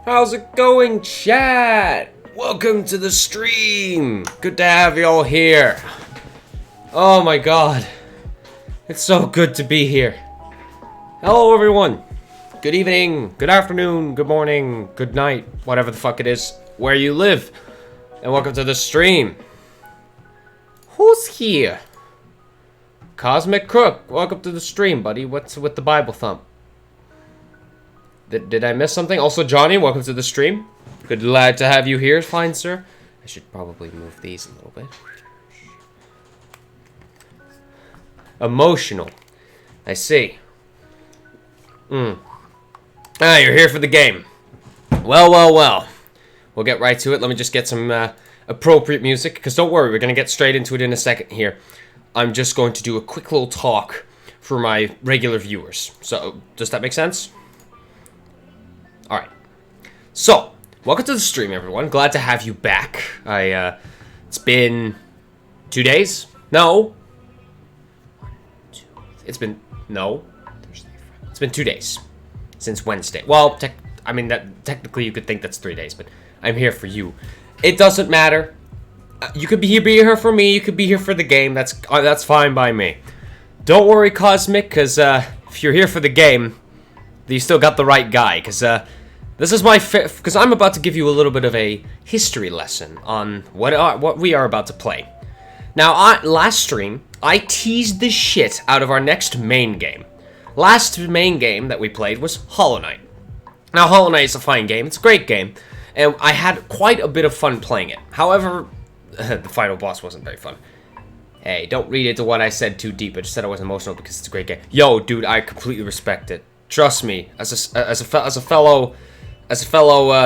How's it going, chat? Welcome to the stream. Good to have you all here. Oh my god. It's so good to be here. Hello, everyone. Good evening, good afternoon, good morning, good night, whatever the fuck it is, where you live. And welcome to the stream. Who's here? Cosmic Crook, welcome to the stream, buddy. What's with the Bible thump? Did I miss something? Also, Johnny, welcome to the stream. Good glad to have you here, fine sir. I should probably move these a little bit. Emotional. I see. Ah, you're here for the game. Well. We'll get right to it. Let me just get some appropriate music, because don't worry, we're going to get straight into it in a second here. I'm just going to do a quick little talk for my regular viewers. So, does that make sense? Alright. So, welcome to the stream, everyone. Glad to have you back. It's been 2 days? No. It's been 2 days. Since Wednesday. Well, technically you could think that's 3 days, but I'm here for you. It doesn't matter. You could be here for me, you could be here for the game. That's fine by me. Don't worry, Cosmic, because if you're here for the game, you still got the right guy, because this is because I'm about to give you a little bit of a history lesson on what we are about to play. Now, last stream, I teased the shit out of our next main game. Last main game that we played was Hollow Knight. Now, Hollow Knight is a fine game, it's a great game, and I had quite a bit of fun playing it. However, the final boss wasn't very fun. Hey, don't read into what I said too deep. I just said I was emotional because it's a great game. Yo, dude, I completely respect it. Trust me, as a fellow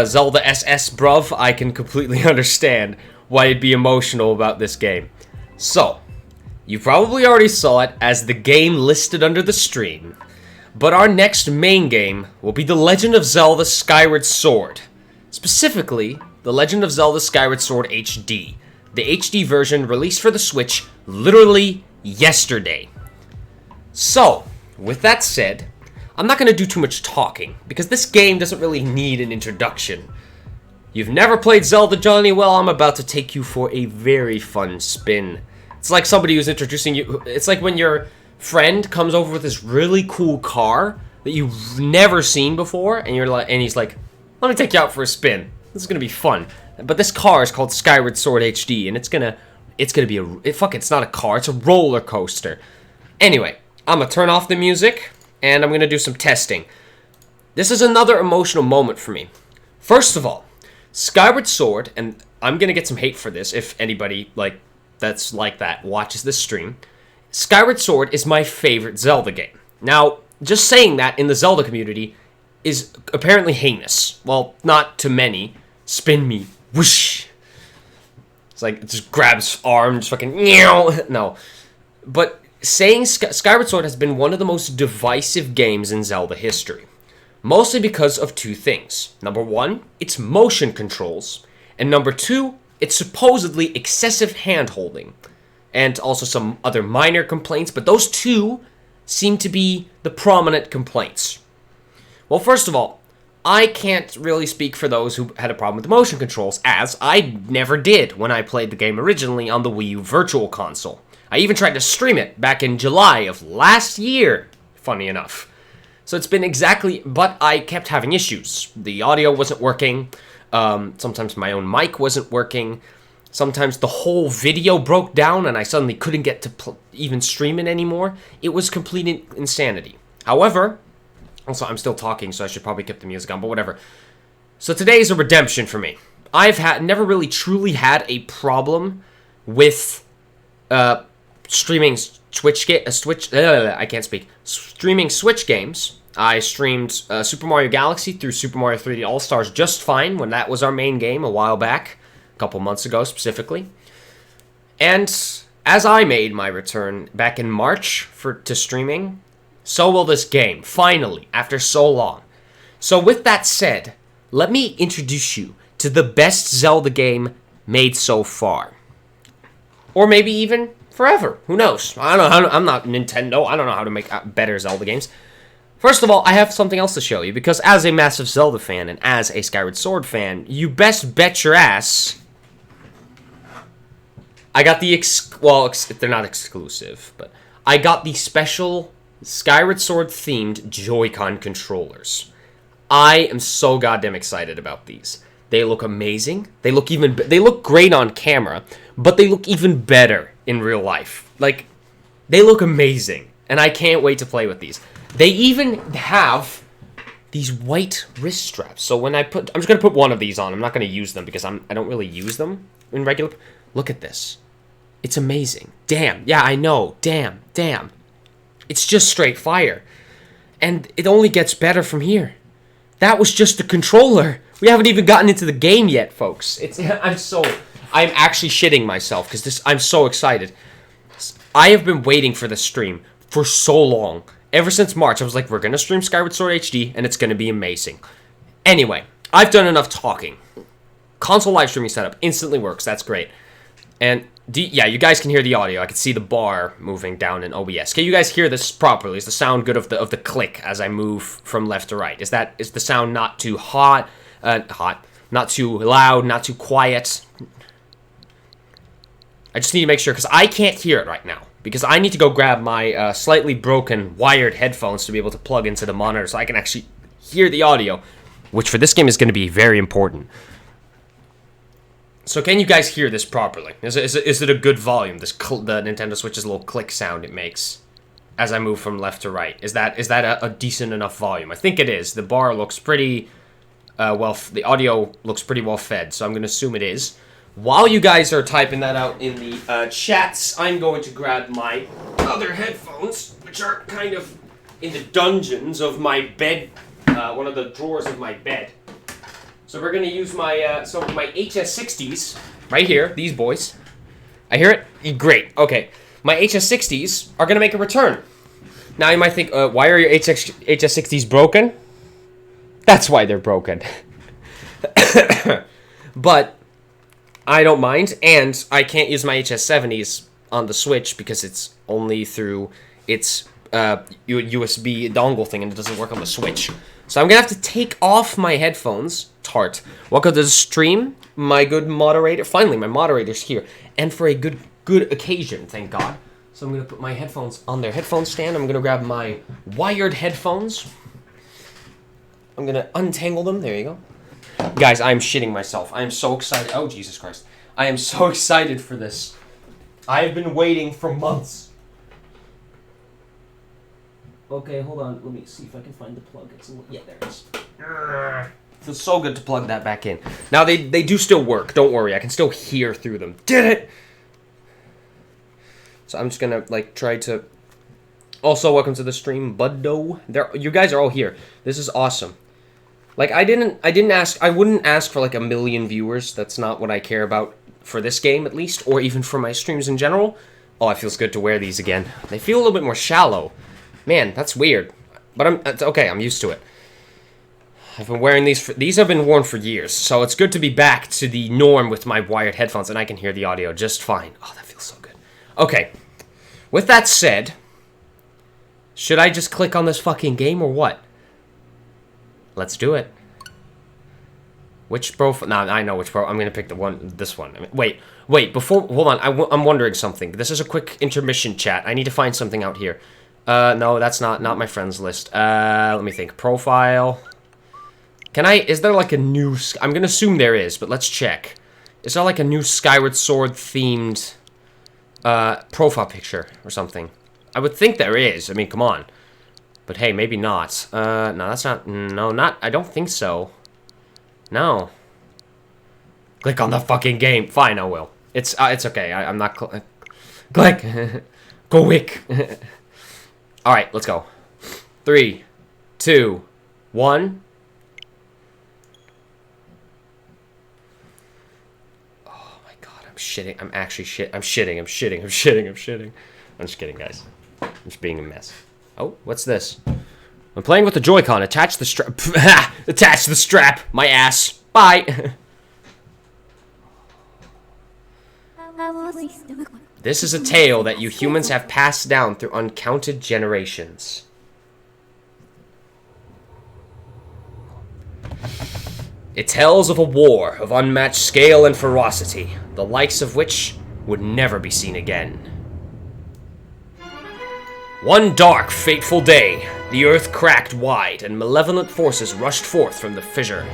Zelda SS bruv, I can completely understand why you'd be emotional about this game. So, you probably already saw it as the game listed under the stream, but our next main game will be The Legend of Zelda Skyward Sword. Specifically, The Legend of Zelda Skyward Sword HD. The HD version released for the Switch literally yesterday. So, with that said, I'm not going to do too much talking, because this game doesn't really need an introduction. You've never played Zelda, Johnny? Well, I'm about to take you for a very fun spin. It's like somebody who's introducing you. It's like when your friend comes over with this really cool car that you've never seen before, and he's like, "Let me take you out for a spin. This is gonna be fun." But this car is called Skyward Sword HD, and it's gonna be it's not a car, it's a roller coaster. Anyway, I'm gonna turn off the music, and I'm gonna do some testing. This is another emotional moment for me. First of all, Skyward Sword, and I'm gonna get some hate for this if anybody that's like that watches this stream. Skyward Sword is my favorite Zelda game. Now, just saying that in the Zelda community is apparently heinous. Well, not to many. Spin me. Whoosh. It's like, it just grabs arm, just fucking, no. But saying Skyward Sword has been one of the most divisive games in Zelda history. Mostly because of two things. Number one, its motion controls. And number two, it's supposedly excessive hand-holding. And also some other minor complaints, but those two seem to be the prominent complaints. Well, first of all, I can't really speak for those who had a problem with the motion controls, as I never did when I played the game originally on the Wii U Virtual Console. I even tried to stream it back in July of last year, funny enough. So it's been but I kept having issues. The audio wasn't working, sometimes my own mic wasn't working, sometimes the whole video broke down and I suddenly couldn't get to even stream it anymore. It was complete insanity. However, also I'm still talking, so I should probably keep the music on, but whatever. So today is a redemption for me. I've never really truly had a problem with streaming Switch games. I streamed Super Mario Galaxy through Super Mario 3D All-Stars just fine when that was our main game a while back, a couple months ago specifically. And as I made my return back in March to streaming, so will this game, finally, after so long. So with that said, let me introduce you to the best Zelda game made so far. Or maybe even forever. Who knows? I don't know. I'm not Nintendo. I don't know how to make better Zelda games. First of all, I have something else to show you, because as a massive Zelda fan and as a Skyward Sword fan, you best bet your ass I got the they're not exclusive, but I got the special Skyward Sword themed Joy-Con controllers. I am so goddamn excited about these. They look amazing. They look great on camera, but they look even better in real life. Like, they look amazing, and I can't wait to play with these. They even have these white wrist straps. So when I'm just gonna put one of these on. I'm not gonna use them because I don't really use them in regular. Look at this. It's amazing. Damn. Yeah, I know. Damn. It's just straight fire. And it only gets better from here. That was just the controller. We haven't even gotten into the game yet, folks. I'm actually shitting myself because I'm so excited. I have been waiting for this stream for so long. Ever since March, I was like, we're going to stream Skyward Sword HD, and it's going to be amazing. Anyway, I've done enough talking. Console live streaming setup instantly works. That's great. And, yeah, you guys can hear the audio. I can see the bar moving down in OBS. Can you guys hear this properly? Is the sound good of the click as I move from left to right? Is the sound not too hot, not too loud, not too quiet? I just need to make sure, because I can't hear it right now. Because I need to go grab my slightly broken wired headphones to be able to plug into the monitor so I can actually hear the audio, which for this game is going to be very important. So can you guys hear this properly? Is it a good volume, the Nintendo Switch's little click sound it makes as I move from left to right? Is that a decent enough volume? I think it is. The bar looks pretty, the audio looks pretty well fed, so I'm going to assume it is. While you guys are typing that out in the chats, I'm going to grab my other headphones, which are kind of in the dungeons of my bed, one of the drawers of my bed. So we're going to use my HS60s, right here, these boys. I hear it? Great, okay. My HS60s are going to make a return. Now you might think, why are your HS60s broken? That's why they're broken. But I don't mind, and I can't use my HS70s on the Switch because it's only through its USB dongle thing, and it doesn't work on the Switch. So I'm going to have to take off my headphones. Tart. Welcome to the stream, my good moderator. Finally, my moderator's here, and for a good occasion, thank God. So I'm going to put my headphones on their headphone stand. I'm going to grab my wired headphones. I'm going to untangle them. There you go. Guys, I'm shitting myself. I am so excited. Oh, Jesus Christ. I am so excited for this. I have been waiting for months. Okay, hold on. Let me see if I can find the plug. Yeah, there it is. Feels so good to plug that back in. Now, they do still work. Don't worry. I can still hear through them. Did it! So I'm just gonna, try to... Also, welcome to the stream, Buddo. You guys are all here. This is awesome. I wouldn't ask for, 1 million viewers. That's not what I care about for this game, at least, or even for my streams in general. Oh, it feels good to wear these again. They feel a little bit more shallow. Man, that's weird. But it's okay, I'm used to it. I've been wearing these have been worn for years, so it's good to be back to the norm with my wired headphones, and I can hear the audio just fine. Oh, that feels so good. Okay, with that said, should I just click on this fucking game or what? Let's do it. Which profile? No, I know which profile. I'm gonna pick this one. Wait. Hold on. I'm wondering something. This is a quick intermission chat. I need to find something out here. No, that's not my friends list. Let me think. Profile. Is there a new... I'm gonna assume there is, but let's check. Is there a new Skyward Sword themed profile picture or something? I would think there is. I mean, come on. But hey, maybe not. No, that's not... No, not... I don't think so. No. Click on the fucking game. Fine, I will. It's okay. I'm not... Click. Go quick. Alright, let's go. 3, 2, 1. Oh my god, I'm shitting. I'm actually I'm shitting. I'm just kidding, guys. I'm just being a mess. Oh, what's this? I'm playing with the Joy-Con. Attach the strap. Attach the strap. My ass. Bye. This is a tale that you humans have passed down through uncounted generations. It tells of a war of unmatched scale and ferocity, the likes of which would never be seen again. One dark, fateful day, the earth cracked wide, and malevolent forces rushed forth from the fissure.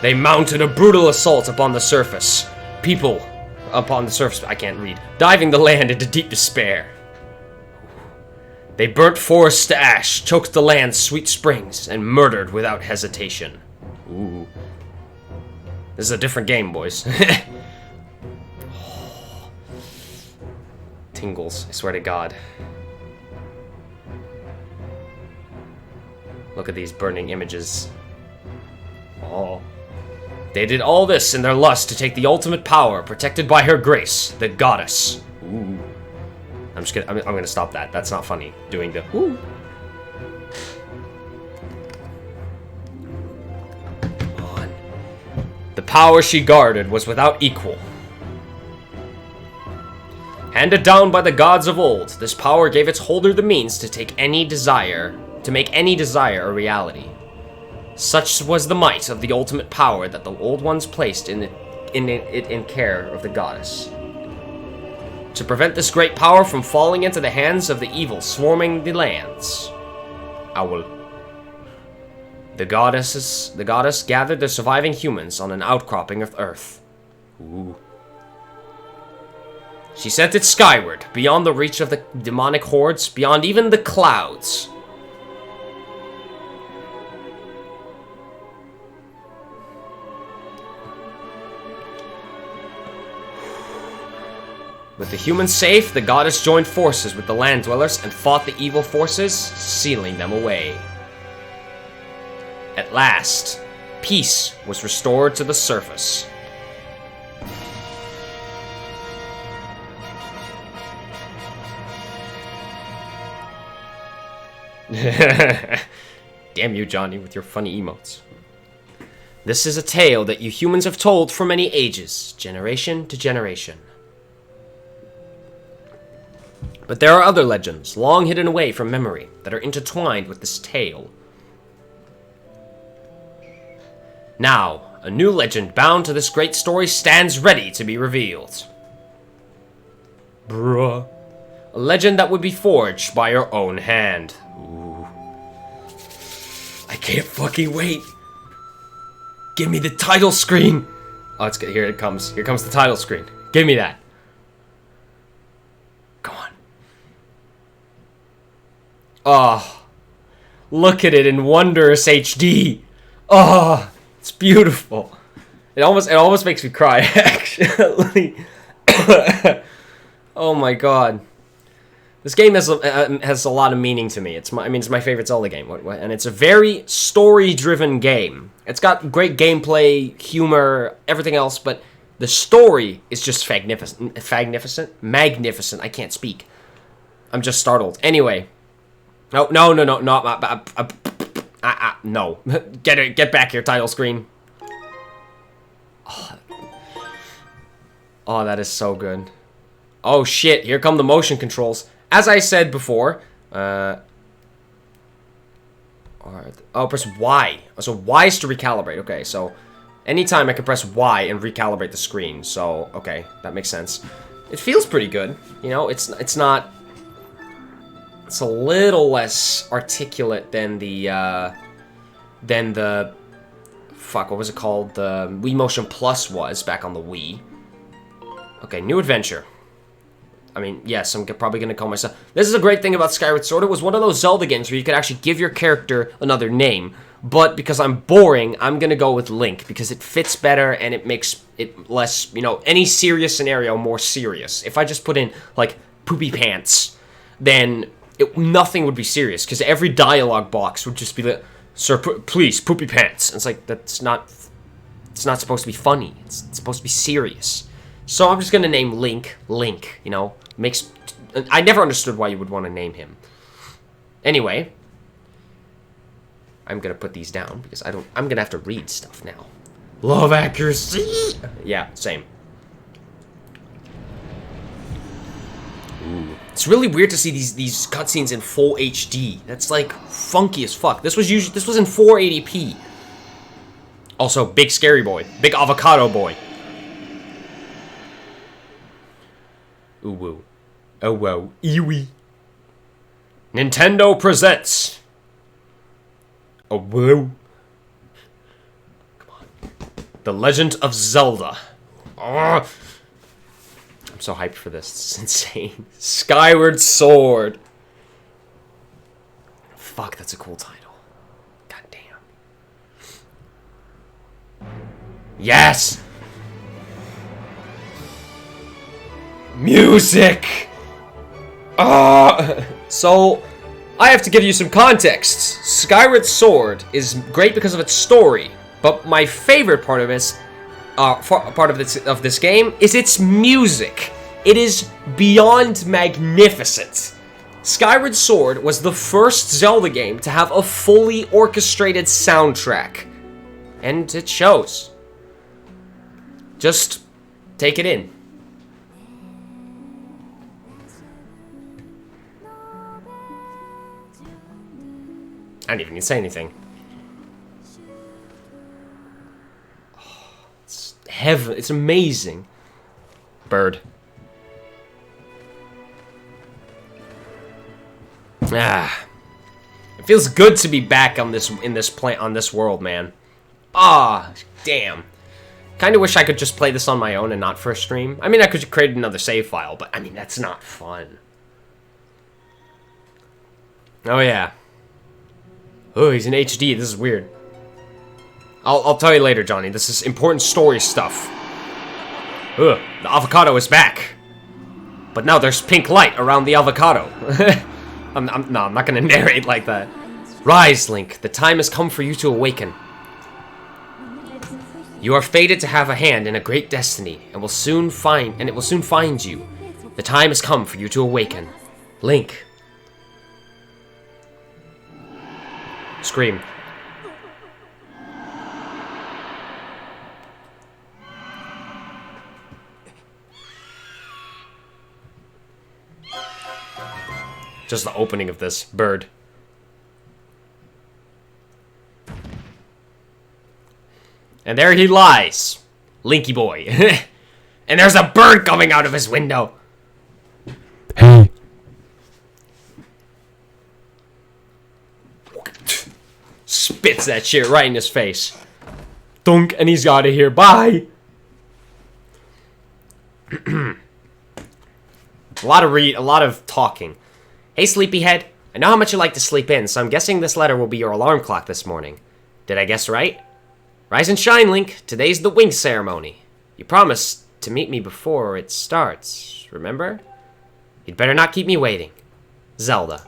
They mounted a brutal assault upon the surface. People upon the surface, I can't read, diving the land into deep despair. They burnt forests to ash, choked the land's sweet springs, and murdered without hesitation. Ooh. This is a different game, boys. Tingles, I swear to God. Look at these burning images. Oh. They did all this in their lust to take the ultimate power, protected by her grace, the goddess. Ooh. I'm gonna stop that. That's not funny. Doing the ooh. Come on. The power she guarded was without equal. Handed down by the gods of old, this power gave its holder the means to make any desire a reality. Such was the might of the ultimate power that the old ones placed in care of the goddess. To prevent this great power from falling into the hands of the evil swarming the lands, the goddess gathered the surviving humans on an outcropping of earth. Ooh. She sent it skyward, beyond the reach of the demonic hordes, beyond even the clouds. With the humans safe, the goddess joined forces with the land dwellers and fought the evil forces, sealing them away. At last, peace was restored to the surface. Damn you, Johnny, with your funny emotes. This is a tale that you humans have told for many ages, generation to generation. But there are other legends, long hidden away from memory, that are intertwined with this tale. Now, a new legend bound to this great story stands ready to be revealed. Bruh. A legend that would be forged by your own hand. Ooh. I can't fucking wait. Give me the title screen. Oh, it's good. Here it comes. Here comes the title screen. Give me that. Come on. Oh, look at it in wondrous HD. Oh, it's beautiful. It almost makes me cry, actually. Oh my god. This game has a lot of meaning to me. It's my favorite Zelda game, and it's a very story-driven game. It's got great gameplay, humor, everything else, but the story is just magnificent. I can't speak. I'm just startled. Anyway. Oh, no. No. Get back here, title screen. Oh, that is so good. Oh, shit. Here come the motion controls. As I said before, press Y. So Y is to recalibrate. Okay, so anytime I can press Y and recalibrate the screen. So, okay, that makes sense. It feels pretty good. You know, it's not... It's a little less articulate than the, fuck, what was it called? The Wii Motion Plus was back on the Wii. Okay, new adventure. I mean, yes, I'm probably going to call myself... This is a great thing about Skyward Sword. It was one of those Zelda games where you could actually give your character another name. But because I'm boring, I'm going to go with Link. Because it fits better and it makes it less, you know, any serious scenario more serious. If I just put in, like, Poopy Pants, then nothing would be serious. Because every dialogue box would just be like, Sir, please, Poopy Pants. And it's like, it's not supposed to be funny. It's supposed to be serious. So I'm just going to name Link, you know. I never understood why you would want to name him. Anyway, I'm gonna put these down because I'm gonna have to read stuff now. Love accuracy. Yeah, same. Ooh. It's really weird to see these cutscenes in full HD. That's like funky as fuck. This was in 480p. Also, big scary boy, big avocado boy. Ooh woo, oh whoa, eewee. Nintendo presents. Oh whoa. Come on. The Legend of Zelda. Oh. I'm so hyped for this. It's insane. Skyward Sword. Fuck, that's a cool title. God damn. Yes! Music! So, I have to give you some context. Skyward Sword is great because of its story, but my favorite part of this game is its music. It is beyond magnificent. Skyward Sword was the first Zelda game to have a fully orchestrated soundtrack. And it shows. Just take it in. I didn't even need to say anything. It's heaven. It's amazing. Bird. Ah. It feels good to be back on this world, man. Ah, damn. Kind of wish I could just play this on my own and not for a stream. I mean, I could create another save file, but I mean, that's not fun. Oh yeah. Oh, he's in HD. This is weird. I'll tell you later, Johnny. This is important story stuff. Ugh, the avocado is back. But now there's pink light around the avocado. No, I'm not gonna narrate like that. Rise, Link. The time has come for you to awaken. You are fated to have a hand in a great destiny, and it will soon find you. The time has come for you to awaken. Link. Scream. Just the opening of this bird. And there he lies. Linky boy. And there's a bird coming out of his window. Hey. Spits that shit right in his face. Thunk, and he's out of here. Bye. a lot of talking. Hey, sleepyhead. I know how much you like to sleep in, so I'm guessing this letter will be your alarm clock this morning. Did I guess right? Rise and shine, Link. Today's the wing ceremony. You promised to meet me before it starts, remember? You'd better not keep me waiting. Zelda.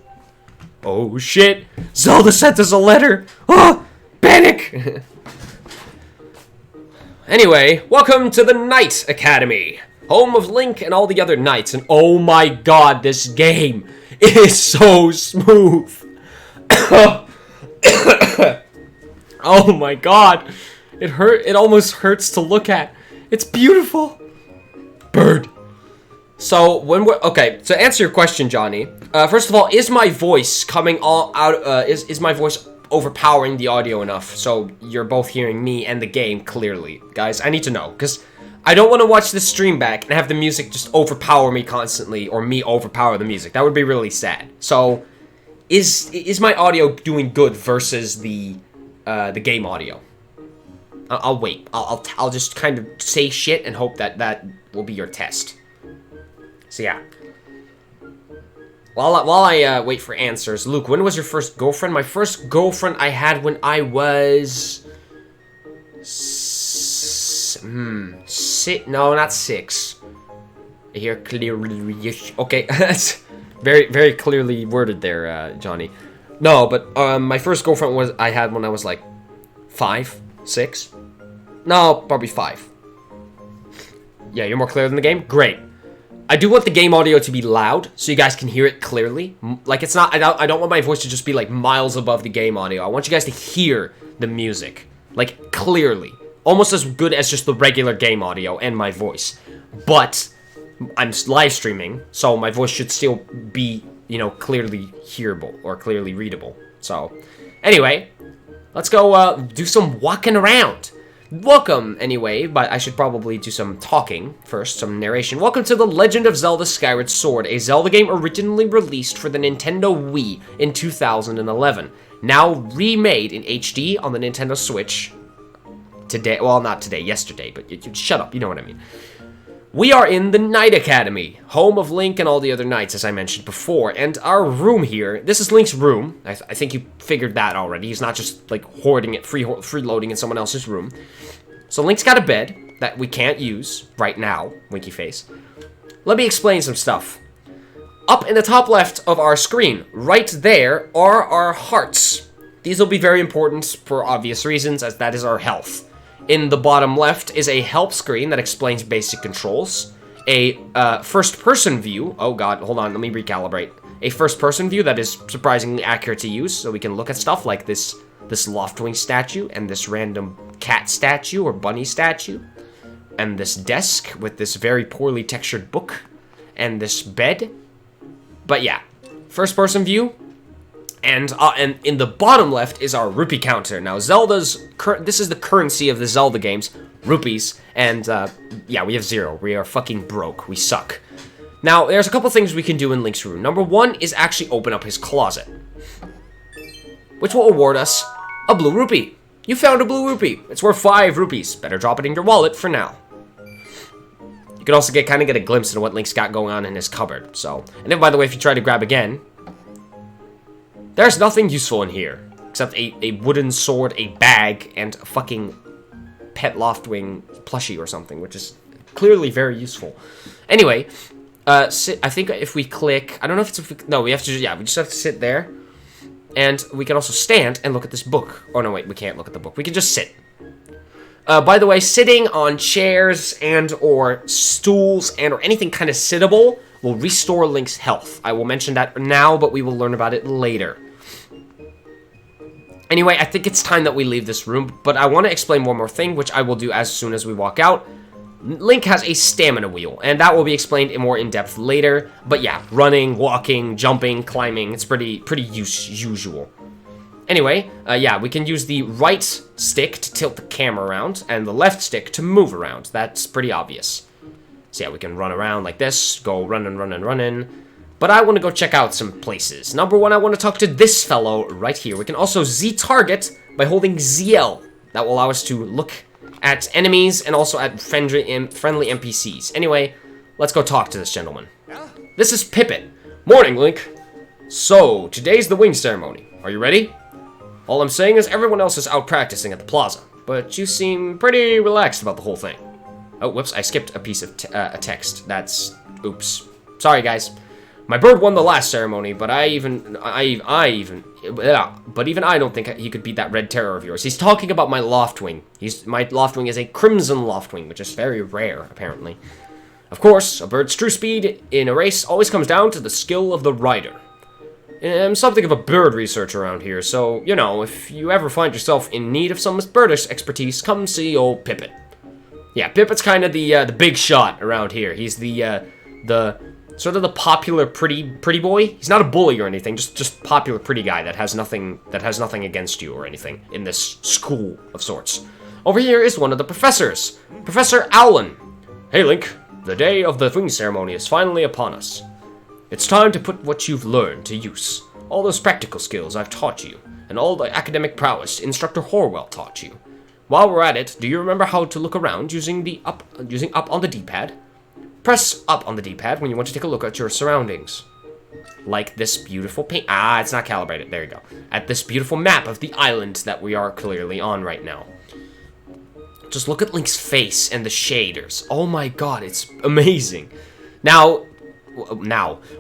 Oh, shit. Zelda sent us a letter. Oh, panic. Anyway, welcome to the Knight Academy. Home of Link and all the other knights. And oh my god, this game is so smooth. Oh my god. It almost hurts to look at. It's beautiful. Bird. So okay, to answer your question, Johnny, first of all, is my voice coming all out, is my voice overpowering the audio enough so you're both hearing me and the game clearly? Guys, I need to know, because I don't want to watch this stream back and have the music just overpower me constantly, or me overpower the music. That would be really sad. So, is my audio doing good versus the game audio? I'll wait. I'll just kind of say shit and hope that will be your test. So yeah. While I wait for answers, Luke, when was your first girlfriend? My first girlfriend I had when I was no, not 6. I hear clearly. Okay, that's very clearly worded there, Johnny. No, but my first girlfriend I had when I was like 5, 6. No, probably 5. Yeah, you're more clear than the game? Great. I do want the game audio to be loud, so you guys can hear it clearly. Like, it's not, I don't want my voice to just be, like, miles above the game audio. I want you guys to hear the music, like, clearly. Almost as good as just the regular game audio and my voice. But I'm live streaming, so my voice should still be, you know, clearly hearable or clearly readable. So, anyway, let's go do some walking around. Welcome, anyway, but I should probably do some talking first, some narration. Welcome to The Legend of Zelda Skyward Sword, a Zelda game originally released for the Nintendo Wii in 2011. Now remade in HD on the Nintendo Switch today. Well, not today, yesterday, but shut up, you know what I mean. We are in the Knight Academy, home of Link and all the other knights, as I mentioned before. And our room here, this is Link's room. I think you figured that already. He's not just, like, hoarding it, freeloading in someone else's room. So Link's got a bed that we can't use right now, winky face. Let me explain some stuff. Up in the top left of our screen, right there, are our hearts. These will be very important for obvious reasons, as that is our health. In the bottom left is a help screen that explains basic controls. A first-person view. Oh god, hold on, let me recalibrate. A first-person view that is surprisingly accurate to use, so we can look at stuff like this Loftwing statue, and this random cat statue or bunny statue, and this desk with this very poorly textured book, and this bed. But yeah, first-person view. And in the bottom left is our rupee counter. Now, this is the currency of the Zelda games, rupees, and, yeah, we have 0. We are fucking broke. We suck. Now, there's a couple things we can do in Link's room. Number 1 is actually open up his closet, which will award us a blue rupee. You found a blue rupee. It's worth 5 rupees. Better drop it in your wallet for now. You can also kind of get a glimpse into what Link's got going on in his cupboard, so. And then, by the way, if you try to grab again, there's nothing useful in here, except a wooden sword, a bag, and a fucking pet Loftwing plushie or something, which is clearly very useful. Anyway, I think if we click, I don't know if it's, no, we have to, yeah, we just have to sit there, and we can also stand and look at this book. Oh, no, wait, we can't look at the book. We can just sit. By the way, sitting on chairs and or stools and or anything kind of sittable will restore Link's health. I will mention that now, but we will learn about it later. Anyway, I think it's time that we leave this room, but I want to explain one more thing, which I will do as soon as we walk out. Link has a stamina wheel, and that will be explained more in depth later. But yeah, running, walking, jumping, climbing, it's pretty usual. Anyway, yeah, we can use the right stick to tilt the camera around, and the left stick to move around. That's pretty obvious. So yeah, we can run around like this, go running. But I want to go check out some places. Number 1, I want to talk to this fellow right here. We can also Z-target by holding ZL. That will allow us to look at enemies and also at friendly NPCs. Anyway, let's go talk to this gentleman. This is Pippet. Morning, Link. So, today's the wing ceremony. Are you ready? All I'm saying is everyone else is out practicing at the plaza, but you seem pretty relaxed about the whole thing. Oh, whoops, I skipped a piece of text. That's, oops. Sorry, guys. My bird won the last ceremony, but even I don't think he could beat that red terror of yours. He's talking about my Loftwing. My Loftwing is a crimson Loftwing, which is very rare, apparently. Of course, a bird's true speed in a race always comes down to the skill of the rider. I'm something of a bird researcher around here, so, you know, if you ever find yourself in need of some birdish expertise, come see old Pippet. Yeah, Pippet's kind of the big shot around here. He's the sort of the popular pretty boy. He's not a bully or anything, just popular pretty guy that has nothing against you or anything in this school of sorts. Over here is one of the professors, Professor Owlin. Hey Link, the day of the wing ceremony is finally upon us. It's time to put what you've learned to use. All those practical skills I've taught you, and all the academic prowess Instructor Horwell taught you. While we're at it, do you remember how to look around using up on the D-pad? Press up on the D-pad when you want to take a look at your surroundings. Like this beautiful paint. Ah, it's not calibrated. There you go. At this beautiful map of the island that we are clearly on right now. Just look at Link's face and the shaders. Oh my god, it's amazing. Now,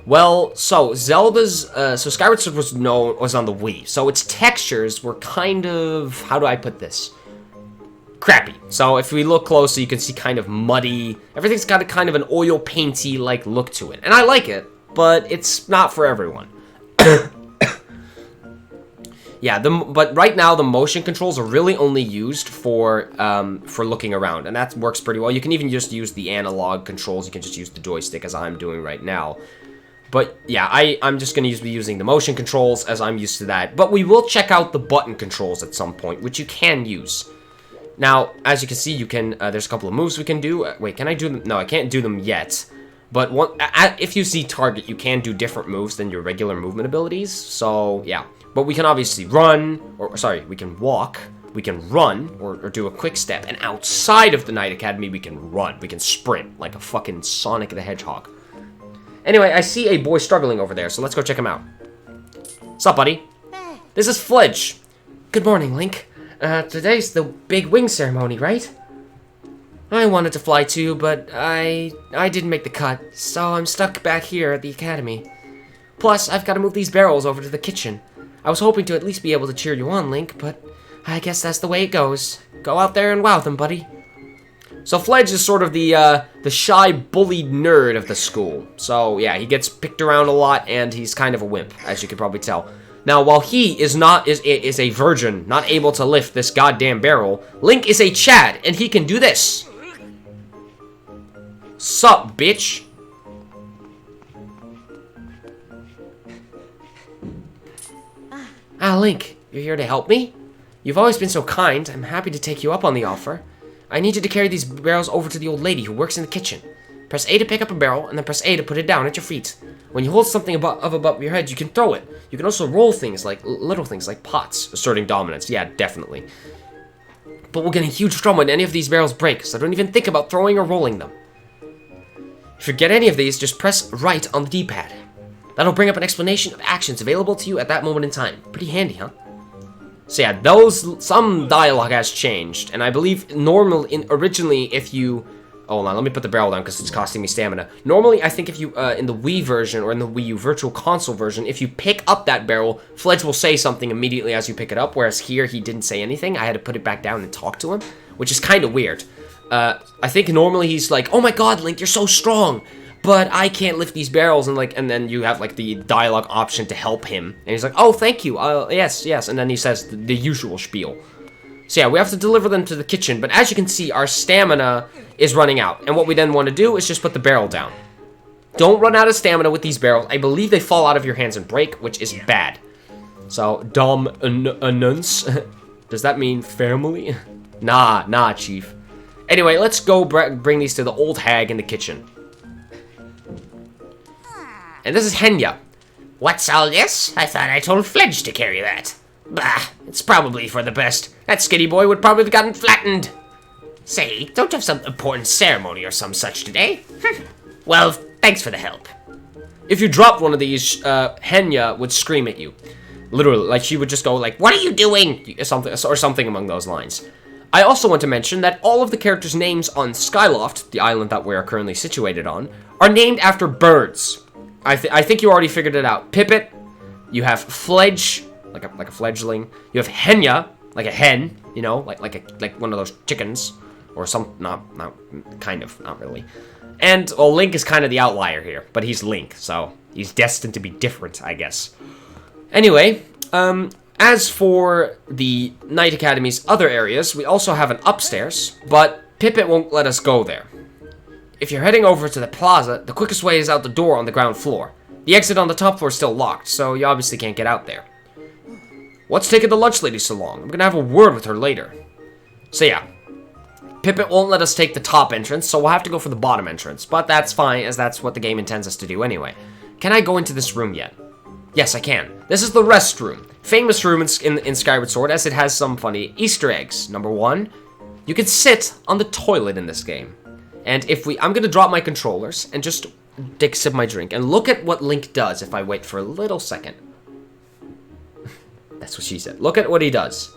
well, so Zelda's, so Skyward Sword was on the Wii, so its textures were kind of, how do I put this? Crappy. So if we look closely, you can see kind of muddy. Everything's got a kind of an oil painty like look to it, and I like it, but it's not for everyone. Yeah, but right now the motion controls are really only used for looking around, and that works pretty well. You can even just use the analog controls. You can just use the joystick as I'm doing right now. But yeah, I'm just going to be using the motion controls as I'm used to that. But we will check out the button controls at some point, which you can use. Now, as you can see, you can. There's a couple of moves we can do. Wait, can I do them? No, I can't do them yet. But if you see target, you can do different moves than your regular movement abilities. So yeah, but we can obviously run, or sorry, we can walk. We can run or do a quick step. And outside of the Knight Academy, we can run. We can sprint like a fucking Sonic the Hedgehog. Anyway, I see a boy struggling over there, so let's go check him out. What's up, buddy? This is Fledge. Good morning, Link. Today's the big wing ceremony, right? I wanted to fly too, but I didn't make the cut, so I'm stuck back here at the academy. Plus, I've got to move these barrels over to the kitchen. I was hoping to at least be able to cheer you on, Link, but I guess that's the way it goes. Go out there and wow them, buddy. So Fledge is sort of the shy, bullied nerd of the school. So yeah, he gets picked around a lot, and he's kind of a wimp, as you can probably tell. Now, while he is a virgin, not able to lift this goddamn barrel, Link is a Chad, and he can do this. Sup, bitch? Ah, Link, you're here to help me? You've always been so kind. I'm happy to take you up on the offer. I need you to carry these barrels over to the old lady who works in the kitchen. Press A to pick up a barrel, and then press A to put it down at your feet. When you hold something above your head, you can throw it. You can also roll things like little things like pots, asserting dominance. Yeah, definitely. But we'll get in huge trouble when any of these barrels break, so don't even think about throwing or rolling them. If you get any of these, just press right on the D-pad. That'll bring up an explanation of actions available to you at that moment in time. Pretty handy, huh? So yeah, some dialogue has changed, and I believe originally if you, hold on, let me put the barrel down because it's costing me stamina. Normally, I think if you, in the Wii version or in the Wii U Virtual Console version, if you pick up that barrel, Fledge will say something immediately as you pick it up, whereas here he didn't say anything. I had to put it back down and talk to him, which is kind of weird. I think normally he's like, oh my god, Link, you're so strong, but I can't lift these barrels, and then you have like the dialogue option to help him, and he's like, oh, thank you, yes, and then he says the usual spiel. So yeah, we have to deliver them to the kitchen, but as you can see, our stamina is running out, and what we then want to do is just put the barrel down. Don't run out of stamina with these barrels. I believe they fall out of your hands and break, which is bad. So, dominance. Does that mean family? Nah, chief. Anyway, let's go bring these to the old hag in the kitchen. And this is Henya. What's all this? I thought I told Fledge to carry that. Bah, it's probably for the best. That skinny boy would probably have gotten flattened. Say, don't you have some important ceremony or some such today? Well, thanks for the help. If you dropped one of these, Henya would scream at you. Literally, like she would just go like, "What are you doing?" or something among those lines. I also want to mention that all of the characters' names on Skyloft, the island that we are currently situated on, are named after birds. I think you already figured it out. Pippet, you have Fledge, like a fledgling. You have Henya, like a hen, you know, like one of those chickens, or some not really. And well, Link is kind of the outlier here, but he's Link, so he's destined to be different, I guess. Anyway, as for the Knight Academy's other areas, we also have an upstairs, but Pippet won't let us go there. If you're heading over to the plaza, the quickest way is out the door on the ground floor. The exit on the top floor is still locked, so you obviously can't get out there. What's taking the lunch lady so long? I'm gonna have a word with her later. So yeah, Pippet won't let us take the top entrance, so we'll have to go for the bottom entrance, but that's fine, as that's what the game intends us to do anyway. Can I go into this room yet? Yes, I can. This is the restroom. Famous room in Skyward Sword, as it has some funny Easter eggs. Number one, you can sit on the toilet in this game. And I'm gonna drop my controllers and just take a sip of my drink. And look at what Link does if I wait for a little second. That's what she said. Look at what he does.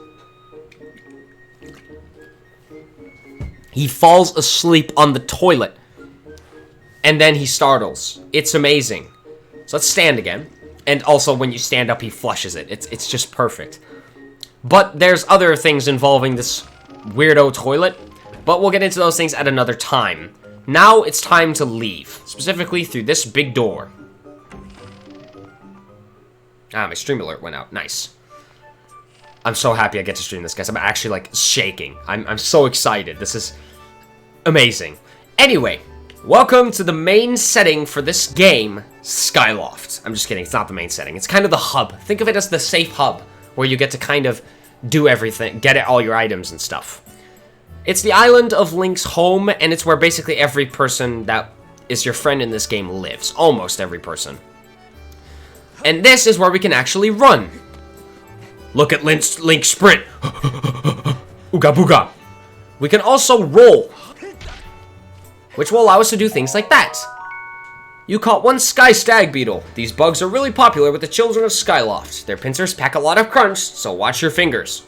He falls asleep on the toilet. And then he startles. It's amazing. So let's stand again. And also, when you stand up, he flushes it. It's just perfect. But there's other things involving this weirdo toilet. But we'll get into those things at another time. Now it's time to leave. Specifically through this big door. Ah, my stream alert went out. Nice. I'm so happy I get to stream this, guys. I'm actually, like, shaking. I'm so excited. This is amazing. Anyway, welcome to the main setting for this game, Skyloft. I'm just kidding. It's not the main setting. It's kind of the hub. Think of it as the safe hub, where you get to kind of do everything, get all your items and stuff. It's the island of Link's home, and it's where basically every person that is your friend in this game lives. Almost every person. And this is where we can actually run. Look at Link sprint. Ooga booga. We can also roll, which will allow us to do things like that. You caught one sky stag beetle. These bugs are really popular with the children of Skyloft. Their pincers pack a lot of crunch, so watch your fingers.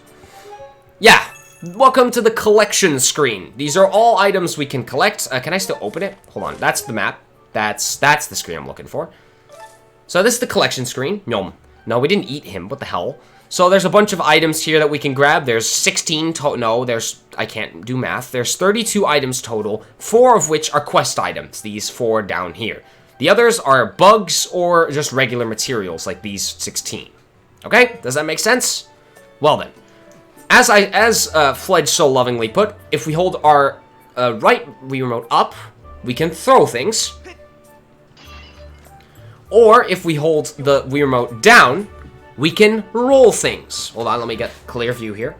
Yeah, welcome to the collection screen. These are all items we can collect. Can I still open it? Hold on, that's the map. That's the screen I'm looking for. So this is the collection screen. No, we didn't eat him. What the hell? So there's a bunch of items here that we can grab. There's 16 I can't do math. There's 32 items total, 4 of which are quest items, these 4 down here. The others are bugs or just regular materials, like these 16. Okay? Does that make sense? Well then. As Fledge so lovingly put, if we hold our right Wii Remote up, we can throw things. Or if we hold the Wii Remote down, we can roll things. Hold on, let me get a clear view here.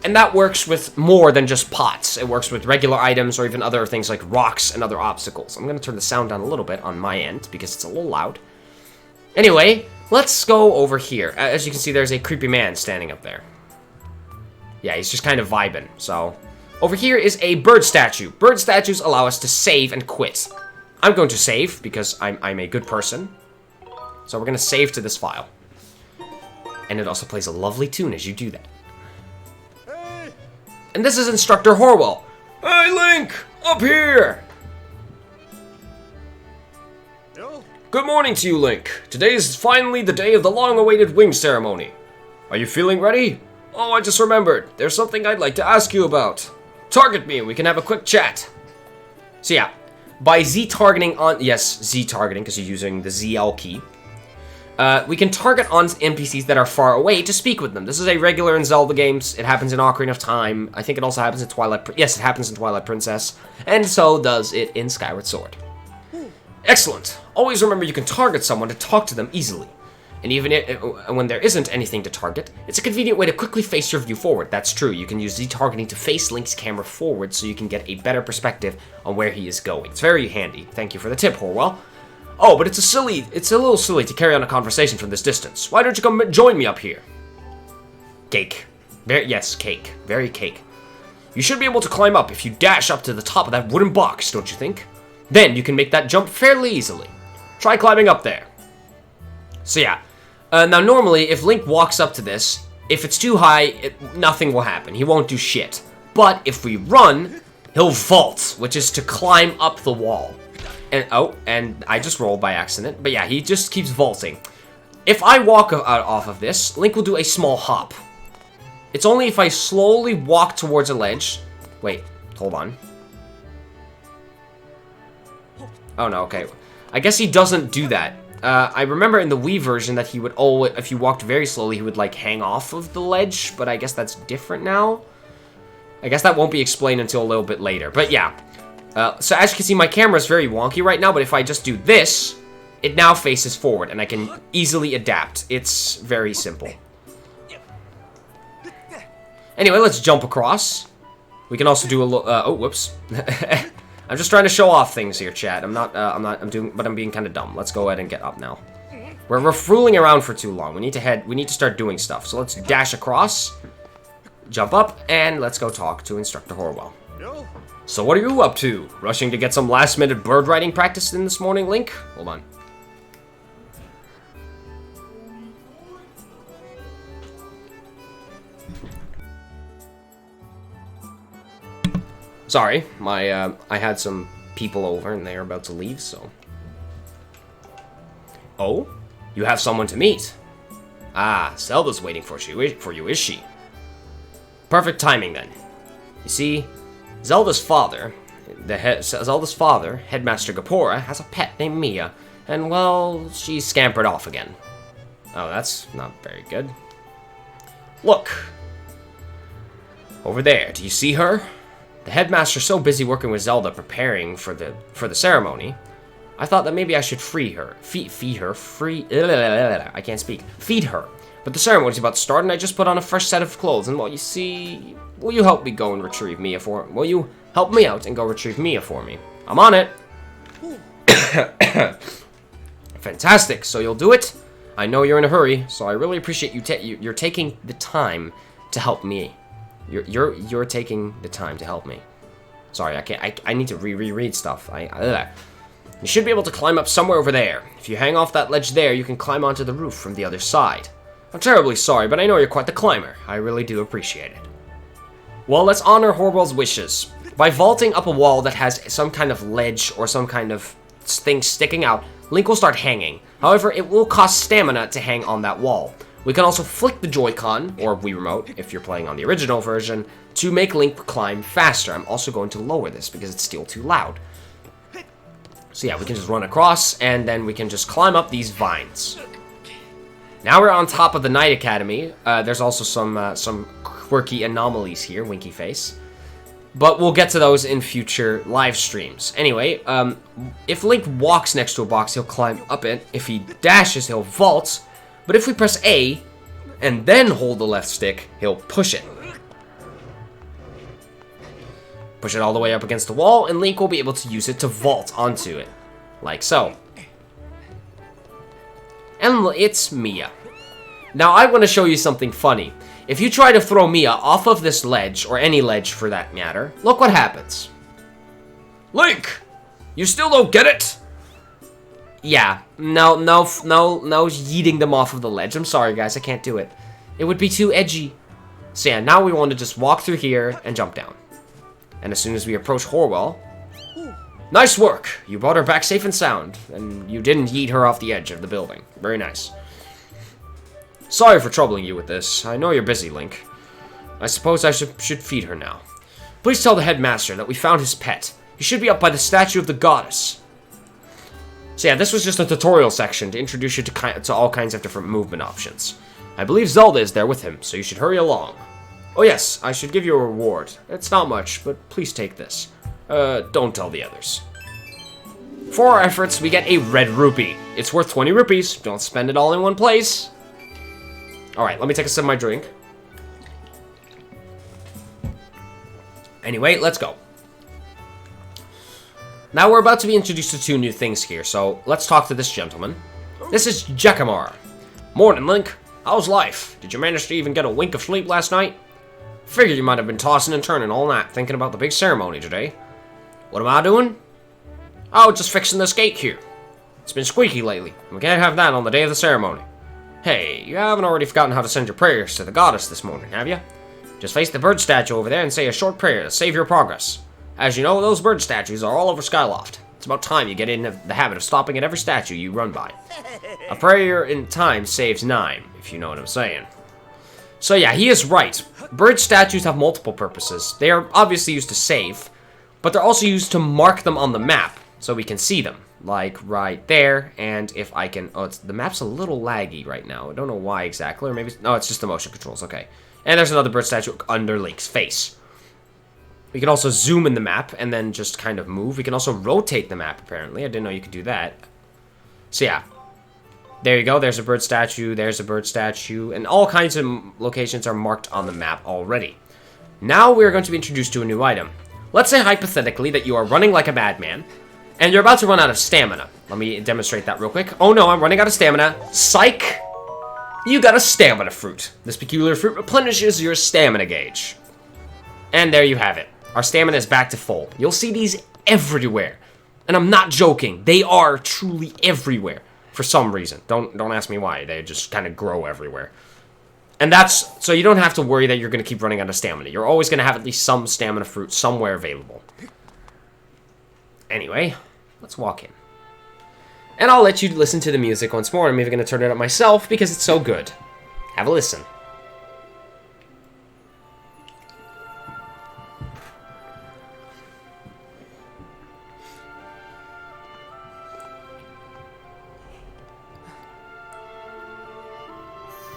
And that works with more than just pots. It works with regular items or even other things like rocks and other obstacles. I'm going to turn the sound down a little bit on my end because it's a little loud. Anyway, let's go over here. As you can see, there's a creepy man standing up there. Yeah, he's just kind of vibing. So, over here is a bird statue. Bird statues allow us to save and quit. I'm going to save because I'm a good person. So we're going to save to this file. And it also plays a lovely tune as you do that. And this is Instructor Horwell. Hey, Link! Up here! Good morning to you, Link. Today is finally the day of the long-awaited wing ceremony. Are you feeling ready? Oh, I just remembered. There's something I'd like to ask you about. Target me and we can have a quick chat. So yeah, by Z-targeting on... Yes, Z-targeting, because you're using the ZL key. We can target on NPCs that are far away to speak with them. This is a regular in Zelda games. It happens in Ocarina of Time. I think it also happens in Twilight... Yes, it happens in Twilight Princess. And so does it in Skyward Sword. Excellent. Always remember you can target someone to talk to them easily. And even when there isn't anything to target, it's a convenient way to quickly face your view forward. That's true. You can use Z-targeting to face Link's camera forward so you can get a better perspective on where he is going. It's very handy. Thank you for the tip, Horwell. Oh, but it's a little silly to carry on a conversation from this distance. Why don't you come join me up here? Cake. Yes, cake. Very cake. You should be able to climb up if you dash up to the top of that wooden box, don't you think? Then you can make that jump fairly easily. Try climbing up there. So yeah. Now normally, if Link walks up to this, if it's too high, nothing will happen. He won't do shit. But if we run, he'll vault, which is to climb up the wall. And I just rolled by accident. But yeah, he just keeps vaulting. If I walk off of this, Link will do a small hop. It's only if I slowly walk towards a ledge. Wait, hold on. Oh no, okay. I guess he doesn't do that. I remember in the Wii version that he would always, if you walked very slowly, he would like hang off of the ledge. But I guess that's different now. I guess that won't be explained until a little bit later. But yeah. So as you can see, my camera is very wonky right now, but if I just do this, it now faces forward, and I can easily adapt. It's very simple. Anyway, let's jump across. We can also do a little, oh, whoops. I'm just trying to show off things here, chat. I'm being kind of dumb. Let's go ahead and get up now. We're fooling around for too long. We need to start doing stuff. So let's dash across, jump up, and let's go talk to Instructor Horwell. So what are you up to? Rushing to get some last-minute bird riding practice in this morning, Link? Hold on. Sorry, I had some people over and they are about to leave, so... Oh? You have someone to meet? Ah, Zelda's waiting for you, is she? Perfect timing, then. You see... Zelda's father, Headmaster Gapora, has a pet named Mia, and, well, she scampered off again. Oh, that's not very good. Look! Over there, do you see her? The headmaster's so busy working with Zelda preparing for the ceremony. I thought that maybe I should free her. Feed her? I can't speak. Feed her. But the ceremony's about to start, and I just put on a fresh set of clothes, and well, you see... Will you help me go and retrieve Mia for... Will you help me out and go retrieve Mia for me? I'm on it! Fantastic, so you'll do it? I know you're in a hurry, so I really appreciate you're taking the time to help me. You're taking the time to help me. Sorry, I need to reread stuff. You should be able to climb up somewhere over there. If you hang off that ledge there, you can climb onto the roof from the other side. I'm terribly sorry, but I know you're quite the climber. I really do appreciate it. Well, let's honor Horwell's wishes. By vaulting up a wall that has some kind of ledge or some kind of thing sticking out, Link will start hanging. However, it will cost stamina to hang on that wall. We can also flick the Joy-Con, or Wii Remote, if you're playing on the original version, to make Link climb faster. I'm also going to lower this because it's still too loud. So yeah, we can just run across, and then we can just climb up these vines. Now we're on top of the Knight Academy. There's also some quirky anomalies here, winky face. But we'll get to those in future live streams. Anyway, if Link walks next to a box, he'll climb up it. If he dashes, he'll vault. But if we press A, and then hold the left stick, he'll push it. Push it all the way up against the wall, and Link will be able to use it to vault onto it. Like so. And it's Mia. Now I want to show you something funny. If you try to throw Mia off of this ledge, or any ledge for that matter, look what happens. Link! You still don't get it? Yeah, no yeeting them off of the ledge. I'm sorry, guys, I can't do it. It would be too edgy. So yeah, now we want to just walk through here and jump down. And as soon as we approach Horwell... Nice work! You brought her back safe and sound, and you didn't yeet her off the edge of the building. Very nice. Sorry for troubling you with this. I know you're busy, Link. I suppose I should feed her now. Please tell the headmaster that we found his pet. He should be up by the statue of the goddess. So yeah, this was just a tutorial section to introduce you to all kinds of different movement options. I believe Zelda is there with him, so you should hurry along. Oh yes, I should give you a reward. It's not much, but please take this. Don't tell the others. For our efforts, we get a red rupee. It's worth 20 rupees. Don't spend it all in one place. Alright, let me take a sip of my drink. Anyway, let's go. Now we're about to be introduced to two new things here, so let's talk to this gentleman. This is Jackamar. Morning, Link. How's life? Did you manage to even get a wink of sleep last night? Figured you might have been tossing and turning all night thinking about the big ceremony today. What am I doing? Oh, just fixing this gate here. It's been squeaky lately. We can't have that on the day of the ceremony. Hey, you haven't already forgotten how to send your prayers to the goddess this morning, have you? Just face the bird statue over there and say a short prayer to save your progress. As you know, those bird statues are all over Skyloft. It's about time you get in the habit of stopping at every statue you run by. A prayer in time saves 9, if you know what I'm saying. So yeah, he is right. Bird statues have multiple purposes. They are obviously used to save, but they're also used to mark them on the map so we can see them. Like right there, and if I can... Oh, the map's a little laggy right now. I don't know why exactly, or maybe... No, it's just the motion controls, okay. And there's another bird statue under Link's face. We can also zoom in the map and then just kind of move. We can also rotate the map, apparently. I didn't know you could do that. So yeah. There you go. There's a bird statue. There's a bird statue. And all kinds of locations are marked on the map already. Now we're going to be introduced to a new item. Let's say hypothetically that you are running like a madman, and you're about to run out of stamina. Let me demonstrate that real quick. Oh no, I'm running out of stamina. Psych! You got a stamina fruit. This peculiar fruit replenishes your stamina gauge. And there you have it. Our stamina is back to full. You'll see these everywhere. And I'm not joking. They are truly everywhere. For some reason. Don't ask me why. They just kind of grow everywhere. And that's... So you don't have to worry that you're going to keep running out of stamina. You're always going to have at least some stamina fruit somewhere available. Anyway, let's walk in. And I'll let you listen to the music once more. I'm even going to turn it up myself because it's so good. Have a listen.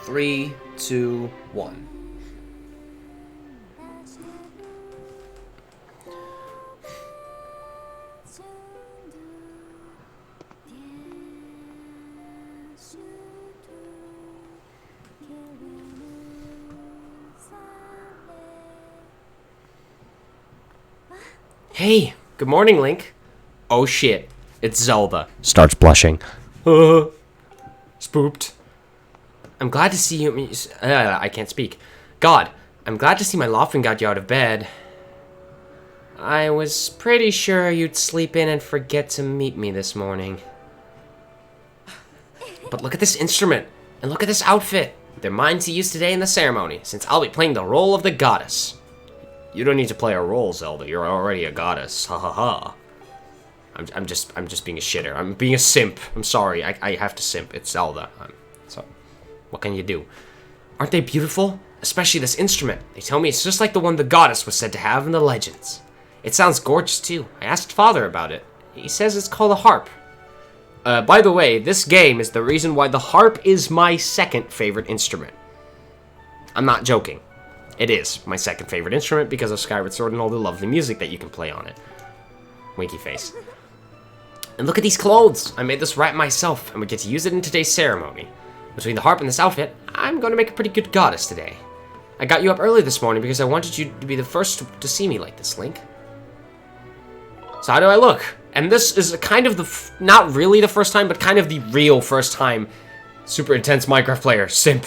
3, 2, 1. Hey, good morning, Link. Oh shit, it's Zelda. Starts blushing. Spooked. I'm glad to see you. I can't speak. God, I'm glad to see my Laughing got you out of bed. I was pretty sure you'd sleep in and forget to meet me this morning. But look at this instrument, and look at this outfit. They're mine to use today in the ceremony, since I'll be playing the role of the goddess. You don't need to play a role, Zelda. You're already a goddess. Ha ha ha. I'm just being a shitter. I'm being a simp. I'm sorry. I have to simp. It's Zelda. So, what can you do? Aren't they beautiful? Especially this instrument. They tell me it's just like the one the goddess was said to have in the legends. It sounds gorgeous too. I asked Father about it. He says it's called a harp. By the way, this game is the reason why the harp is my second favorite instrument. I'm not joking. It is my second favorite instrument because of Skyward Sword and all the lovely music that you can play on it. Winky face. And look at these clothes! I made this wrap myself, and we get to use it in today's ceremony. Between the harp and this outfit, I'm going to make a pretty good goddess today. I got you up early this morning because I wanted you to be the first to see me like this, Link. So how do I look? And this is kind of the, not really the first time, but kind of the real first time super intense Minecraft player, simp.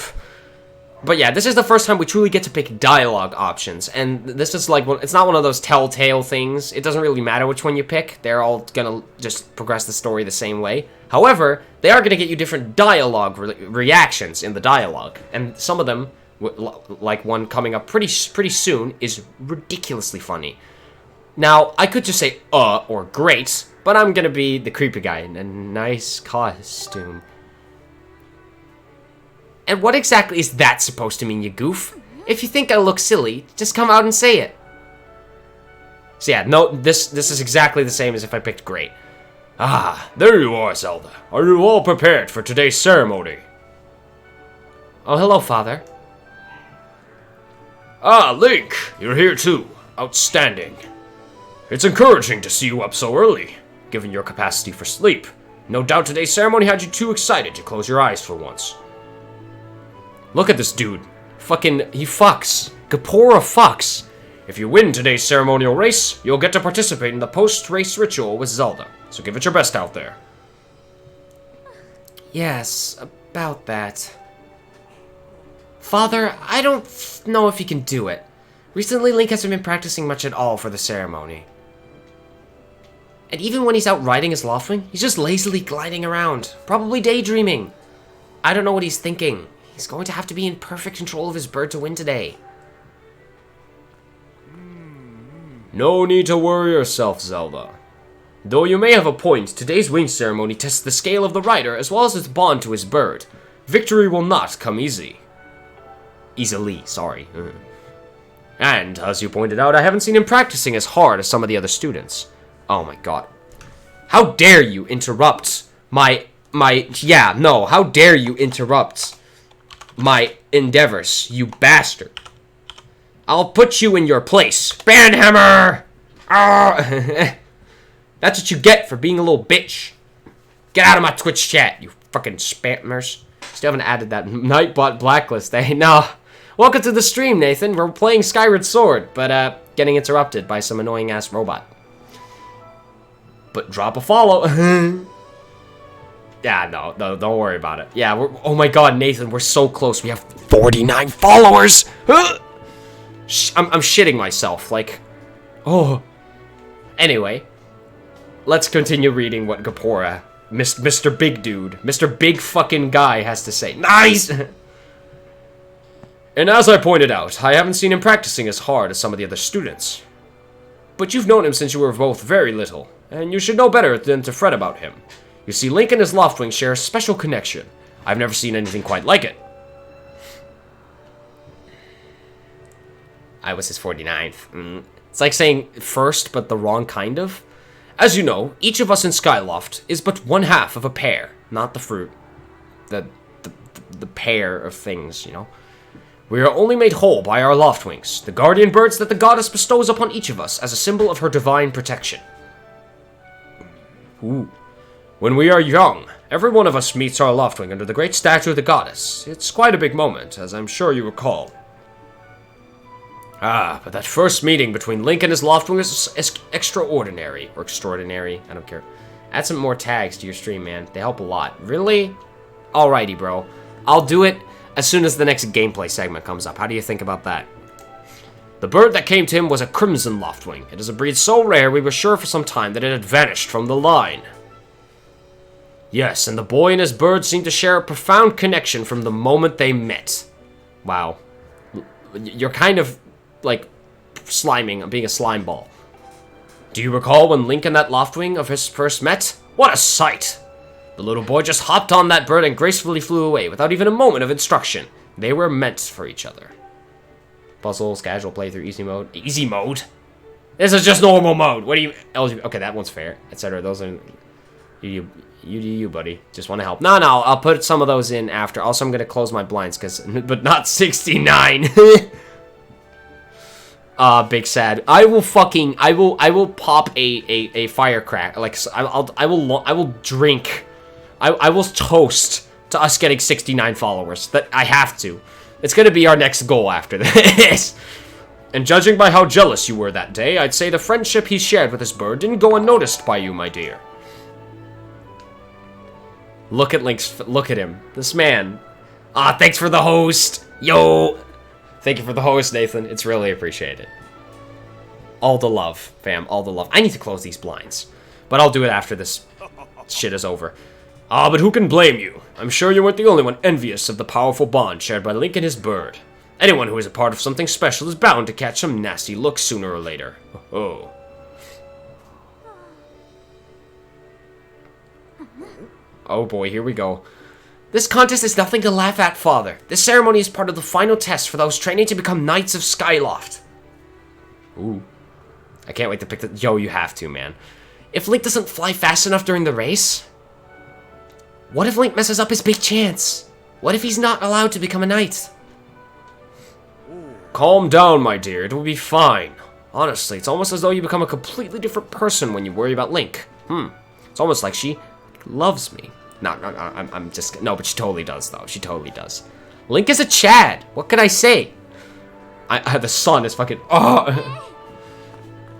But yeah, this is the first time we truly get to pick dialogue options, and this is like, it's not one of those telltale things. It doesn't really matter which one you pick. They're all gonna just progress the story the same way. However, they are gonna get you different dialogue reactions in the dialogue, and some of them, like one coming up pretty soon, is ridiculously funny. Now, I could just say, or great, but I'm gonna be the creepy guy in a nice costume. And what exactly is that supposed to mean, you goof? If you think I look silly, just come out and say it. So yeah, no, this is exactly the same as if I picked great. Ah, there you are, Zelda. Are you all prepared for today's ceremony? Oh, hello, Father. Ah, Link, you're here too. Outstanding. It's encouraging to see you up so early, given your capacity for sleep. No doubt today's ceremony had you too excited to close your eyes for once. Look at this dude. Fucking, he fucks. Gapora fucks. If you win today's ceremonial race, you'll get to participate in the post-race ritual with Zelda. So give it your best out there. Yes, about that. Father, I don't know if he can do it. Recently, Link hasn't been practicing much at all for the ceremony. And even when he's out riding his Loftwing, he's just lazily gliding around, probably daydreaming. I don't know what he's thinking. He's going to have to be in perfect control of his bird to win today. No need to worry yourself, Zelda. Though you may have a point, today's wing ceremony tests the scale of the rider as well as its bond to his bird. Victory will not come easily, sorry. And, as you pointed out, I haven't seen him practicing as hard as some of the other students. Oh my god. How dare you interrupt how dare you interrupt my endeavors, you bastard. I'll put you in your place. Bandhammer! Ah! That's what you get for being a little bitch. Get out of my Twitch chat, you fucking spammers. Still haven't added that Nightbot blacklist, eh? No. Welcome to the stream, Nathan. We're playing Skyward Sword, but getting interrupted by some annoying-ass robot. But drop a follow. Yeah, no, don't worry about it. Yeah, oh my god, Nathan, we're so close. We have 49 followers! I'm shitting myself, like, oh. Anyway, let's continue reading what Gapora, Mr. Big Dude, Mr. Big fucking Guy has to say. Nice! And as I pointed out, I haven't seen him practicing as hard as some of the other students. But you've known him since you were both very little, and you should know better than to fret about him. You see, Link and his Loftwing share a special connection. I've never seen anything quite like it. I was his 49th. It's like saying first, but the wrong kind of. As you know, each of us in Skyloft is but one half of a pear, not the fruit. The the pair of things, you know? We are only made whole by our loftwings, the guardian birds that the goddess bestows upon each of us as a symbol of her divine protection. Ooh. When we are young, every one of us meets our loftwing under the great statue of the goddess. It's quite a big moment, as I'm sure you recall. Ah, but that first meeting between Link and his loftwing is extraordinary. Or extraordinary, I don't care. Add some more tags to your stream, man. They help a lot. Really? Alrighty, bro. I'll do it as soon as the next gameplay segment comes up. How do you think about that? The bird that came to him was a crimson loftwing. It is a breed so rare we were sure for some time that it had vanished from the line. Yes, and the boy and his bird seemed to share a profound connection from the moment they met. Wow. You're kind of, like, sliming, being a slime ball. Do you recall when Link and that loftwing of his first met? What a sight! The little boy just hopped on that bird and gracefully flew away without even a moment of instruction. They were meant for each other. Puzzles, casual playthrough, easy mode. Easy mode? This is just normal mode. What do you... Okay, that one's fair, etc. Those are... You do you, buddy. Just want to help. No, I'll put some of those in after. Also, I'm going to close my blinds, but not 69. Big sad. I will pop a firecracker. Like, I will drink. I will toast to us getting 69 followers. That I have to. It's going to be our next goal after this. And judging by how jealous you were that day, I'd say the friendship he shared with his bird didn't go unnoticed by you, my dear. Look at him. This man. Ah, thanks for the host. Yo. Thank you for the host, Nathan. It's really appreciated. All the love, fam. All the love. I need to close these blinds. But I'll do it after this shit is over. Ah, but who can blame you? I'm sure you weren't the only one envious of the powerful bond shared by Link and his bird. Anyone who is a part of something special is bound to catch some nasty looks sooner or later. Oh. Oh boy, here we go. This contest is nothing to laugh at, Father. This ceremony is part of the final test for those training to become Knights of Skyloft. Ooh. I can't wait to pick the... Yo, you have to, man. If Link doesn't fly fast enough during the race... What if Link messes up his big chance? What if he's not allowed to become a knight? Calm down, my dear. It will be fine. Honestly, it's almost as though you become a completely different person when you worry about Link. It's almost like she loves me. No, I'm just... No, but she totally does, though. She totally does. Link is a Chad. What could I say? The sun is fucking... Oh.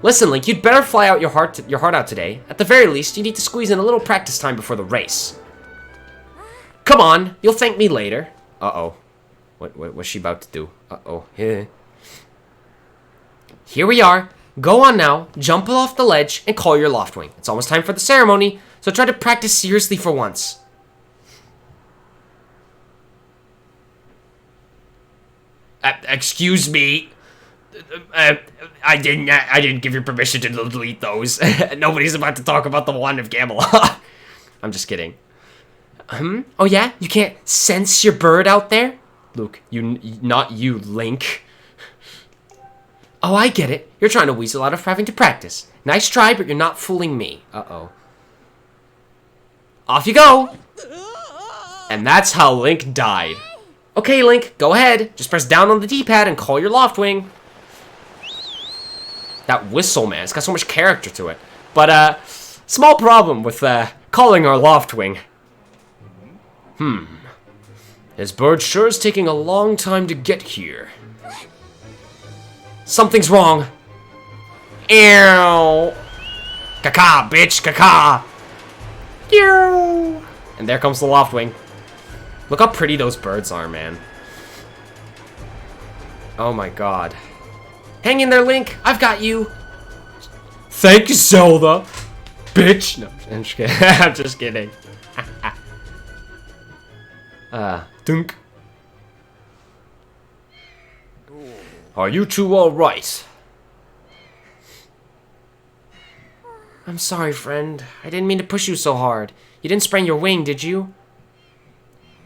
Listen, Link, you'd better fly out your heart out today. At the very least, you need to squeeze in a little practice time before the race. Come on, you'll thank me later. Uh-oh. What's she about to do? Uh-oh. Yeah. Here we are. Go on now, jump off the ledge, and call your loftwing. It's almost time for the ceremony, so try to practice seriously for once. Excuse me. I didn't give you permission to delete those. Nobody's about to talk about the Wand of Gamelot. I'm just kidding. Oh yeah? You can't sense your bird out there? Luke, not you, Link. Oh, I get it. You're trying to weasel out of having to practice. Nice try, but you're not fooling me. Uh-oh. Off you go! And that's how Link died. Okay, Link, go ahead. Just press down on the D-pad and call your loftwing. That whistle, man, it's got so much character to it. But, small problem with, calling our loftwing. His bird sure is taking a long time to get here. Something's wrong. Ew. Caca, bitch, caca. Ew. And there comes the loftwing. Look how pretty those birds are, man. Oh my god. Hang in there, Link. I've got you. Thank you, Zelda. Bitch. No, I'm just kidding. I'm just kidding. Dunk. Are you two all right? I'm sorry, friend. I didn't mean to push you so hard. You didn't sprain your wing, did you?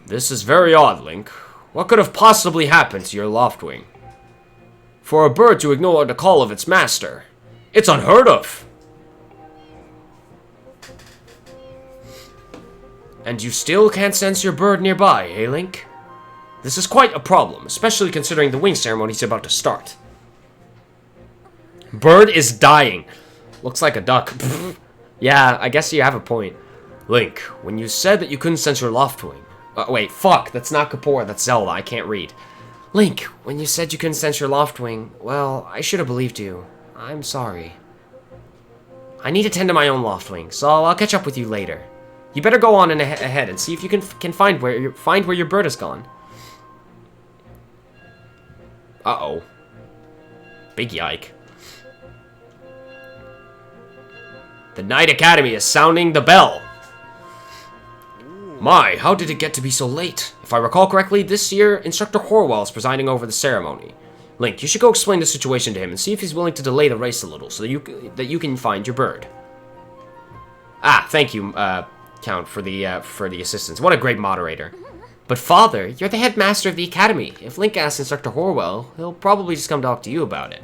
This is very odd, Link. What could have possibly happened to your loftwing? For a bird to ignore the call of its master. It's unheard of. And you still can't sense your bird nearby, eh, Link? This is quite a problem, especially considering the wing ceremony is about to start. Bird is dying. Looks like a duck. Yeah, I guess you have a point. Link, when you said that you couldn't sense your Loftwing... wait, fuck, that's not Kapoor, that's Zelda, I can't read. Link, when you said you couldn't sense your Loftwing, well, I should have believed you. I'm sorry. I need to tend to my own Loftwing, so I'll catch up with you later. You better go on ahead and see if you can find where your bird has gone. Uh-oh. Big yike. The Knight Academy is sounding the bell. My, how did it get to be so late? If I recall correctly, this year, Instructor Horwell is presiding over the ceremony. Link, you should go explain the situation to him and see if he's willing to delay the race a little so that you can find your bird. Ah, thank you, Count, for the assistance. What a great moderator. But Father, you're the headmaster of the academy. If Link asks Instructor Horwell, he'll probably just come talk to you about it.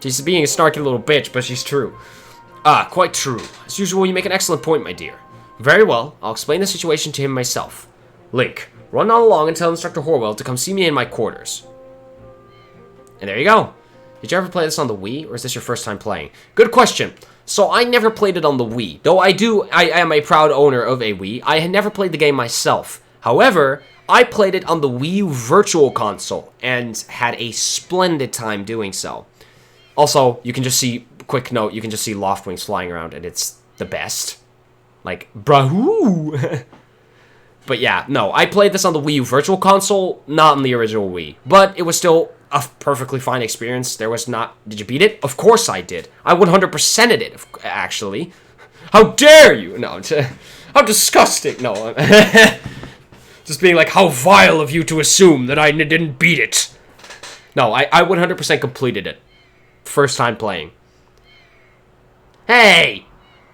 She's being a snarky little bitch, but she's true. Ah, quite true. As usual, you make an excellent point, my dear. Very well, I'll explain the situation to him myself. Link, run on along and tell Instructor Horwell to come see me in my quarters. And there you go. Did you ever play this on the Wii, or is this your first time playing? Good question. So I never played it on the Wii, though I am a proud owner of a Wii. I had never played the game myself. However, I played it on the Wii U Virtual Console, and had a splendid time doing so. Also, you can just see, quick note, you can just see Loftwings flying around, and it's the best. Like, brahoo! But yeah, no, I played this on the Wii U Virtual Console, not on the original Wii. But it was still a perfectly fine experience. There was not... Did you beat it? Of course I did. I 100%ed it, actually. How dare you! No, how disgusting! No, just being like, how vile of you to assume that I didn't beat it! No, I 100% completed it. First time playing. Hey!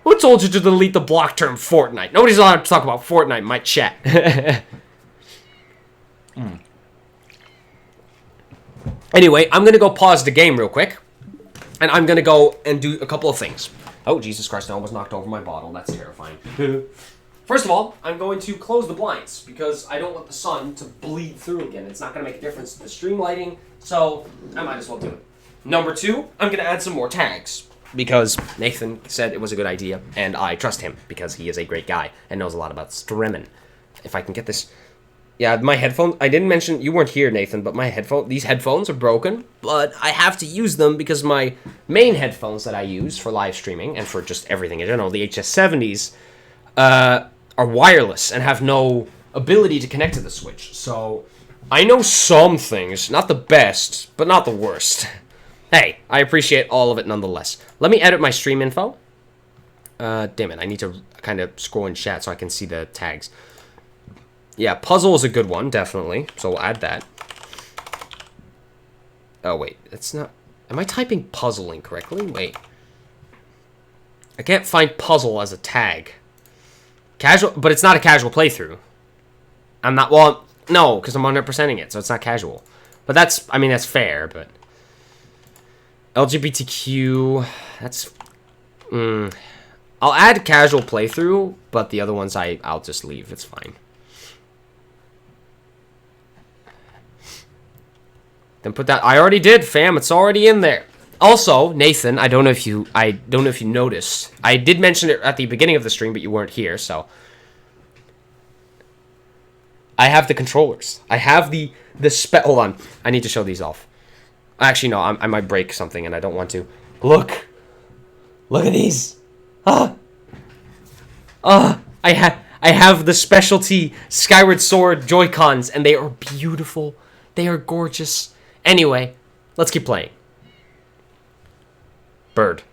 Who told you to delete the block term Fortnite? Nobody's allowed to talk about Fortnite in my chat. Anyway, I'm going to go pause the game real quick. And I'm going to go and do a couple of things. Oh, Jesus Christ, I almost knocked over my bottle. That's terrifying. First of all, I'm going to close the blinds because I don't want the sun to bleed through again. It's not going to make a difference to the stream lighting, so I might as well do it. Number two, I'm going to add some more tags. Because Nathan said it was a good idea, and I trust him, because he is a great guy, and knows a lot about streaming. If I can get this... Yeah, my headphones... I didn't mention... You weren't here, Nathan, but these headphones are broken, but I have to use them because my main headphones that I use for live streaming, and for just everything in general, the HS70s, are wireless, and have no ability to connect to the Switch. So, I know some things. Not the best, but not the worst. Hey, I appreciate all of it nonetheless. Let me edit my stream info. Damn it, I need to kind of scroll in chat so I can see the tags. Yeah, puzzle is a good one, definitely. So we'll add that. Oh, wait, that's not... Am I typing puzzle incorrectly? Wait. I can't find puzzle as a tag. Casual, but it's not a casual playthrough. I'm not... Well, no, because I'm 100%ing it, so it's not casual. But that's... I mean, that's fair, but... LGBTQ, that's, I'll add casual playthrough, but the other ones I'll just leave, it's fine. Then put that, I already did, fam, it's already in there. Also, Nathan, I don't know if you noticed, I did mention it at the beginning of the stream, but you weren't here, so. I have the controllers. I have hold on, I need to show these off. Actually, no, I might break something, and I don't want to. Look! Look at these! I have the specialty Skyward Sword Joy-Cons, and they are beautiful. They are gorgeous. Anyway, let's keep playing. Bird.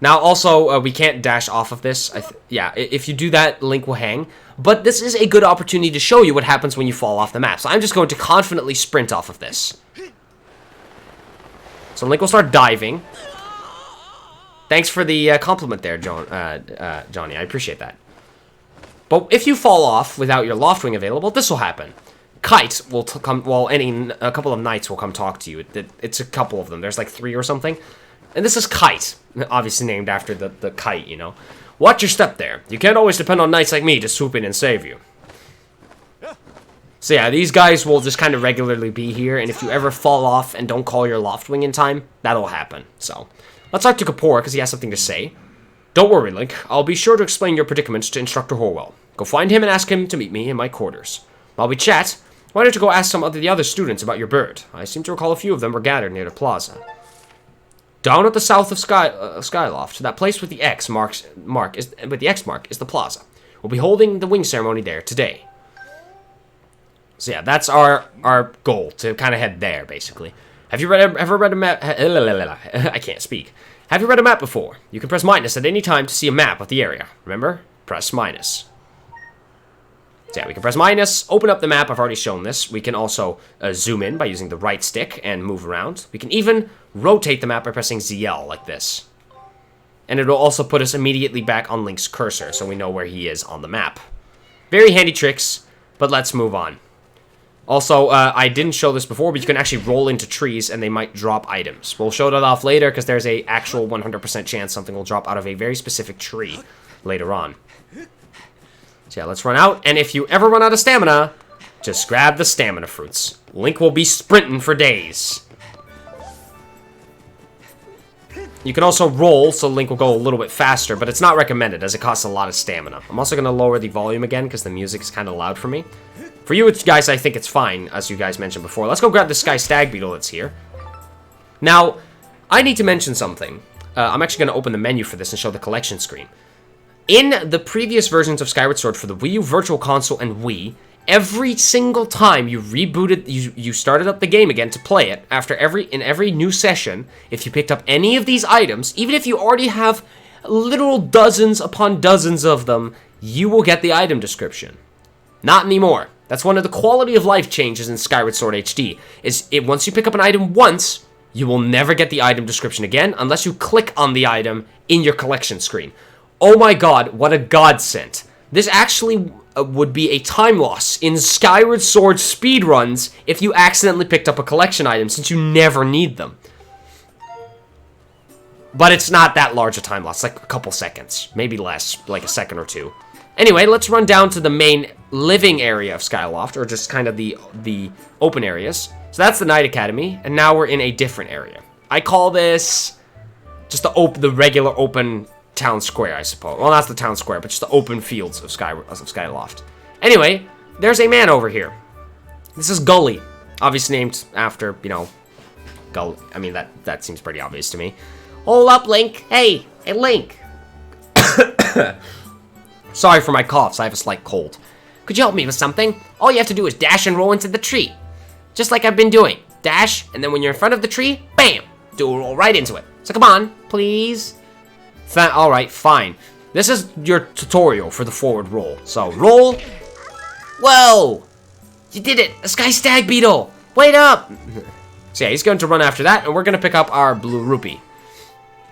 Now, also, we can't dash off of this. Yeah, if you do that, Link will hang. But this is a good opportunity to show you what happens when you fall off the map. So I'm just going to confidently sprint off of this. So Link will start diving. Thanks for the compliment there, Johnny. I appreciate that. But if you fall off without your Loftwing available, this will happen. Kite will come... Well, a couple of knights will come talk to you. It's a couple of them. There's like 3 or something. And this is Kite. Obviously named after the kite, you know. Watch your step there. You can't always depend on knights like me to swoop in and save you. So yeah, these guys will just kind of regularly be here, and if you ever fall off and don't call your Loftwing in time, that'll happen. So, let's talk to Kapoor, because he has something to say. Don't worry, Link. I'll be sure to explain your predicaments to Instructor Horwell. Go find him and ask him to meet me in my quarters. While we chat, why don't you go ask some of the other students about your bird? I seem to recall a few of them were gathered near the plaza. Down at the south of Skyloft, that place with the X mark is the plaza. We'll be holding the wing ceremony there today. So yeah, that's our goal, to kind of head there, basically. Have you ever read a map? I can't speak. Have you read a map before? You can press minus at any time to see a map of the area. Remember? Press minus. So yeah, we can press minus, open up the map. I've already shown this. We can also zoom in by using the right stick and move around. We can even rotate the map by pressing ZL, like this. And it'll also put us immediately back on Link's cursor, so we know where he is on the map. Very handy tricks, but let's move on. Also, I didn't show this before, but you can actually roll into trees and they might drop items. We'll show that off later because there's a actual 100% chance something will drop out of a very specific tree later on. So yeah, let's run out. And if you ever run out of stamina, just grab the stamina fruits. Link will be sprinting for days. You can also roll, so Link will go a little bit faster, but it's not recommended as it costs a lot of stamina. I'm also going to lower the volume again because the music is kind of loud for me. For you guys, I think it's fine, as you guys mentioned before. Let's go grab the Sky Stag Beetle that's here. Now, I need to mention something. I'm actually going to open the menu for this and show the collection screen. In the previous versions of Skyward Sword for the Wii U Virtual Console and Wii, every single time you rebooted, you started up the game again to play it, in every new session, if you picked up any of these items, even if you already have literal dozens upon dozens of them, you will get the item description. Not anymore. That's one of the quality of life changes in Skyward Sword HD, once you pick up an item once, you will never get the item description again unless you click on the item in your collection screen. Oh my god, what a godsend. This actually would be a time loss in Skyward Sword speedruns if you accidentally picked up a collection item, since you never need them. But it's not that large a time loss, like a couple seconds, maybe less, like a second or two. Anyway, let's run down to the main living area of Skyloft, or just kind of the open areas. So that's the Knight Academy, and now we're in a different area. I call this just the regular open town square, I suppose. Well, not the town square, but just the open fields of Skyloft. Anyway, there's a man over here. This is Gully, obviously named after, Gully. I mean, that seems pretty obvious to me. Hold up, Link. Hey, Link. Sorry for my coughs, I have a slight cold. Could you help me with something? All you have to do is dash and roll into the tree. Just like I've been doing. Dash, and then when you're in front of the tree, bam! Do a roll right into it. So come on, please. Alright, fine. This is your tutorial for the forward roll. So, roll. Whoa! You did it! A Sky Stag Beetle! Wait up! So yeah, he's going to run after that, and we're going to pick up our blue rupee.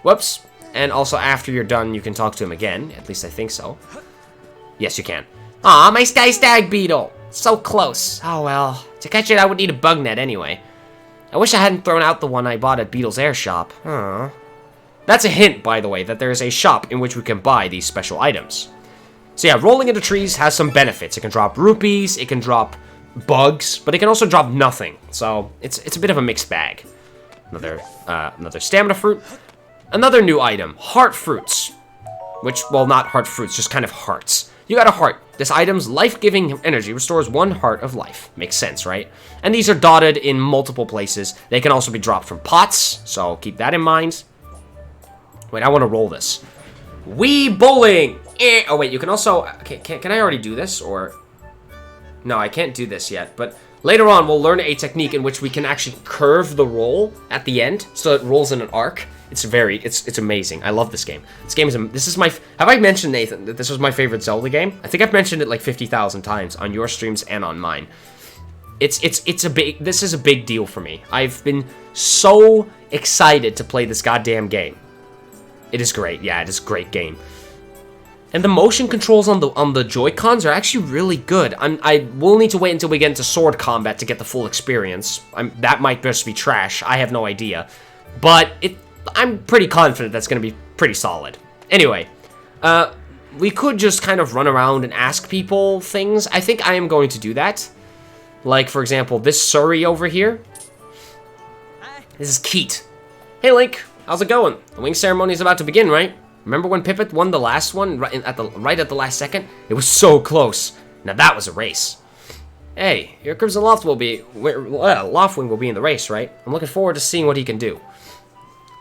Whoops. And also, after you're done, you can talk to him again. At least I think so. Yes, you can. Aw, my Sky Stag Beetle! So close. Oh well. To catch it, I would need a bug net anyway. I wish I hadn't thrown out the one I bought at Beetle's Air Shop. Huh. That's a hint, by the way, that there is a shop in which we can buy these special items. So yeah, rolling into trees has some benefits. It can drop rupees, it can drop bugs, but it can also drop nothing. So it's a bit of a mixed bag. Another stamina fruit. Another new item, heart fruits. Which, well, not heart fruits, just kind of hearts. You got a heart. This item's life-giving energy restores 1 heart of life. Makes sense, right? And these are dotted in multiple places. They can also be dropped from pots, so keep that in mind. Wait, I want to roll this. Wii bowling! Oh, wait, you can also... Okay, can I already do this, or... No, I can't do this yet, but later on we'll learn a technique in which we can actually curve the roll at the end, so it rolls in an arc. It's amazing. I love this game. Have I mentioned, Nathan, that this was my favorite Zelda game? I think I've mentioned it like 50,000 times on your streams and on mine. This is a big deal for me. I've been so excited to play this goddamn game. It is great. Yeah, it is a great game. And the motion controls on the Joy-Cons are actually really good. I will need to wait until we get into sword combat to get the full experience. That might just be trash. I have no idea. But I'm pretty confident that's going to be pretty solid. Anyway, we could just kind of run around and ask people things. I think I am going to do that. Like, for example, this Surrey over here. This is Keat. Hey, Link. How's it going? The wing ceremony is about to begin, right? Remember when Pipit won the last one right at the last second? It was so close. Now that was a race. Hey, your Crimson Loftwing will be in the race, right? I'm looking forward to seeing what he can do.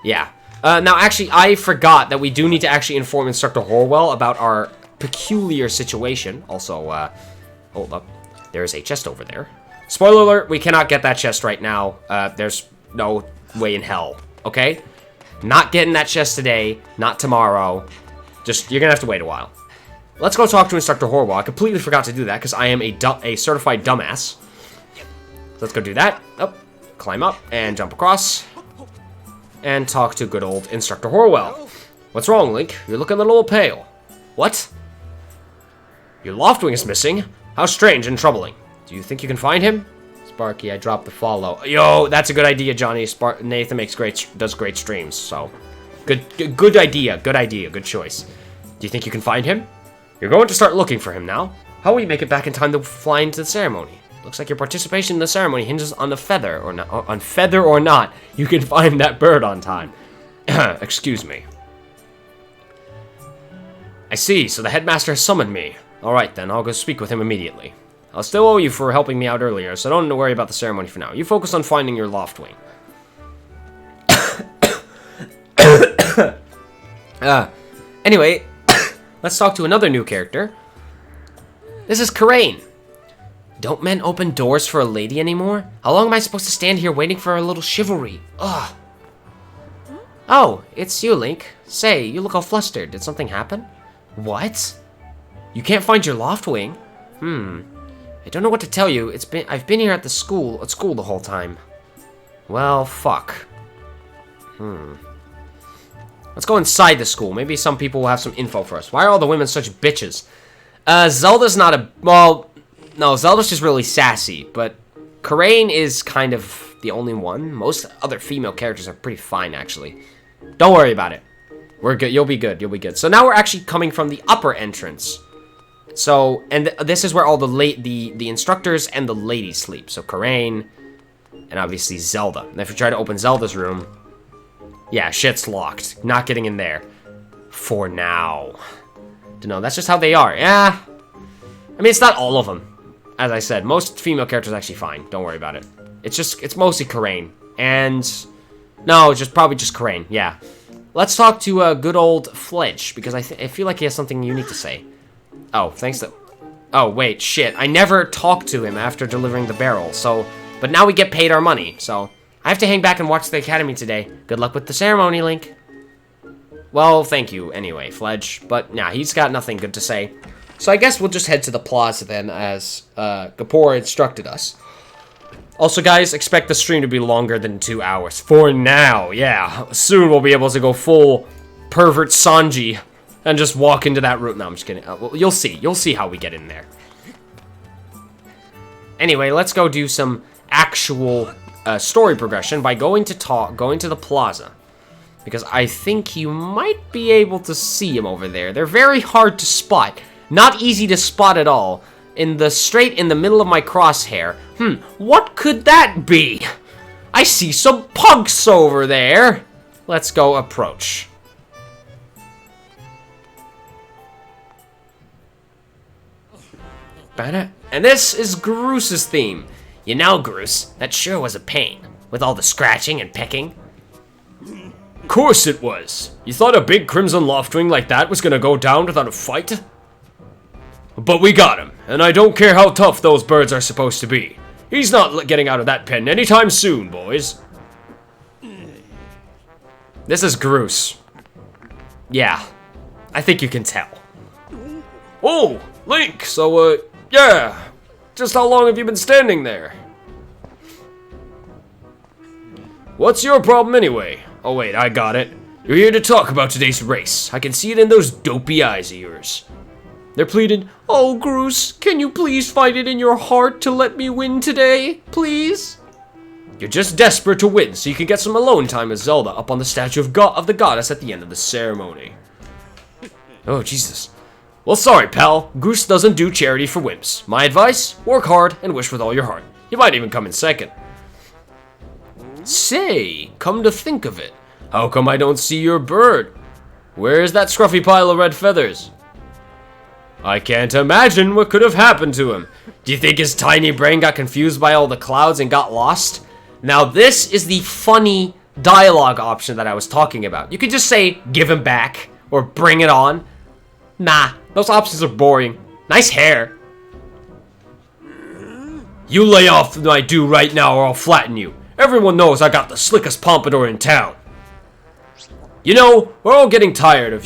Yeah. Now, actually, I forgot that we do need to actually inform Instructor Horwell about our peculiar situation. Also, hold up. There's a chest over there. Spoiler alert, we cannot get that chest right now. There's no way in hell, okay? Not getting that chest today, not tomorrow. Just, you're gonna have to wait a while. Let's go talk to Instructor Horwell. I completely forgot to do that because I am a certified dumbass. Let's go do that. Oh, climb up and jump across. And talk to good old Instructor Horwell. What's wrong, Link? You're looking a little pale. What? Your Loftwing is missing? How strange and troubling. Do you think you can find him? Sparky, I dropped the follow. Yo, that's a good idea, Johnny. Nathan does great streams, so good idea, good choice. Do you think you can find him? You're going to start looking for him now. How will you make it back in time to fly into the ceremony? Looks like your participation in the ceremony hinges on the feather or not. On feather or not, you can find that bird on time. Excuse me. I see. So the headmaster has summoned me. All right, then I'll go speak with him immediately. I'll still owe you for helping me out earlier, so don't worry about the ceremony for now. You focus on finding your Loftwing. Anyway, let's talk to another new character. This is Karain. Don't men open doors for a lady anymore? How long am I supposed to stand here waiting for a little chivalry? Ugh. Oh, it's you, Link. Say, you look all flustered. Did something happen? What? You can't find your Loftwing? I don't know what to tell you. I've been here at school the whole time. Well, fuck. Let's go inside the school. Maybe some people will have some info for us. Why are all the women such bitches? Zelda's not a... Well, no, Zelda's just really sassy, but Karain is kind of the only one. Most other female characters are pretty fine, actually. Don't worry about it. We're good. You'll be good. You'll be good. So now we're actually coming from the upper entrance. So, and this is where all the instructors and the ladies sleep. So Karain, and obviously Zelda. And if you try to open Zelda's room, yeah, shit's locked. Not getting in there. For now. Dunno, that's just how they are. Yeah. I mean, it's not all of them. As I said, most female characters are actually fine. Don't worry about it. It's mostly Karain. And, no, probably just Karain. Yeah. Let's talk to good old Fledge, because I feel like he has something unique to say. Oh, thanks to... Oh, wait, shit. I never talked to him after delivering the barrel, so... But now we get paid our money, so... I have to hang back and watch the academy today. Good luck with the ceremony, Link. Well, thank you anyway, Fledge. But, nah, he's got nothing good to say. So I guess we'll just head to the plaza then, as Gapor instructed us. Also, guys, expect the stream to be longer than 2 hours. For now, yeah. Soon we'll be able to go full pervert Sanji and just walk into that room. No, I'm just kidding. Well, you'll see. You'll see how we get in there. Anyway, let's go do some actual story progression by going to the plaza. Because I think you might be able to see him over there. They're very hard to spot. Not easy to spot at all. Straight in the middle of my crosshair. What could that be? I see some punks over there. Let's go approach. And this is Groos's theme. You know, Groos, that sure was a pain. With all the scratching and pecking. Course it was. You thought a big Crimson Loftwing like that was gonna go down without a fight? But we got him, and I don't care how tough those birds are supposed to be. He's not getting out of that pen anytime soon, boys. This is Groos. Yeah, I think you can tell. Oh, Link, so, yeah. Just how long have you been standing there? What's your problem anyway? Oh wait, I got it. You're here to talk about today's race. I can see it in those dopey eyes of yours. They're pleading, "Oh, Groos, can you please find it in your heart to let me win today, please?" You're just desperate to win so you can get some alone time with Zelda up on the statue of the goddess at the end of the ceremony. Oh, Jesus. Well, sorry, pal. Goose doesn't do charity for wimps. My advice, work hard and wish with all your heart. You might even come in second. Say, come to think of it, how come I don't see your bird? Where's that scruffy pile of red feathers? I can't imagine what could have happened to him. Do you think his tiny brain got confused by all the clouds and got lost? Now this is the funny dialogue option that I was talking about. You could just say, give him back, or bring it on. Nah, those options are boring. Nice hair. You lay off my do right now or I'll flatten you. Everyone knows I got the slickest pompadour in town. You know, we're all getting tired of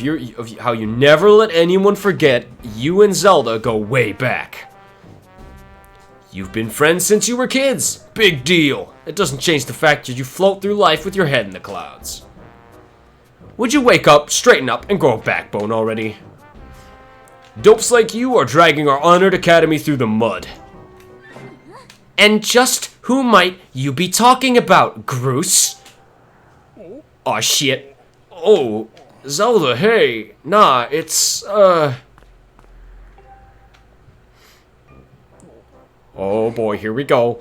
how you never let anyone forget you and Zelda go way back. You've been friends since you were kids. Big deal. It doesn't change the fact that you float through life with your head in the clouds. Would you wake up, straighten up, and grow a backbone already? Dopes like you are dragging our honored academy through the mud. And just who might you be talking about, Groose? Aw, shit. Oh, Zelda, hey. Nah, it's, Oh boy, here we go.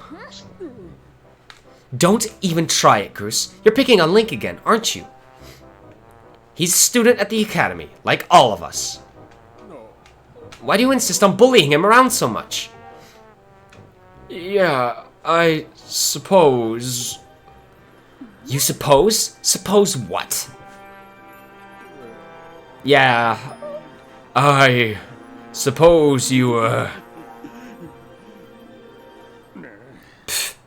Don't even try it, Groose. You're picking on Link again, aren't you? He's a student at the academy, like all of us. Why do you insist on bullying him around so much? Yeah, I suppose... You suppose? Suppose what? Yeah, I suppose you,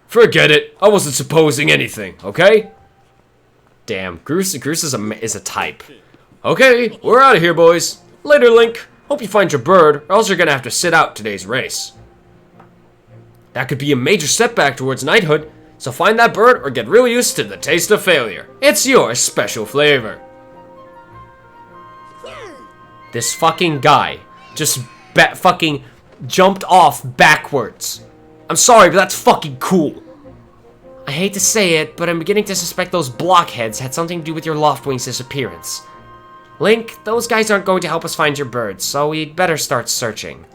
Forget it. I wasn't supposing anything, okay? Damn, Groose is a type. Okay, we're out of here, boys. Later, Link. Hope you find your bird, or else you're gonna have to sit out today's race. That could be a major setback towards knighthood, so find that bird or get real used to the taste of failure. It's your special flavor. This fucking guy just fucking jumped off backwards. I'm sorry, but that's fucking cool. I hate to say it, but I'm beginning to suspect those blockheads had something to do with your Loftwing's disappearance. Link, those guys aren't going to help us find your bird, so we'd better start searching.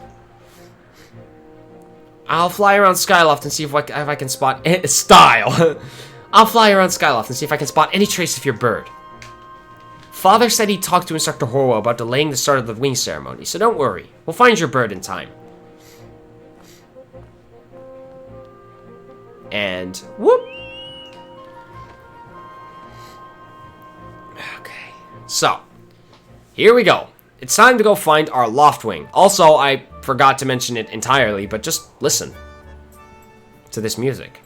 I'll fly around Skyloft and see if I can spot style. I'll fly around Skyloft and see if I can spot any trace of your bird. Father said he talked to Instructor Horwell about delaying the start of the wing ceremony, so don't worry. We'll find your bird in time. And whoop. Okay. So, here we go. It's time to go find our Loftwing. Also, I forgot to mention it entirely, but just listen to this music.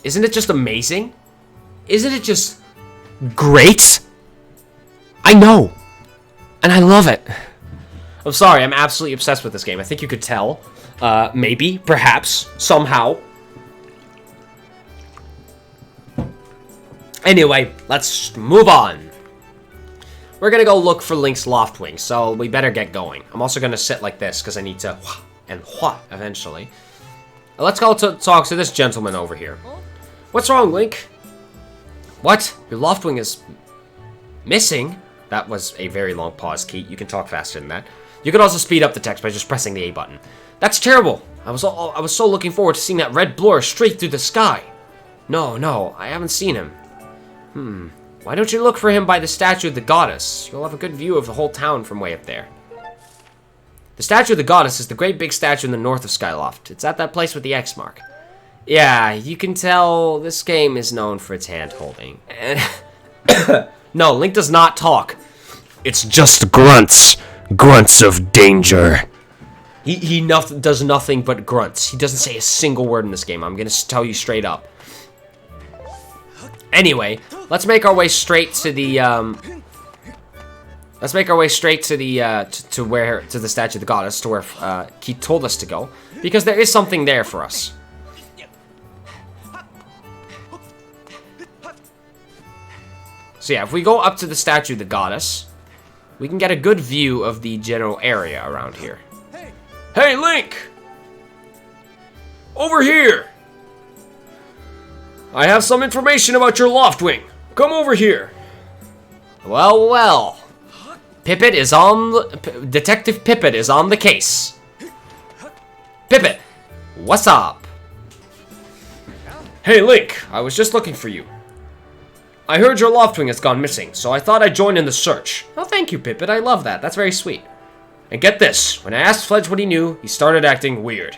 Isn't it just amazing? Isn't it just great? I know. And I love it. I'm sorry, I'm absolutely obsessed with this game. I think you could tell. Maybe, perhaps, somehow. Anyway, let's move on. We're gonna go look for Link's Loftwing, so we better get going. I'm also gonna sit like this, because I need to and eventually. Let's go talk to this gentleman over here. What's wrong, Link? What? Your Loftwing is missing? That was a very long pause, Keith. You can talk faster than that. You can also speed up the text by just pressing the A button. That's terrible. I was so looking forward to seeing that red blur straight through the sky. No, I haven't seen him. Why don't you look for him by the statue of the goddess? You'll have a good view of the whole town from way up there. The statue of the goddess is the great big statue in the north of Skyloft. It's at that place with the X mark. Yeah, you can tell this game is known for its hand-holding. No, Link does not talk. It's just grunts. Grunts of danger. He does nothing but grunts. He doesn't say a single word in this game. I'm gonna tell you straight up. Anyway, let's make our way straight to the to the statue of the goddess, to where Keith told us to go, because there is something there for us. So yeah, if we go up to the statue of the goddess, we can get a good view of the general area around here. Hey, Link! Over here! I have some information about your Loftwing. Come over here. Well, well. Pippet is on the... Detective Pippet is on the case. Pippet, what's up? Hey, Link, I was just looking for you. I heard your Loftwing has gone missing, so I thought I'd join in the search. Oh, thank you, Pippet. I love that. That's very sweet. And get this, when I asked Fledge what he knew, he started acting weird.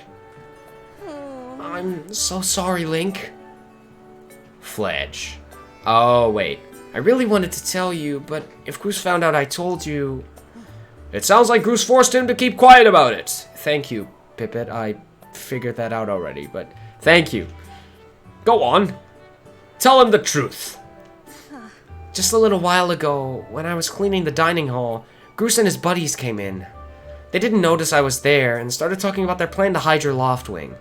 I'm so sorry, Link. Fledge. Oh, wait. I really wanted to tell you, but if Goose found out I told you... It sounds like Goose forced him to keep quiet about it. Thank you, Pippet. I figured that out already, but thank you. Go on. Tell him the truth. Just a little while ago, when I was cleaning the dining hall, Goose and his buddies came in. They didn't notice I was there and started talking about their plan to hide your Loftwing.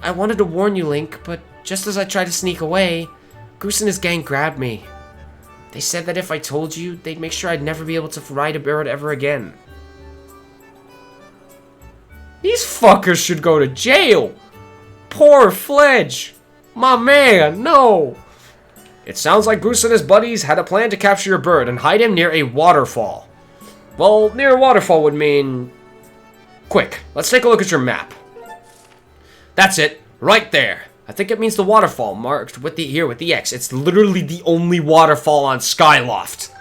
I wanted to warn you, Link, but just as I tried to sneak away, Goose and his gang grabbed me. They said that if I told you, they'd make sure I'd never be able to ride a bird ever again. These fuckers should go to jail! Poor Fledge! My man, no! It sounds like Goose and his buddies had a plan to capture your bird and hide him near a waterfall. Well, near a waterfall would mean... Quick, let's take a look at your map. That's it, right there. I think it means the waterfall marked with the X. It's literally the only waterfall on Skyloft.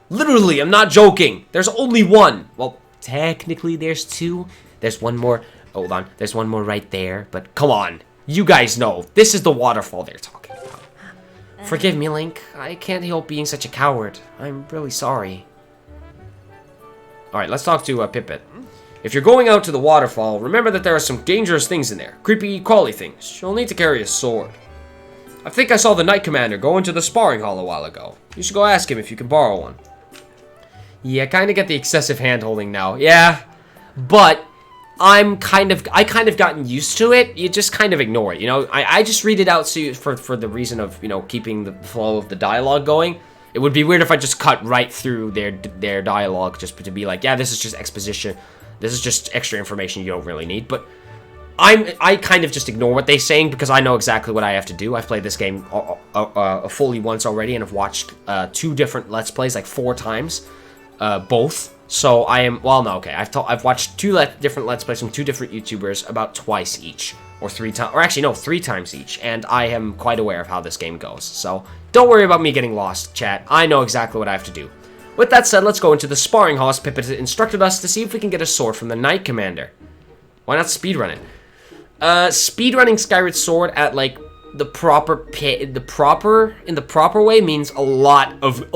Literally, I'm not joking. There's only one. Well, technically there's two. There's one more. Hold on. There's one more right there. But come on. You guys know. This is the waterfall they're talking about. Forgive me, Link. I can't help being such a coward. I'm really sorry. Alright, let's talk to Pippet. If you're going out to the waterfall, remember that there are some dangerous things in there. Creepy, crawly things. You'll need to carry a sword. I think I saw the Knight Commander go into the sparring hall a while ago. You should go ask him if you can borrow one. Yeah, kind of get the excessive hand-holding now. Yeah, but I kind of gotten used to it. You just kind of ignore it, you know? I just read it out so you, for the reason of, you know, keeping the flow of the dialogue going. It would be weird if I just cut right through their dialogue just to be like, yeah, this is just exposition. This is just extra information you don't really need, but I kind of just ignore what they're saying because I know exactly what I have to do. I've played this game fully once already and have watched 2 different Let's Plays, like 4 times, both. So I am, well, no, okay, I've watched 2 different Let's Plays from 2 different YouTubers about twice each, or 3 times, or actually no, 3 times each, and I am quite aware of how this game goes. So don't worry about me getting lost, chat. I know exactly what I have to do. With that said, let's go into the sparring hall as Pippet instructed us to see if we can get a sword from the Knight Commander. Why not speedrun it? Speedrunning Skyward Sword at like the proper way means a lot of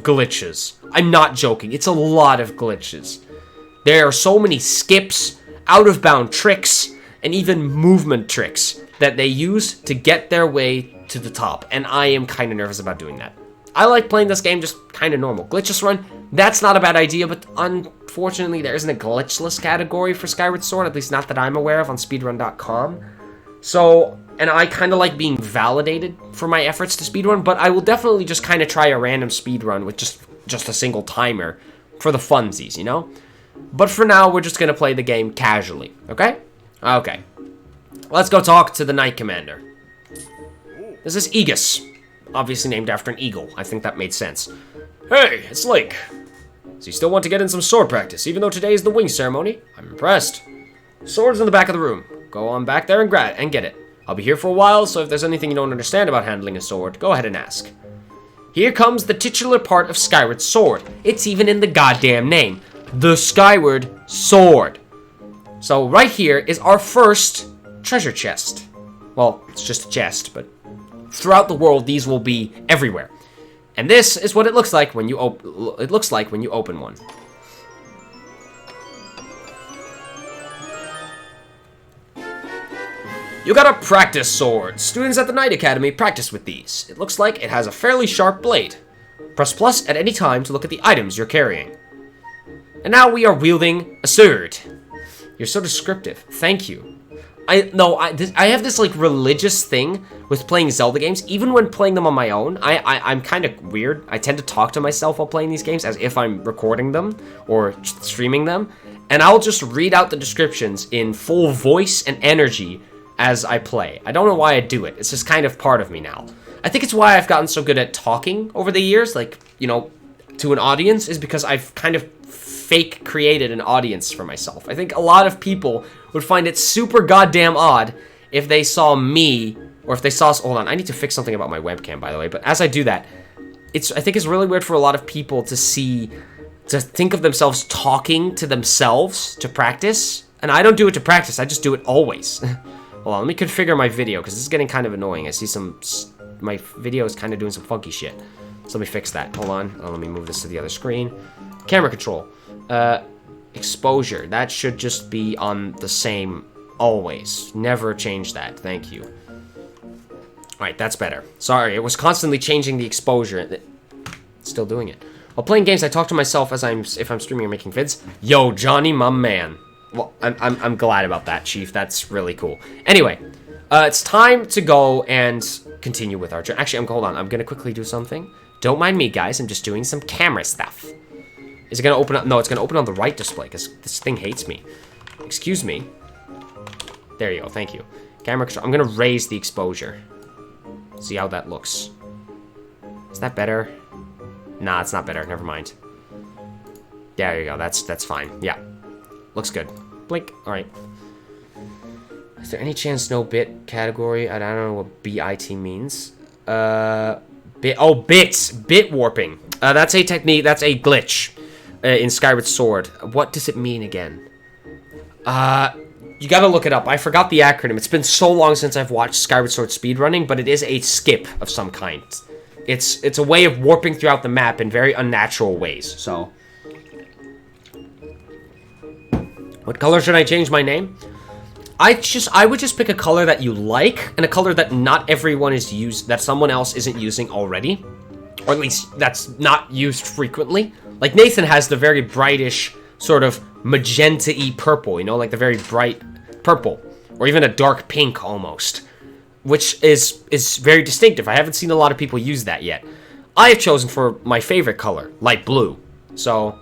glitches. I'm not joking. It's a lot of glitches. There are so many skips, out of bound tricks, and even movement tricks that they use to get their way to the top, and I am kind of nervous about doing that. I like playing this game just kind of normal. Glitchless run, that's not a bad idea, but unfortunately there isn't a glitchless category for Skyward Sword, at least not that I'm aware of on speedrun.com. So, and I kind of like being validated for my efforts to speedrun, but I will definitely just kind of try a random speedrun with just a single timer for the funsies, you know? But for now, we're just going to play the game casually, okay? Okay. Let's go talk to the Knight Commander. This is Aegis. Obviously named after an eagle. I think that made sense. Hey, it's Link. So you still want to get in some sword practice, even though today is the wing ceremony? I'm impressed. Sword's in the back of the room. Go on back there and get it. I'll be here for a while, so if there's anything you don't understand about handling a sword, go ahead and ask. Here comes the titular part of Skyward Sword. It's even in the goddamn name. The Skyward Sword. So right here is our first treasure chest. Well, it's just a chest, but throughout the world, these will be everywhere. And this is what it looks like when you open one. You gotta practice swords. Students at the Knight Academy practice with these. It looks like it has a fairly sharp blade. Press plus at any time to look at the items you're carrying. And now we are wielding a sword. You're so descriptive. Thank you. I have this like religious thing with playing Zelda games. Even when playing them on my own, I'm kind of weird. I tend to talk to myself while playing these games as if I'm recording them or streaming them. And I'll just read out the descriptions in full voice and energy as I play. I don't know why I do it. It's just kind of part of me now. I think it's why I've gotten so good at talking over the years. Like, you know, to an audience is because I've kind of fake created an audience for myself. I think a lot of people would find it super goddamn odd if they saw me, or if they saw... Hold on, I need to fix something about my webcam, by the way. But as I do that, I think it's really weird for a lot of people to think of themselves talking to themselves to practice. And I don't do it to practice, I just do it always. Hold on, let me configure my video, because this is getting kind of annoying. I see my video is kind of doing some funky shit. So let me fix that. Hold on. Let me move this to the other screen. Camera control. Exposure. That should just be on the same always. Never change that. Thank you. Alright, that's better. Sorry, it was constantly changing the exposure. Still doing it. While playing games, I talk to myself if I'm streaming or making vids. Yo, Johnny, my man. Well, I'm glad about that, Chief. That's really cool. Anyway, it's time to go and continue with our journey. Actually, hold on. I'm gonna quickly do something. Don't mind me, guys. I'm just doing some camera stuff. Is it gonna open up? No, it's gonna open on the right display because this thing hates me. Excuse me. There you go. Thank you. Camera control. I'm gonna raise the exposure. See how that looks. Is that better? Nah, it's not better. Never mind. There you go. That's fine. Yeah. Looks good. Blink. Alright. Is there any chance no bit category? I don't know what BIT means. Bits. Bit warping. That's a technique. That's a glitch in Skyward Sword. What does it mean again? You gotta look it up. I forgot the acronym. It's been so long since I've watched Skyward Sword speedrunning, but it is a skip of some kind. It's a way of warping throughout the map in very unnatural ways, so... What color should I change my name? I would just pick a color that you like, and a color that not everyone is that someone else isn't using already. Or at least, that's not used frequently. Like, Nathan has the very brightish, sort of magenta-y purple, you know? Like the very bright purple. Or even a dark pink, almost. Which is very distinctive. I haven't seen a lot of people use that yet. I have chosen for my favorite color, light blue. So,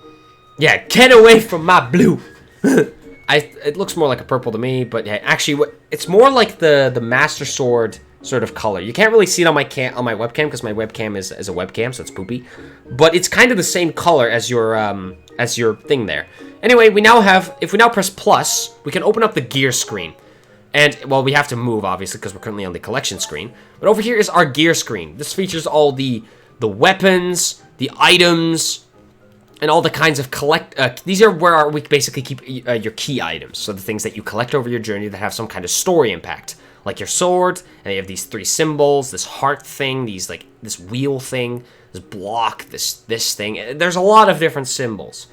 yeah, get away from my blue! It looks more like a purple to me, but yeah, actually, it's more like the Master Sword sort of color. You can't really see it on my webcam because my webcam is a webcam, so it's poopy. But it's kind of the same color as your thing there. Anyway, if we now press plus, we can open up the gear screen. And, well, we have to move, obviously, because we're currently on the collection screen. But over here is our gear screen. This features all the weapons, the items, and all the kinds of these are where we basically keep your key items. So the things that you collect over your journey that have some kind of story impact. Like your sword, and you have these 3 symbols, this heart thing, this wheel thing, this block, this thing. There's a lot of different symbols.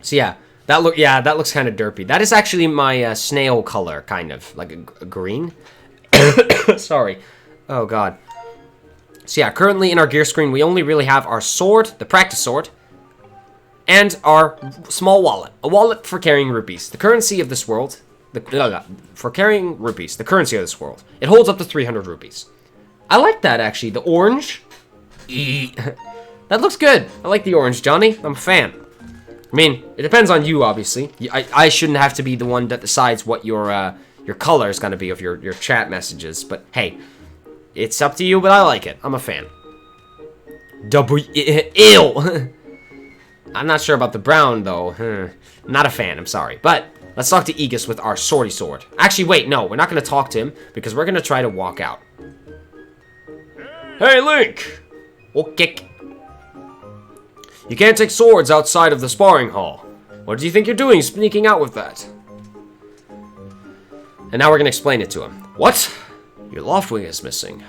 So yeah. That looks kind of derpy. That is actually my snail color, kind of. Like a green. Sorry. Oh, God. So yeah, currently in our gear screen, we only really have our sword, the practice sword, and our small wallet. A wallet for carrying rupees. The currency of this world. For carrying rupees. The currency of this world. It holds up to 300 rupees. I like that, actually. The orange. That looks good. I like the orange, Johnny. I'm a fan. I mean, it depends on you, obviously. I shouldn't have to be the one that decides what your color is going to be of your chat messages. But, hey, it's up to you, but I like it. I'm a fan. Ew! I'm not sure about the brown, though. Not a fan, I'm sorry. But, let's talk to Aegis with our swordy sword. Actually, wait, no. We're not going to talk to him, because we're going to try to walk out. Hey, Link! Okay. You can't take swords outside of the sparring hall. What do you think you're doing sneaking out with that? And now we're gonna explain it to him. What? Your Loftwing is missing.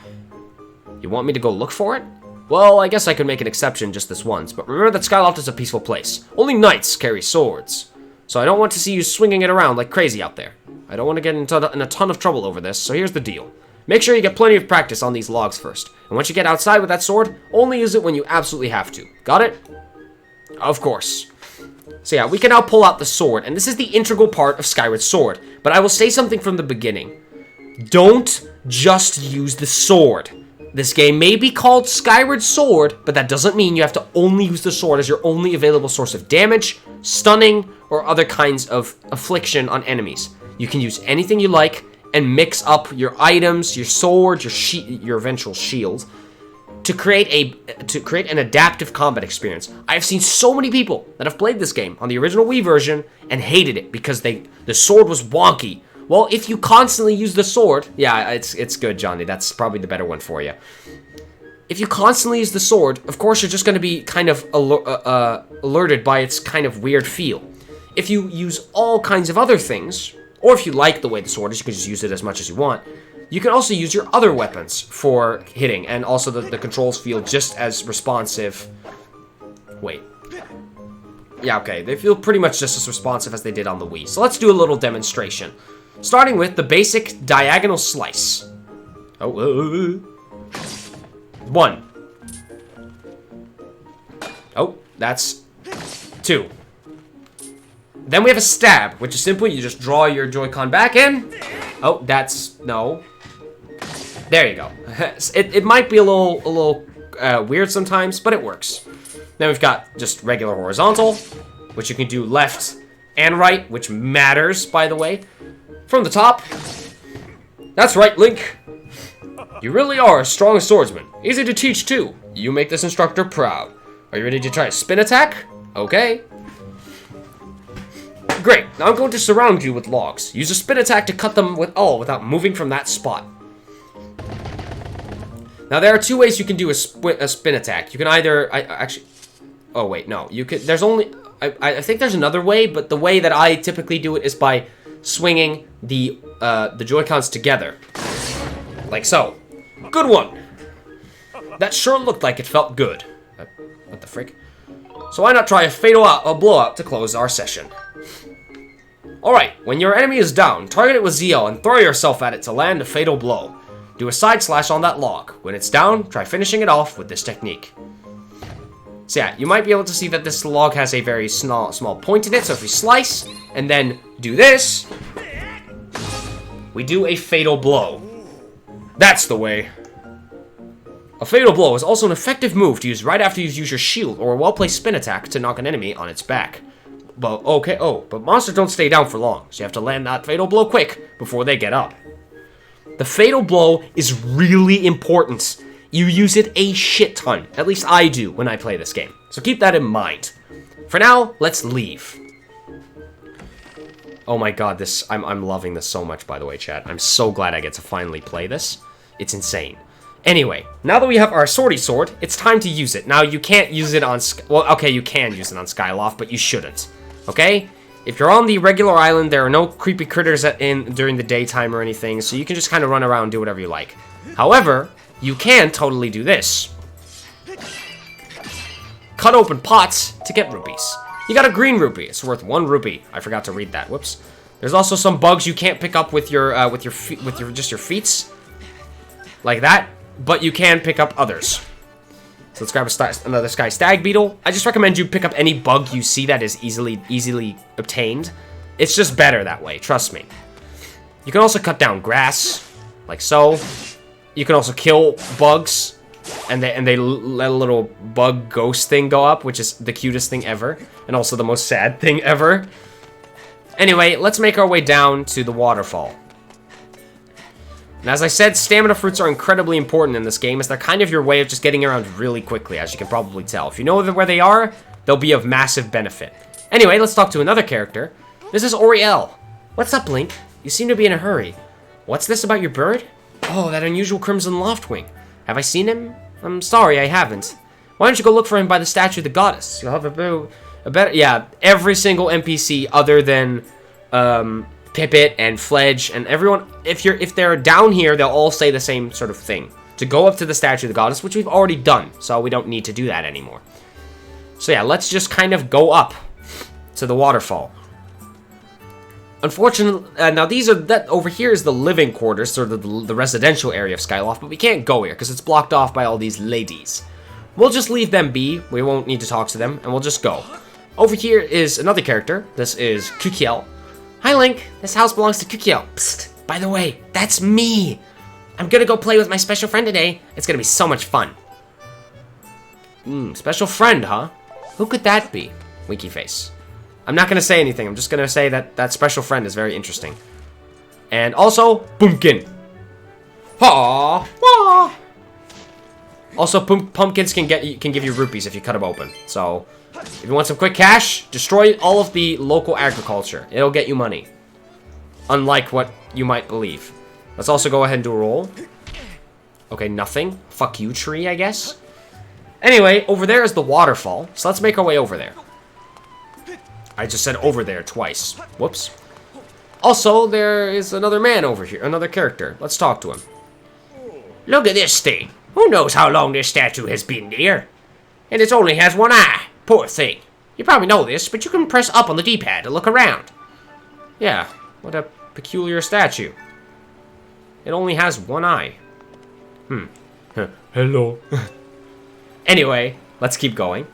You want me to go look for it? Well, I guess I could make an exception just this once, but remember that Skyloft is a peaceful place. Only knights carry swords. So I don't want to see you swinging it around like crazy out there. I don't want to get in a ton of trouble over this, so here's the deal. Make sure you get plenty of practice on these logs first. And once you get outside with that sword, only use it when you absolutely have to. Got it? Of course. So yeah, we can now pull out the sword, and this is the integral part of Skyward Sword. But I will say something from the beginning. Don't just use the sword. This game may be called Skyward Sword, but that doesn't mean you have to only use the sword as your only available source of damage, stunning, or other kinds of affliction on enemies. You can use anything you like, and mix up your items, your sword, your eventual shield, to create an adaptive combat experience. I've seen so many people that have played this game on the original Wii version and hated it because the sword was wonky. Well, if you constantly use the sword, yeah, it's good, Johnny. That's probably the better one for you. If you constantly use the sword, of course you're just going to be kind of alerted by its kind of weird feel. If you use all kinds of other things, or if you like the way the sword is, you can just use it as much as you want. You can also use your other weapons for hitting, and also the controls feel just as responsive. Wait. Yeah, okay, they feel pretty much just as responsive as they did on the Wii. So let's do a little demonstration. Starting with the basic diagonal slice. Oh, 1. Oh, that's 2. Then we have a stab, which is simple. You just draw your Joy-Con back in. Oh, that's... no. There you go. It might be a little weird sometimes, but it works. Then we've got just regular horizontal, which you can do left and right, which matters, by the way. From the top. That's right, Link. You really are a strong swordsman. Easy to teach, too. You make this instructor proud. Are you ready to try a spin attack? Okay. Great. Now I'm going to surround you with logs. Use a spin attack to cut them without moving from that spot. Now there are 2 ways you can do a spin attack. You can either oh wait, no. You could there's only I think there's another way, but the way that I typically do it is by swinging the Joy-Cons together. Like so. Good one. That sure looked like it felt good. What the frick? So why not try a fatal blowout to close our session? Alright, when your enemy is down, target it with ZL and throw yourself at it to land a fatal blow. Do a side slash on that log. When it's down, try finishing it off with this technique. So yeah, you might be able to see that this log has a very small point in it, so if we slice and then do this, we do a fatal blow. That's the way. A fatal blow is also an effective move to use right after you use your shield or a well-placed spin attack to knock an enemy on its back. But but monsters don't stay down for long, so you have to land that fatal blow quick before they get up. The fatal blow is really important. You use it a shit ton. At least I do when I play this game. So keep that in mind. For now, let's leave. Oh my god, I'm loving this so much, by the way, chat. I'm so glad I get to finally play this. It's insane. Anyway, now that we have our swordy sword, it's time to use it. Now, you can't use it on... well, okay, you can use it on Skyloft, but you shouldn't. Okay? If you're on the regular island, there are no creepy critters during the daytime or anything, so you can just kind of run around and do whatever you like. However, you can totally do this. Cut open pots to get rupees. You got a green rupee. It's worth 1 rupee. I forgot to read that. Whoops. There's also some bugs you can't pick up with your just your feet, like that. But you can pick up others. So let's grab another Sky Stag Beetle. I just recommend you pick up any bug you see that is easily obtained. It's just better that way, trust me. You can also cut down grass, like so. You can also kill bugs, and they let a little bug ghost thing go up, which is the cutest thing ever, and also the most sad thing ever. Anyway, let's make our way down to the waterfall. And as I said, stamina fruits are incredibly important in this game, as they're kind of your way of just getting around really quickly, as you can probably tell. If you know where they are, they'll be of massive benefit. Anyway, let's talk to another character. This is Oriel. What's up, Link? You seem to be in a hurry. What's this about your bird? Oh, that unusual crimson loftwing. Have I seen him? I'm sorry, I haven't. Why don't you go look for him by the statue of the goddess? You'll have a better... yeah, every single NPC other than... Pippet and Fledge and everyone, if they're down here, they'll all say the same sort of thing. To go up to the statue of the goddess, which we've already done, so we don't need to do that anymore. So yeah, let's just kind of go up to the waterfall. Unfortunately, now over here is the living quarters, sort of the residential area of Skyloft, but we can't go here because it's blocked off by all these ladies. We'll just leave them be, we won't need to talk to them, and we'll just go. Over here is another character, this is Kukiel. Hi, Link. This house belongs to Kukiel. Psst. By the way, that's me. I'm gonna go play with my special friend today. It's gonna be so much fun. Special friend, huh? Who could that be? Winky face. I'm not gonna say anything. I'm just gonna say that special friend is very interesting. And also, Boomkin. Aww. Aww. Also, pumpkins can give you rupees if you cut them open. So, if you want some quick cash, destroy all of the local agriculture. It'll get you money. Unlike what you might believe. Let's also go ahead and do a roll. Okay, nothing. Fuck you, tree, I guess. Anyway, over there is the waterfall. So let's make our way over there. I just said over there twice. Whoops. Also, there is another man over here. Another character. Let's talk to him. Look at this thing. Who knows how long this statue has been there? And it only has one eye. Poor thing. You probably know this, but you can press up on the D-pad to look around. Yeah, what a peculiar statue. It only has one eye. Hello. Anyway, let's keep going.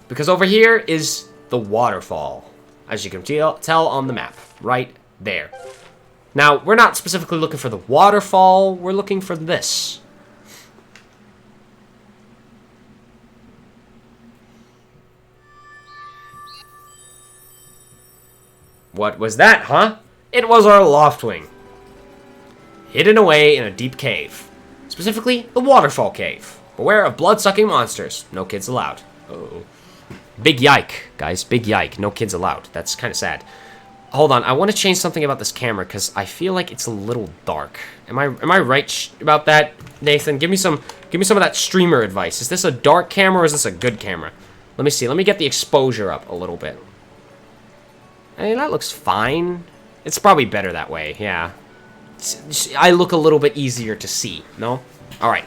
Because over here is the waterfall. As you can tell on the map. Right there. Now, we're not specifically looking for the waterfall. We're looking for this. What was that, huh? It was our Loftwing. Hidden away in a deep cave. Specifically, the waterfall cave. Beware of blood-sucking monsters. No kids allowed. Uh-oh. Big yike, guys. Big yike. No kids allowed. That's kind of sad. Hold on. I want to change something about this camera because I feel like it's a little dark. Am I right about that, Nathan? Give me some of that streamer advice. Is this a dark camera or is this a good camera? Let me see. Let me get the exposure up a little bit. I mean, that looks fine. It's probably better that way, yeah. I look a little bit easier to see, no? Alright.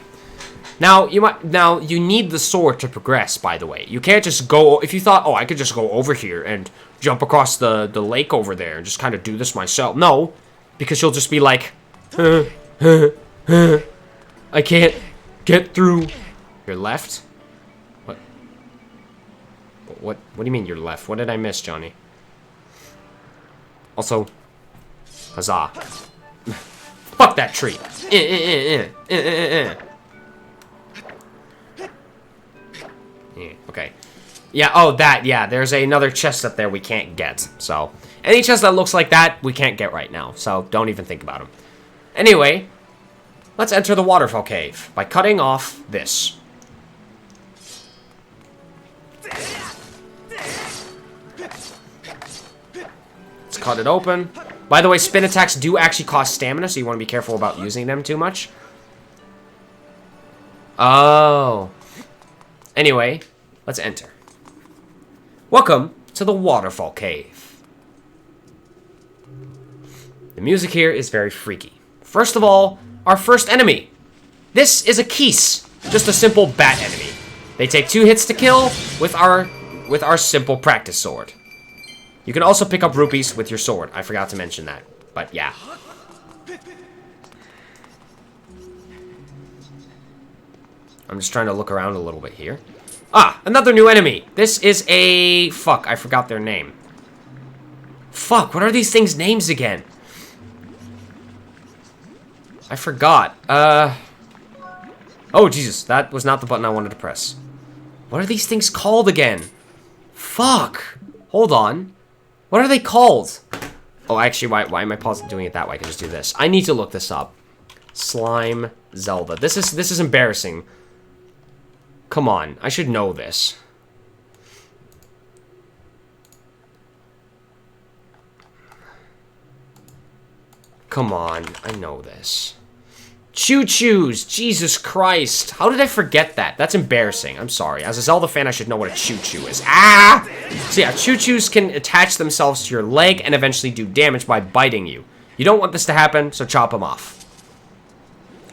Now, you need the sword to progress, by the way. You can't just go, if you thought, oh, I could just go over here and jump across the lake over there and just kind of do this myself. No, because you'll just be like, I can't get through. Your left? What do you mean your left? What did I miss, Johnny? Also, huzzah. Fuck that tree. Yeah, okay. Yeah, oh, that, yeah. There's another chest up there we can't get. So, any chest that looks like that, we can't get right now. So, don't even think about them. Anyway, let's enter the waterfall cave by cutting off this. Let's cut it open. By the way, spin attacks do actually cost stamina, so you want to be careful about using them too much. Oh. Anyway, let's enter. Welcome to the waterfall cave. The music here is very freaky. First of all, our first enemy. This is a Keese, just a simple bat enemy. They take 2 hits to kill with our simple practice sword. You can also pick up rupees with your sword. I forgot to mention that, but yeah. I'm just trying to look around a little bit here. Ah, another new enemy. This is a... Fuck, I forgot their name. Fuck, what are these things' names again? I forgot. Oh, Jesus, that was not the button I wanted to press. What are these things called again? Fuck. Hold on. What are they called? Oh, actually, why am I doing it that way? I can just do this. I need to look this up. Slime Zelda. This is embarrassing. Come on, I should know this. Come on, I know this. Choo-choos! Jesus Christ! How did I forget that? That's embarrassing. I'm sorry. As a Zelda fan, I should know what a choo-choo is. Ah! So yeah, choo-choos can attach themselves to your leg and eventually do damage by biting you. You don't want this to happen, so chop them off.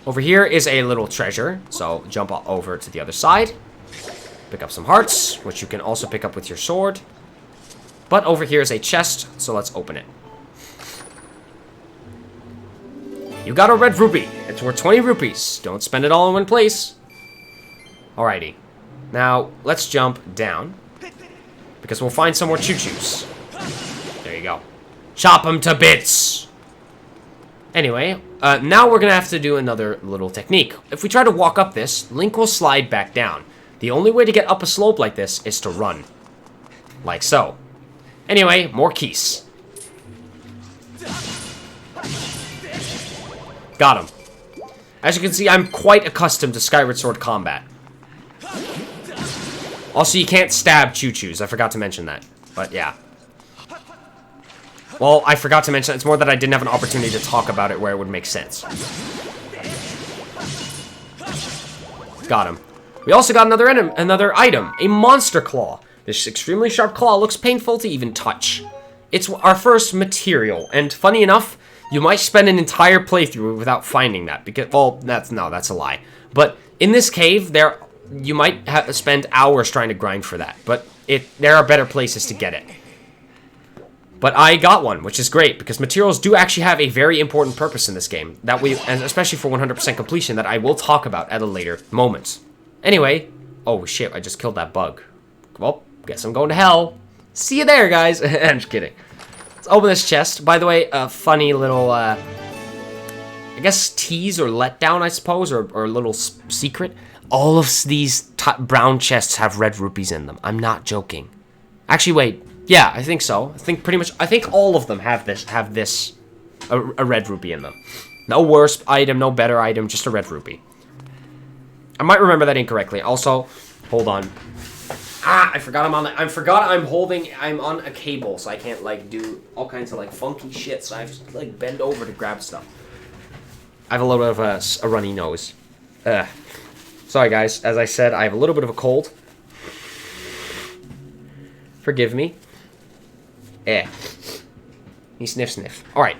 Over here is a little treasure, so jump over to the other side. Pick up some hearts, which you can also pick up with your sword. But over here is a chest, so let's open it. You got a red rupee. It's worth 20 rupees. Don't spend it all in one place. Alrighty. Now, let's jump down. Because we'll find some more choo-choos. There you go. Chop them to bits! Anyway, now we're going to have to do another little technique. If we try to walk up this, Link will slide back down. The only way to get up a slope like this is to run. Like so. Anyway, more keys. Got him. As you can see, I'm quite accustomed to Skyward Sword combat. Also, you can't stab choo-choos. I forgot to mention that. But, yeah. Well, I forgot to mention, it's more that I didn't have an opportunity to talk about it where it would make sense. Got him. We also got another item, a monster claw. This extremely sharp claw looks painful to even touch. It's our first material, and funny enough, you might spend an entire playthrough without finding that, because, well, that's a lie. But in this cave, you might spend hours trying to grind for that, but there are better places to get it. But I got one, which is great, because materials do actually have a very important purpose in this game, and especially for 100% completion, that I will talk about at a later moment. Anyway, oh shit, I just killed that bug. Well, guess I'm going to hell. See you there, guys. I'm just kidding. Let's open this chest. By the way, a funny little, I guess tease or letdown, I suppose, or a little secret. All of these brown chests have red rupees in them. I'm not joking. Actually, wait. Yeah, I think so. I think all of them have a red rupee in them. No worse item, no better item, just a red rupee. I might remember that incorrectly. Also, hold on. I forgot I'm on a cable, so I can't, like, do all kinds of, like, funky shit, so I have to, like, bend over to grab stuff. I have a little bit of a runny nose. Sorry, guys. As I said, I have a little bit of a cold. Forgive me. He sniff. Alright.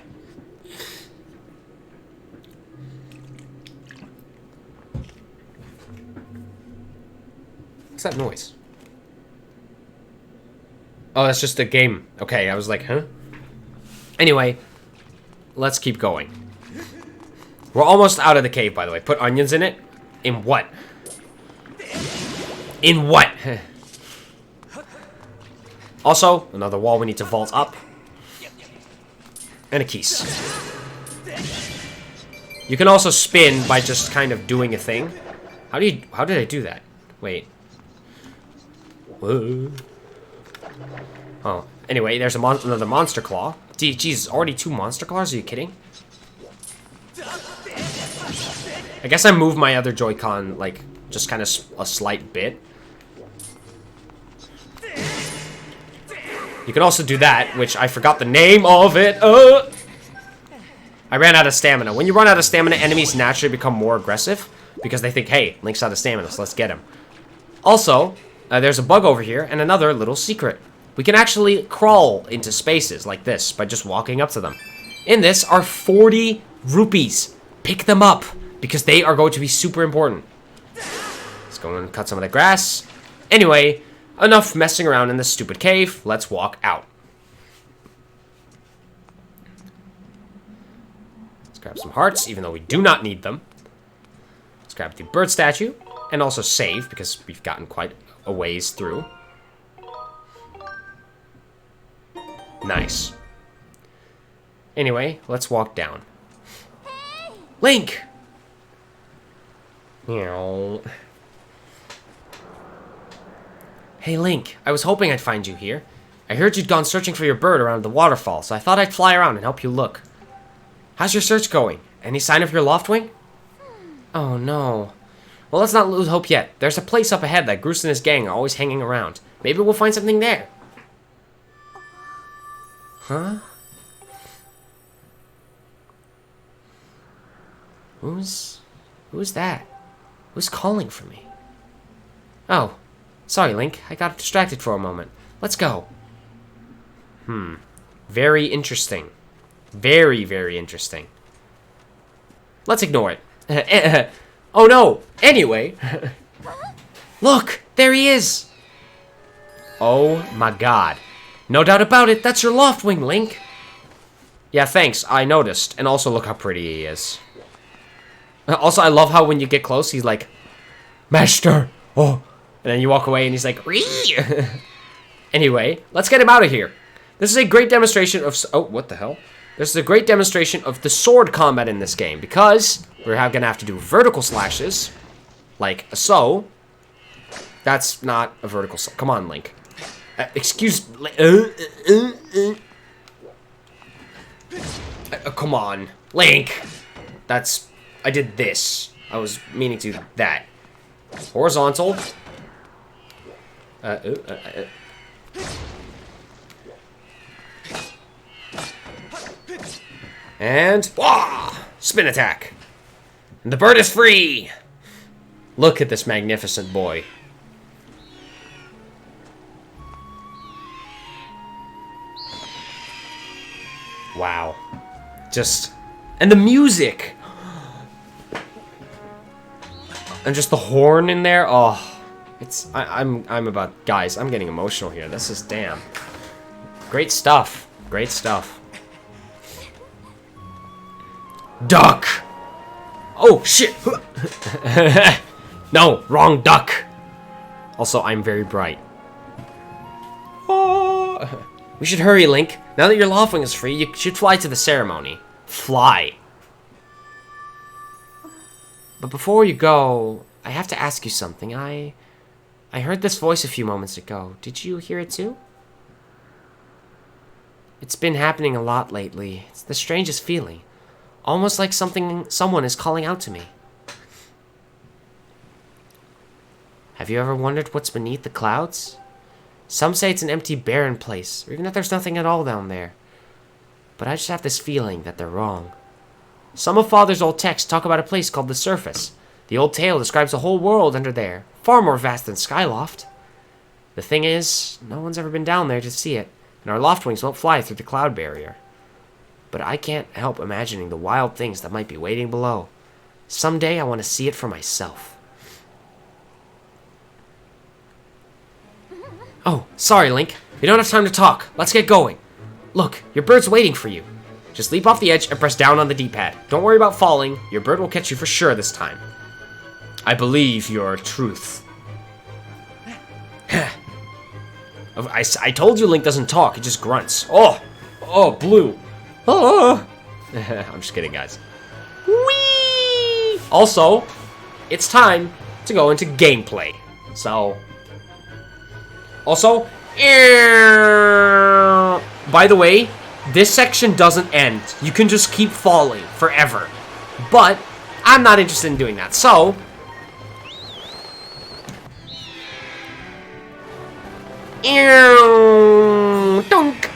What's that noise? Oh, that's just a game. Okay, I was like, huh? Anyway, let's keep going. We're almost out of the cave, by the way. Put onions in it? In what? In what? Also, another wall we need to vault up. And a keys. You can also spin by just kind of doing a thing. How did I do that? Wait. Whoa. Oh. Anyway, there's another monster claw. Jesus, already 2 monster claws? Are you kidding? I guess I moved my other Joy-Con, like, just kind of a slight bit. You can also do that, which I forgot the name of it. I ran out of stamina. When you run out of stamina, enemies naturally become more aggressive because they think, hey, Link's out of stamina, so let's get him. Also, there's a bug over here and another little secret. We can actually crawl into spaces like this by just walking up to them. In this are 40 rupees. Pick them up because they are going to be super important. Let's go and cut some of the grass. Anyway, enough messing around in this stupid cave. Let's walk out. Let's grab some hearts, even though we do not need them. Let's grab the bird statue. And also save, because we've gotten quite a ways through. Nice. Anyway, let's walk down. Link! Meow. Hey, Link. I was hoping I'd find you here. I heard you'd gone searching for your bird around the waterfall, so I thought I'd fly around and help you look. How's your search going? Any sign of your loftwing? Oh, no. Well, let's not lose hope yet. There's a place up ahead that Groose and his gang are always hanging around. Maybe we'll find something there. Huh? Who's that? Who's calling for me? Oh, sorry, Link. I got distracted for a moment. Let's go. Very interesting. Very, very interesting. Let's ignore it. Oh no! Anyway. Look! There he is! Oh my god. No doubt about it, that's your loftwing, Link! Yeah, thanks, I noticed. And also look how pretty he is. Also, I love how when you get close, he's like, Master! Oh! And then you walk away and he's like, Ree! Anyway, let's get him out of here. This is a great demonstration of... Oh, what the hell? This is a great demonstration of the sword combat in this game, because we're gonna have to do vertical slashes, like so. That's not a vertical slash. Come on, Link. Come on, Link. That's I did this. I was meaning to do that. Horizontal. And wah! Spin attack. And the bird is free. Look at this magnificent boy. Wow. Just, and the music. And just the horn in there. Oh, it's, I'm about, guys, I'm getting emotional here. This is damn. Great stuff. Great stuff. Duck. Oh, shit. No, wrong duck. Also, I'm very bright. Oh. We should hurry, Link. Now that your Loftwing is free, you should fly to the ceremony. Fly. But before you go, I have to ask you something. I heard this voice a few moments ago. Did you hear it too? It's been happening a lot lately. It's the strangest feeling. Almost like someone is calling out to me. Have you ever wondered what's beneath the clouds? Some say it's an empty, barren place, or even that there's nothing at all down there. But I just have this feeling that they're wrong. Some of Father's old texts talk about a place called the Surface. The old tale describes a whole world under there, far more vast than Skyloft. The thing is, no one's ever been down there to see it, and our Loftwings won't fly through the cloud barrier. But I can't help imagining the wild things that might be waiting below. Someday I want to see it for myself. Oh, sorry, Link. We don't have time to talk. Let's get going. Look, your bird's waiting for you. Just leap off the edge and press down on the D-pad. Don't worry about falling. Your bird will catch you for sure this time. I believe your truth. I told you Link doesn't talk. He just grunts. Oh, blue. Oh. I'm just kidding, guys. Whee! Also, it's time to go into gameplay. So... Also, by the way, this section doesn't end. You can just keep falling forever. But I'm not interested in doing that. So, dunk.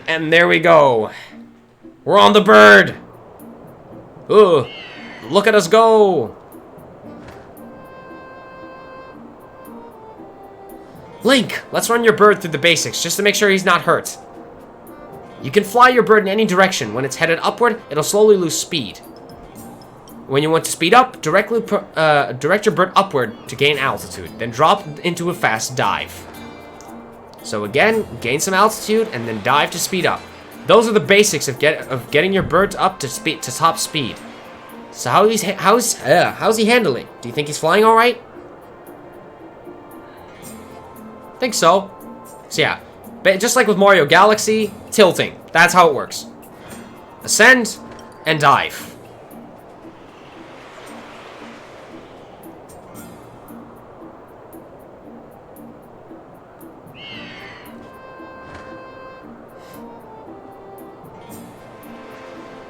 And there we go. We're on the bird. Ooh, look at us go. Link, let's run your bird through the basics, just to make sure he's not hurt. You can fly your bird in any direction. When it's headed upward, it'll slowly lose speed. When you want to speed up, direct your bird upward to gain altitude, then drop into a fast dive. So again, gain some altitude, and then dive to speed up. Those are the basics of getting your bird up to top speed. So how's he handling? Do you think he's flying all right? Think so. So yeah, but just like with Mario Galaxy, tilting. That's how it works. Ascend and dive.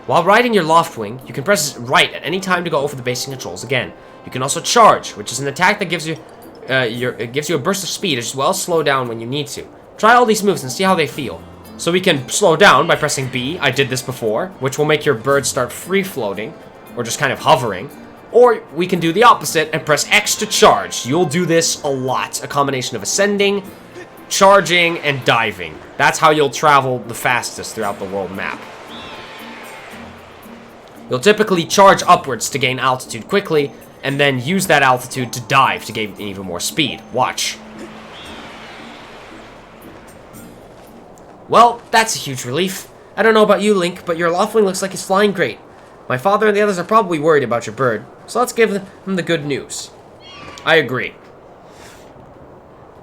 While riding your Loftwing, you can press right at any time to go over the basic controls again. You can also charge, which is an attack that gives you it gives you a burst of speed as well as slow down when you need to. Try all these moves and see how they feel. So we can slow down by pressing B. I did this before, which will make your bird start free floating or just kind of hovering. Or we can do the opposite and press X to charge. You'll do this a lot. A combination of ascending, charging, and diving. That's how you'll travel the fastest throughout the world map. You'll typically charge upwards to gain altitude quickly, and then use that altitude to dive to gain even more speed. Watch. Well, that's a huge relief. I don't know about you, Link, but your Loftwing looks like he's flying great. My father and the others are probably worried about your bird, so let's give them the good news. I agree.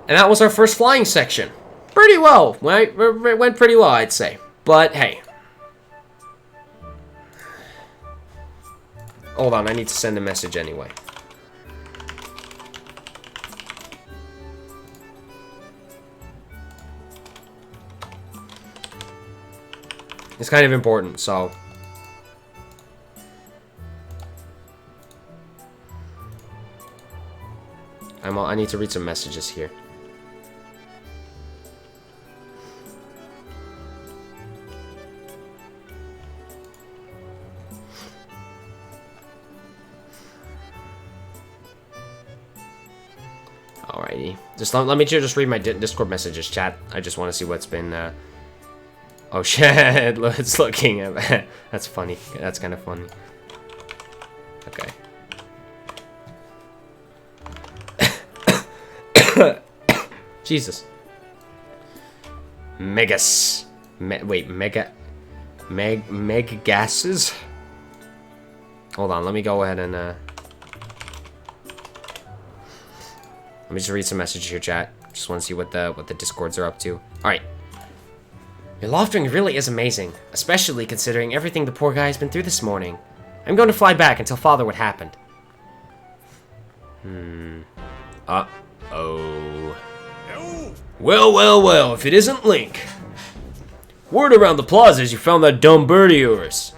And that was our first flying section. Pretty well. It went pretty well, I'd say. But, hey. Hold on, I need to send a message anyway. It's kind of important, so... I need to read some messages here. Alrighty. Just let me just read my Discord messages, chat. I just want to see what's been, Oh shit, it's looking at... That's funny. That's kind of funny. Okay. Jesus. Megas. Mega gases? Hold on, let me go ahead and, Let me just read some messages here, chat. Just want to see what the Discords are up to. Alright. Your lofting really is amazing, especially considering everything the poor guy has been through this morning. I'm going to fly back and tell Father what happened. Uh-oh. Well, if it isn't Link. Word around the plaza is you found that dumb bird of yours.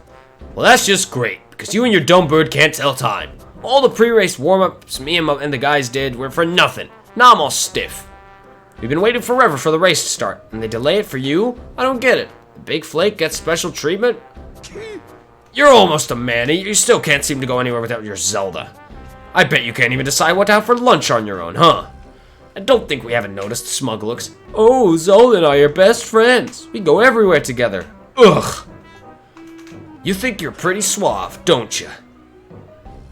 Well, that's just great, because you and your dumb bird can't tell time. All the pre-race warm-ups me and the guys did were for nothing. Now I'm all stiff. We've been waiting forever for the race to start, and they delay it for you? I don't get it. The big flake gets special treatment? You're almost a manny, you still can't seem to go anywhere without your Zelda. I bet you can't even decide what to have for lunch on your own, huh? I don't think we haven't noticed smug looks. Oh, Zelda and I are best friends. We go everywhere together. Ugh. You think you're pretty suave, don't you?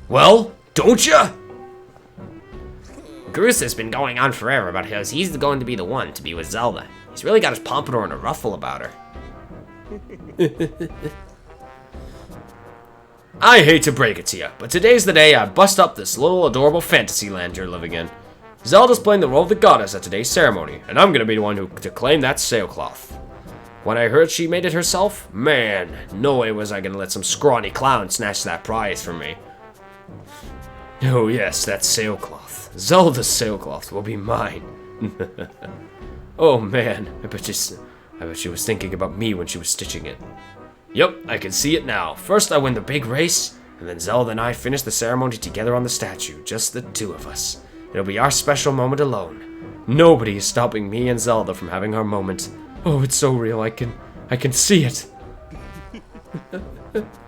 Well, don't ya? Groose has been going on forever about how he's going to be the one to be with Zelda. He's really got his pompadour in a ruffle about her. I hate to break it to you, but today's the day I bust up this little adorable fantasy land you're living in. Zelda's playing the role of the goddess at today's ceremony, and I'm gonna be the one to claim that sailcloth. When I heard she made it herself, man, no way was I gonna let some scrawny clown snatch that prize from me. Oh yes, that sailcloth. Zelda's sailcloth will be mine. Oh man, I bet she was thinking about me when she was stitching it. Yep, I can see it now. First I win the big race, and then Zelda and I finish the ceremony together on the statue, just the two of us. It'll be our special moment alone. Nobody is stopping me and Zelda from having our moment. Oh, it's so real, I can see it.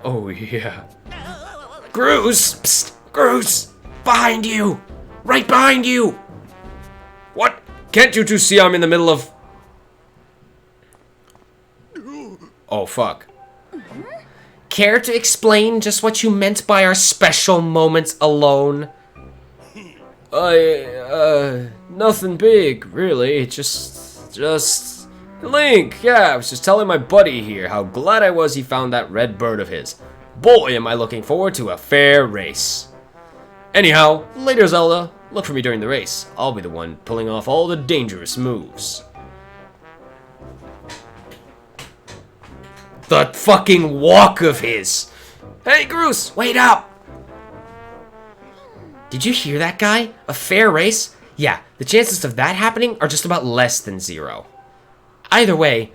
Oh yeah. Groose! Psst! Groose! Behind you! Right behind you! What? Can't you two see I'm in the middle of... Oh, fuck. Care to explain just what you meant by our special moment alone? Nothing big, really. Just... Link, yeah, I was just telling my buddy here how glad I was he found that red bird of his. Boy, am I looking forward to a fair race. Anyhow, later, Zelda. Look for me during the race. I'll be the one pulling off all the dangerous moves. That fucking walk of his! Hey, Groose, wait up! Did you hear that guy? A fair race? Yeah, the chances of that happening are just about less than 0. Either way,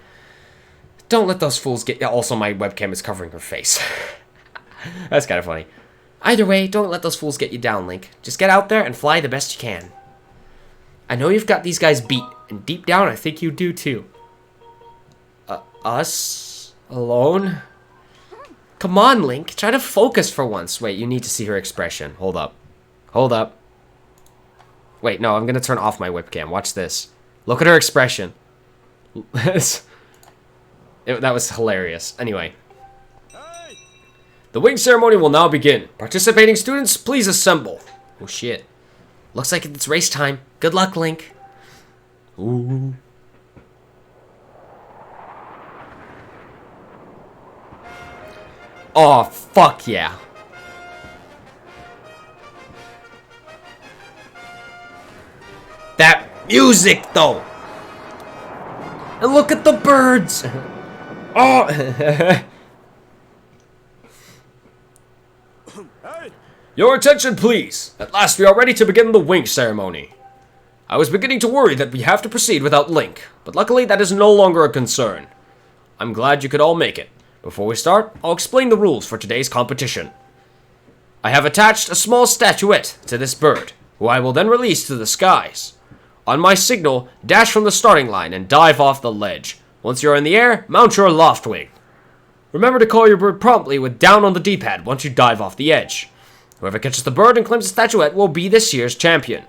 don't let those fools get... Also, my webcam is covering her face. That's kind of funny. Either way, don't let those fools get you down, Link. Just get out there and fly the best you can. I know you've got these guys beat, and deep down, I think you do too. Us? Alone? Come on, Link. Try to focus for once. Wait, you need to see her expression. Hold up. Hold up. Wait, no, I'm gonna turn off my webcam. Watch this. Look at her expression. That was hilarious. Anyway. The wing ceremony will now begin. Participating students, please assemble. Oh shit. Looks like it's race time. Good luck, Link. Ooh. Oh, fuck yeah. That music, though. And look at the birds. Oh. Your attention, please. At last, we are ready to begin the wing ceremony. I was beginning to worry that we have to proceed without Link, but luckily that is no longer a concern. I'm glad you could all make it. Before we start, I'll explain the rules for today's competition. I have attached a small statuette to this bird. who I will then release to the skies. On my signal, dash from the starting line and dive off the ledge. Once you're in the air, mount your loft wing. Remember to call your bird promptly with down on the D-pad once you dive off the edge. Whoever catches the bird and claims the statuette will be this year's champion.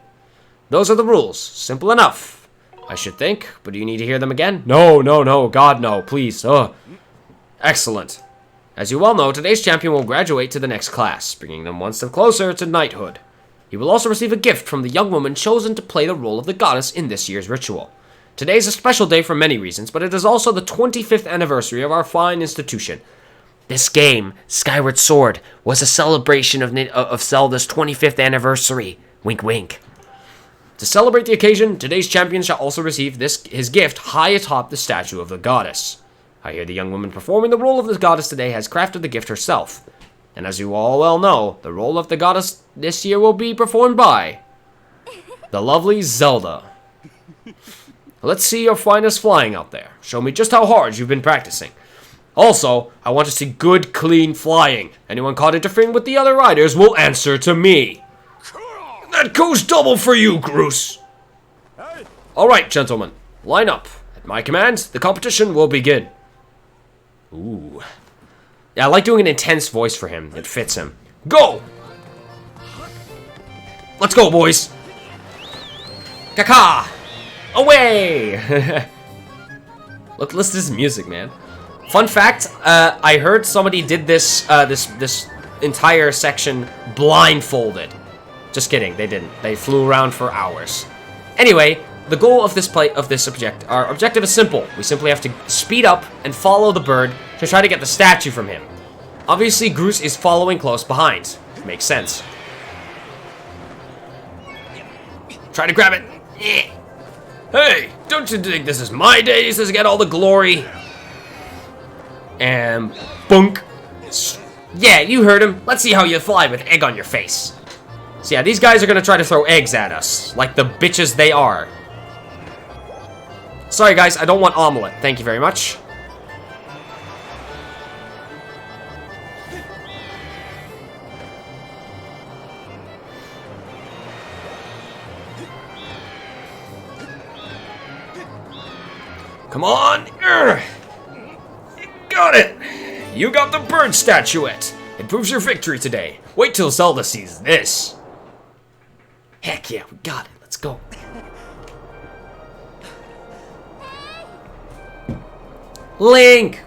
Those are the rules. Simple enough, I should think, but do you need to hear them again? No, God no, please. Excellent. As you well know, today's champion will graduate to the next class, bringing them one step closer to knighthood. He will also receive a gift from the young woman chosen to play the role of the goddess in this year's ritual. Today is a special day for many reasons, but it is also the 25th anniversary of our fine institution. This game, Skyward Sword, was a celebration of Zelda's 25th anniversary. Wink, wink. To celebrate the occasion, today's champion shall also receive his gift high atop the statue of the goddess. I hear the young woman performing the role of the goddess today has crafted the gift herself. And as you all well know, the role of the goddess this year will be performed by the lovely Zelda. Let's see your finest flying out there. Show me just how hard you've been practicing. Also, I want to see good, clean flying. Anyone caught interfering with the other riders will answer to me. That goes double for you, Groose. Alright, gentlemen. Line up. At my command, the competition will begin. Ooh. Yeah, I like doing an intense voice for him. It fits him. Go! Let's go, boys. Kaka! Away! Look, listen to this music, man. Fun fact, I heard somebody did this this entire section blindfolded. Just kidding, they didn't. They flew around for hours. Anyway, the goal of this our objective is simple. We simply have to speed up and follow the bird to try to get the statue from him. Obviously, Groose is following close behind. Makes sense. Try to grab it. Hey, don't you think this is my days to get all the glory? And bunk. Yeah, you heard him. Let's see how you fly with egg on your face. So yeah, these guys are gonna try to throw eggs at us, like the bitches they are. Sorry guys, I don't want omelet. Thank you very much. Come on! Got it! You got the bird statuette! It proves your victory today. Wait till Zelda sees this. Heck yeah, we got it. Let's go. Link!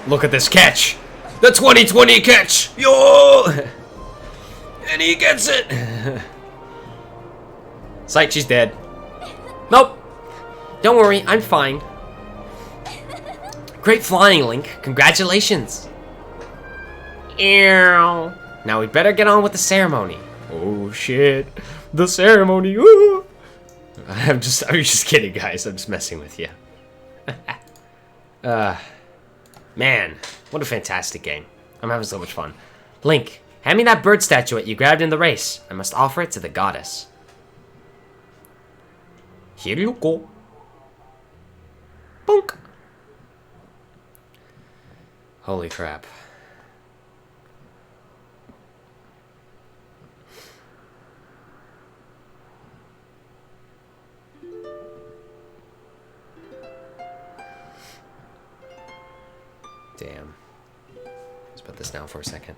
Look at this catch! The 2020 catch! Yo! And he gets it! Psych, she's dead. Nope. Don't worry, I'm fine. Great flying, Link. Congratulations. Ew. Now we better get on with the ceremony. Oh shit. The ceremony. Woo. I'm just kidding, guys. I'm just messing with you. Man, what a fantastic game. I'm having so much fun. Link, hand me that bird statuette you grabbed in the race. I must offer it to the goddess. Here you go. Bonk. Holy crap. Damn. Let's put this down for a second.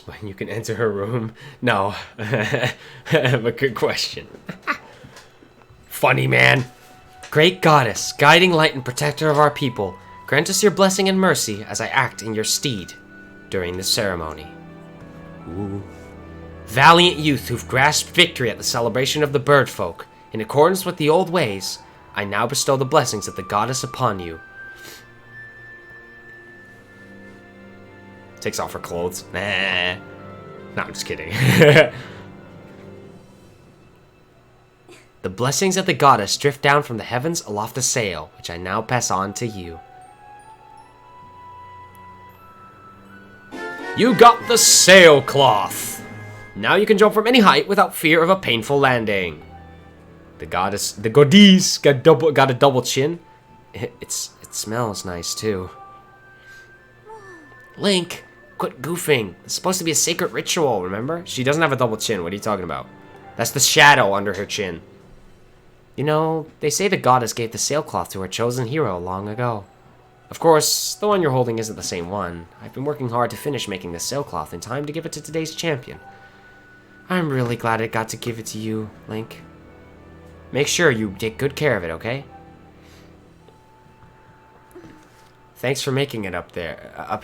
When you can enter her room? No. But good question. Funny, man. Great goddess, guiding light and protector of our people, grant us your blessing and mercy as I act in your stead during this ceremony. Ooh. Valiant youth who've grasped victory at the celebration of the bird folk, in accordance with the old ways, I now bestow the blessings of the goddess upon you. Takes off her clothes. Nah. No, I'm just kidding. The blessings of the goddess drift down from the heavens aloft a sail, which I now pass on to you. You got the sailcloth. Now you can jump from any height without fear of a painful landing. The goddess got a double chin. It smells nice too. Link, quit goofing. It's supposed to be a sacred ritual, remember? She doesn't have a double chin. What are you talking about? That's the shadow under her chin. You know, they say the goddess gave the sailcloth to her chosen hero long ago. Of course, the one you're holding isn't the same one. I've been working hard to finish making this sailcloth in time to give it to today's champion. I'm really glad I got to give it to you, Link. Make sure you take good care of it, okay? Thanks for making it up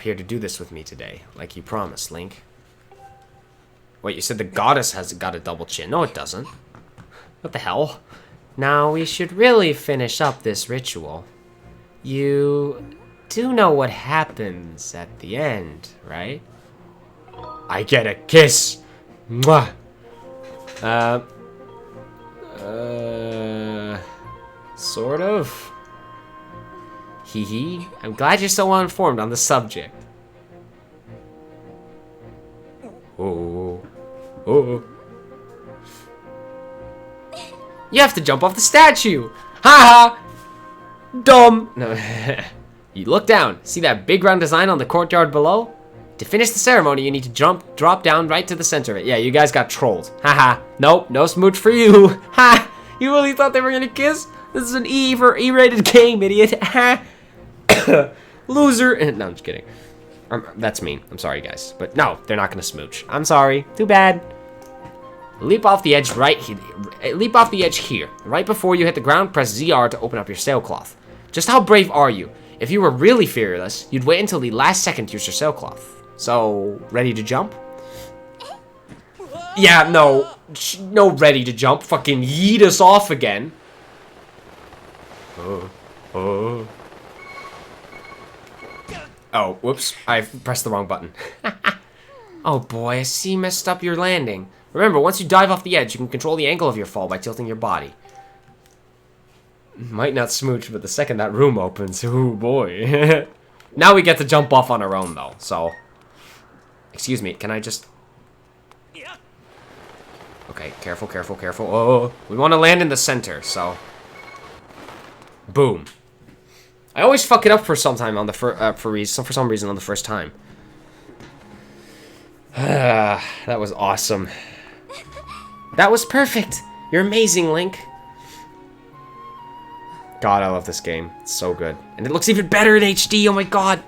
here to do this with me today, like you promised, Link. Wait, you said the goddess has got a double chin. No, it doesn't. What the hell? Now, we should really finish up this ritual. You do know what happens at the end, right? I get a kiss! Mwah! Sort of. Hee hee. I'm glad you're so well informed on the subject. Oh. Oh. You have to jump off the statue! Ha ha! Dumb! No. You look down. See that big round design on the courtyard below? To finish the ceremony, you need to drop down right to the center of it. Yeah, you guys got trolled. Haha. Nope, no smooch for you. Ha! You really thought they were gonna kiss? This is an E-rated game, idiot. Ha! Loser. No, I'm just kidding. That's mean. I'm sorry, guys. But no, they're not gonna smooch. I'm sorry. Too bad. Leap off the edge Leap off the edge here. Right before you hit the ground, press ZR to open up your sailcloth. Just how brave are you? If you were really fearless, you'd wait until the last second to use your sailcloth. So, ready to jump? Yeah, no. No ready to jump. Fucking yeet us off again. Oh, whoops. I pressed the wrong button. Oh boy, I see you messed up your landing. Remember, once you dive off the edge, you can control the angle of your fall by tilting your body. Might not smooch, but the second that room opens, oh boy. Now we get to jump off on our own, though, so... Excuse me, can I just... Okay, careful, careful, careful. Oh, we want to land in the center, so... Boom. I always fuck it up for some time on the for some reason on the first time. That was awesome. That was perfect. You're amazing, Link. God, I love this game. It's so good. And it looks even better in HD. Oh my god.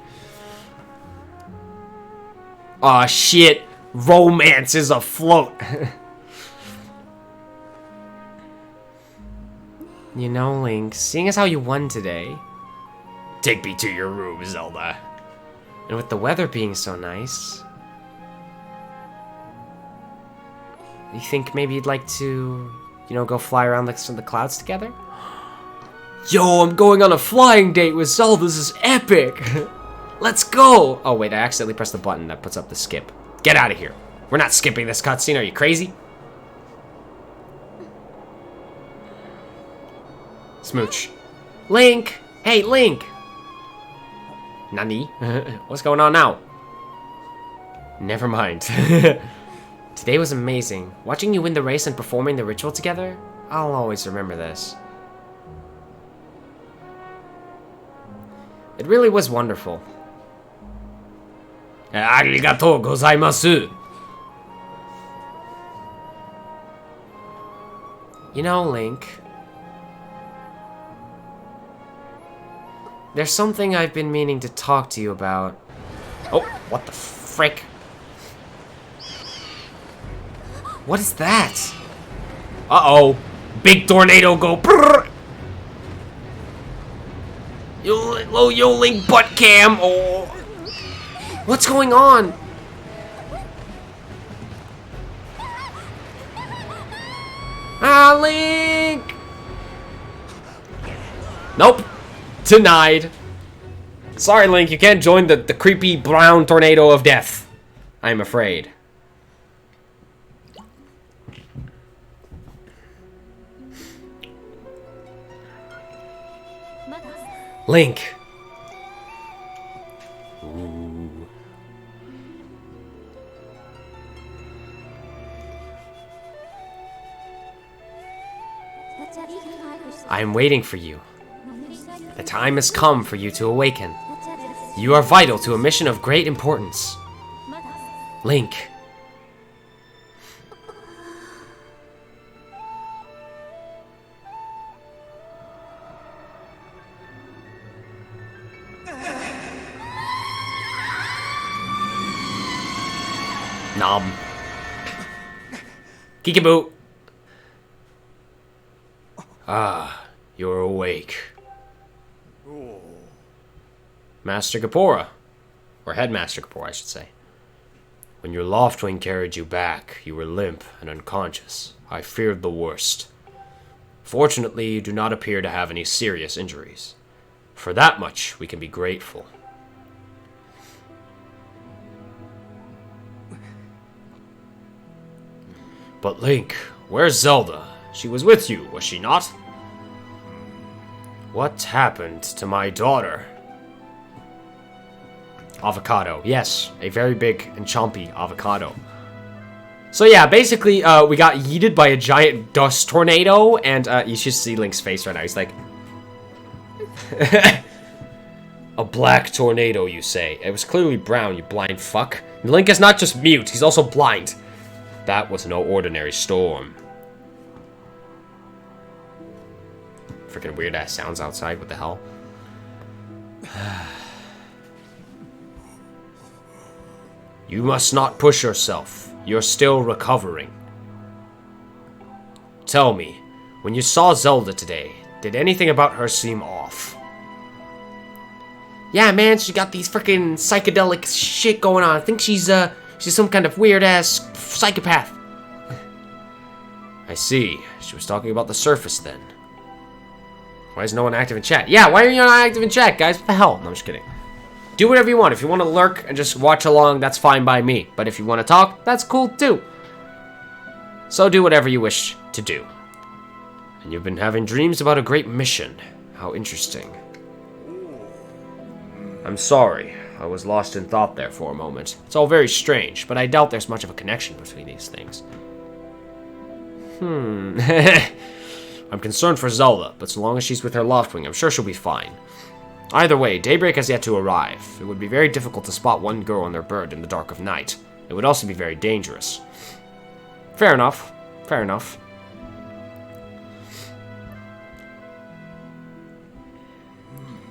Aw, shit. Romance is afloat. You know, Link, seeing as how you won today... Take me to your room, Zelda. And with the weather being so nice... You think maybe you'd like to, you know, go fly around the clouds together? Yo, I'm going on a flying date with Zelda. This is epic. Let's go. Oh, wait, I accidentally pressed the button that puts up the skip. Get out of here. We're not skipping this cutscene. Are you crazy? Smooch. Link. Hey, Link. Nani? What's going on now? Never mind. Today was amazing. Watching you win the race and performing the ritual together, I'll always remember this. It really was wonderful. Arigatou gozaimasu. You know, Link, there's something I've been meaning to talk to you about. Oh, what the frick? What is that? Uh-oh. Big tornado go brrr. Yo, Link butt cam. Oh. What's going on? Ah, Link. Nope. Denied. Sorry, Link. You can't join the creepy brown tornado of death. I'm afraid. Link. Ooh. I am waiting for you. The time has come for you to awaken. You are vital to a mission of great importance. Link. Nom. Kickaboo. Ah, you're awake. Master Gapora. Or Headmaster Gapora, I should say. When your Loftwing carried you back, you were limp and unconscious. I feared the worst. Fortunately, you do not appear to have any serious injuries. For that much, we can be grateful. But Link, where's Zelda? She was with you, was she not? What happened to my daughter? Avocado. Yes, a very big and chompy avocado. So yeah, basically, we got yeeted by a giant dust tornado, and you should see Link's face right now. He's like... A black tornado, you say? It was clearly brown, you blind fuck. Link is not just mute, he's also blind. That was no ordinary storm. Freaking weird ass sounds outside, what the hell? You must not push yourself. You're still recovering. Tell me, when you saw Zelda today, did anything about her seem off? Yeah, man, she got these freaking psychedelic shit going on. I think she's some kind of weird-ass psychopath. I see. She was talking about the surface, then. Why is no one active in chat? Yeah, why are you not active in chat, guys? What the hell? No, I'm just kidding. Do whatever you want. If you want to lurk and just watch along, that's fine by me. But if you want to talk, that's cool, too. So do whatever you wish to do. And you've been having dreams about a great mission. How interesting. I'm sorry. I was lost in thought there for a moment. It's all very strange, but I doubt there's much of a connection between these things. I'm concerned for Zelda, but so long as she's with her Loftwing, I'm sure she'll be fine. Either way, daybreak has yet to arrive. It would be very difficult to spot one girl and their bird in the dark of night. It would also be very dangerous. Fair enough. Fair enough.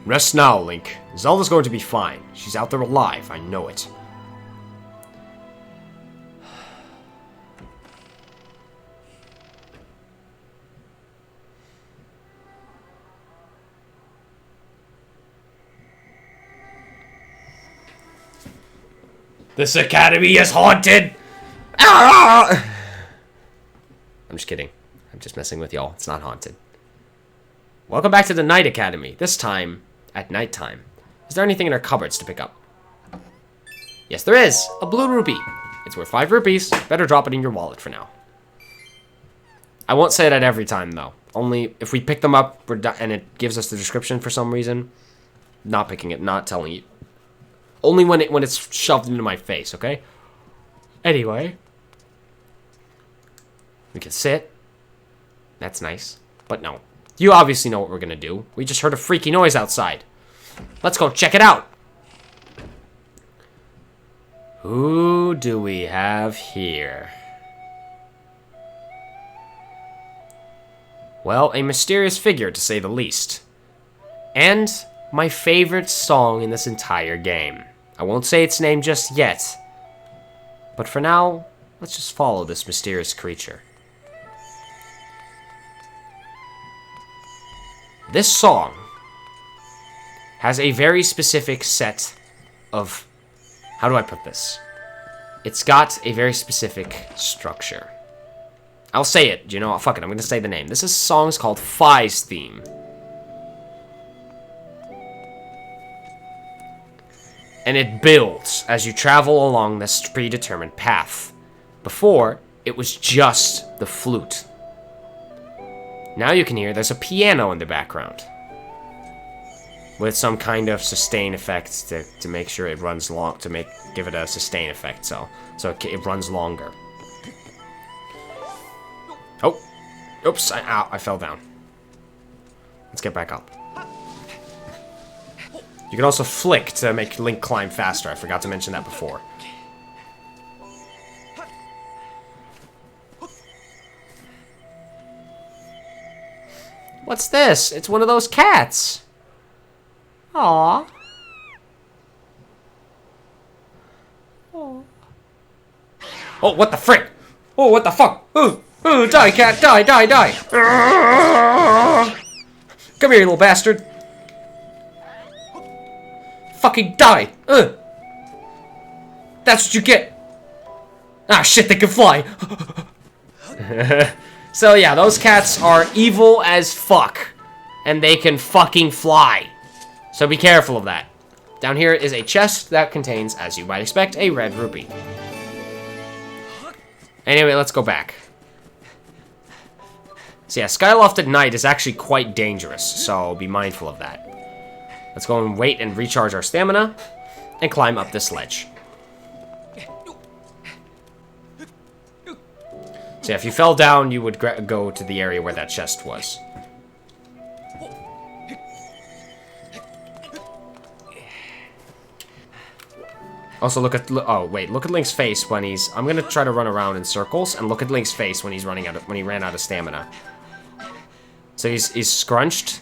Rest now, Link. Zelda's going to be fine. She's out there alive, I know it. This academy is haunted! Ah! I'm just kidding. I'm just messing with y'all. It's not haunted. Welcome back to the Night Academy. This time, at nighttime. Is there anything in our cupboards to pick up? Yes, there is. A blue rupee. It's worth 5 rupees. Better drop it in your wallet for now. I won't say that every time, though. Only if we pick them up and it gives us the description for some reason. Not picking it, not telling you. Only when it's shoved into my face, okay? Anyway. We can sit. That's nice. But no. You obviously know what we're gonna do. We just heard a freaky noise outside. Let's go check it out. Who do we have here? Well, a mysterious figure, to say the least. And my favorite song in this entire game. I won't say its name just yet. But for now, let's just follow this mysterious creature. This song has a very specific set of... How do I put this? It's got a very specific structure. I'll say it. You know, fuck it. I'm going to say the name. This song's called Phi's Theme. And it builds as you travel along this predetermined path. Before, it was just the flute. Now you can hear there's a piano in the background. With some kind of sustain effect to make sure it runs long, give it a sustain effect, so it runs longer. Oh, oops, I fell down. Let's get back up. You can also flick to make Link climb faster. I forgot to mention that before. What's this? It's one of those cats. Aww. Oh, what the frick? Oh, what the fuck? Oh, die, cat, die, die, die. Come here, you little bastard. Fucking die. That's what you get. Ah, shit, they can fly. So, yeah, those cats are evil as fuck. And they can fucking fly. So be careful of that. Down here is a chest that contains, as you might expect, a red rupee. Anyway, let's go back. So yeah, Skyloft at night is actually quite dangerous, so be mindful of that. Let's go and wait and recharge our stamina, and climb up this ledge. So yeah, if you fell down, you would go to the area where that chest was. Also, look at Link's face when he's. I'm gonna try to run around in circles, and look at Link's face when he's when he ran out of stamina. So he's scrunched.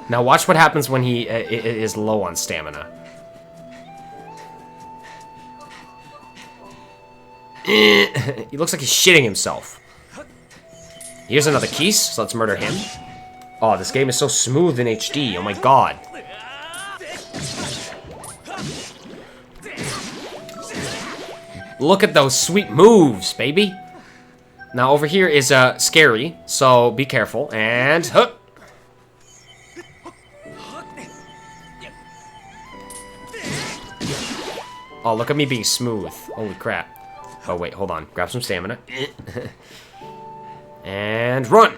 Now watch what happens when he is low on stamina. He looks like he's shitting himself. Here's another Keese, so let's murder him. Oh, this game is so smooth in HD. Oh my god. Look at those sweet moves, baby. Now over here is scary, so be careful. And oh, look at me being smooth. Holy crap. Oh wait, hold on. Grab some stamina. And run.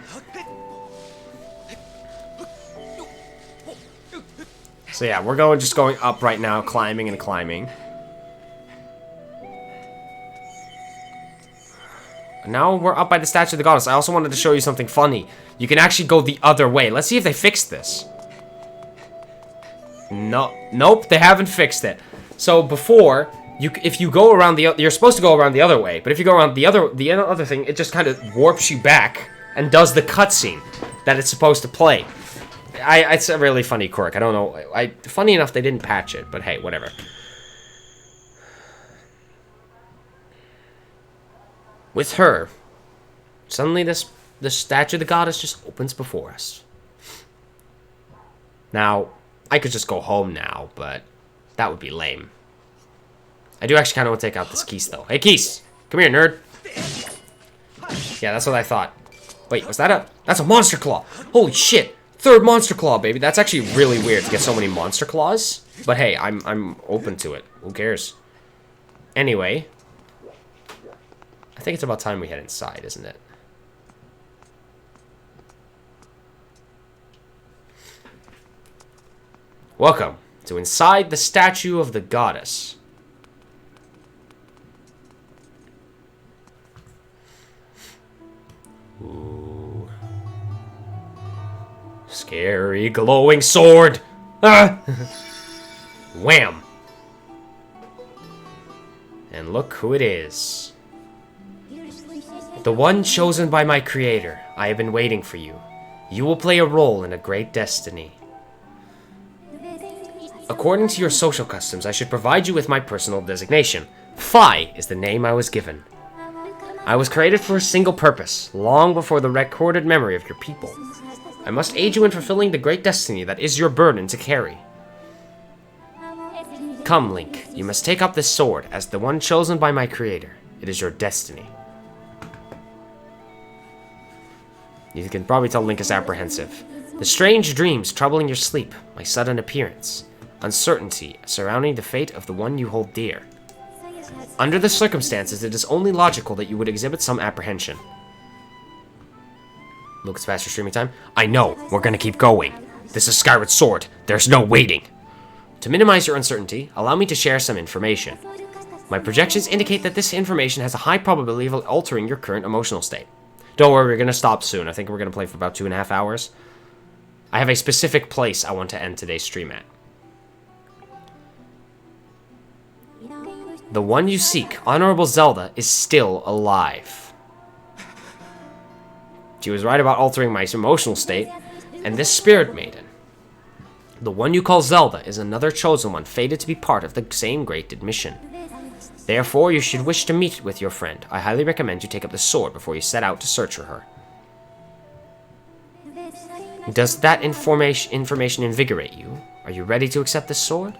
So yeah, we're just going up right now, climbing and climbing. Now we're up by the statue of the goddess. I also wanted to show you something funny. You can actually go the other way. Let's see if they fixed this. No, nope, they haven't fixed it. So before, if you go around you're supposed to go around the other way. But if you go around the other thing, it just kind of warps you back and does the cutscene that it's supposed to play. It's a really funny quirk. I don't know. Funny enough, they didn't patch it, but hey, whatever. With her, suddenly the statue of the goddess just opens before us. Now, I could just go home now, but that would be lame. I do actually kind of want to take out this Keese, though. Hey, Keese! Come here, nerd! Yeah, that's what I thought. Wait, was that that's a monster claw! Holy shit! Third monster claw, baby! That's actually really weird to get so many monster claws. But hey, I'm open to it. Who cares? Anyway, I think it's about time we head inside, isn't it? Welcome to inside the statue of the goddess. Ooh. Scary glowing sword! Ah! Wham! And look who it is. The one chosen by my creator. I have been waiting for you. You will play a role in a great destiny. According to your social customs, I should provide you with my personal designation. Phi is the name I was given. I was created for a single purpose, long before the recorded memory of your people. I must aid you in fulfilling the great destiny that is your burden to carry. Come, Link, you must take up this sword as the one chosen by my creator. It is your destiny. You can probably tell Link is apprehensive. The strange dreams troubling your sleep, my sudden appearance, uncertainty surrounding the fate of the one you hold dear. Under the circumstances, it is only logical that you would exhibit some apprehension. Look, it's faster streaming time. I know, we're gonna keep going. This is Skyward Sword. There's no waiting. To minimize your uncertainty, allow me to share some information. My projections indicate that this information has a high probability of altering your current emotional state. Don't worry, we're gonna stop soon. I think we're gonna play for about 2.5 hours. I have a specific place I want to end today's stream at. The one you seek, Honorable Zelda, is still alive. She was right about altering my emotional state, and this spirit maiden, the one you call Zelda, is another chosen one, fated to be part of the same great mission. Therefore, you should wish to meet with your friend. I highly recommend you take up the sword before you set out to search for her. Does that information invigorate you? Are you ready to accept this sword?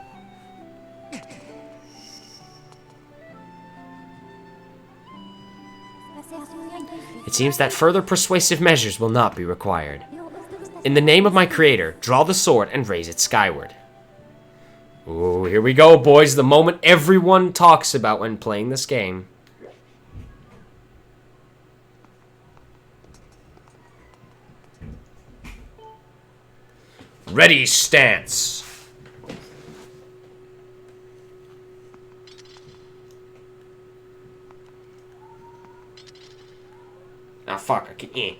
It seems that further persuasive measures will not be required. In the name of my creator, draw the sword and raise it skyward. Ooh, here we go, boys. The moment everyone talks about when playing this game. Ready, stance. Ah, fuck. I can't.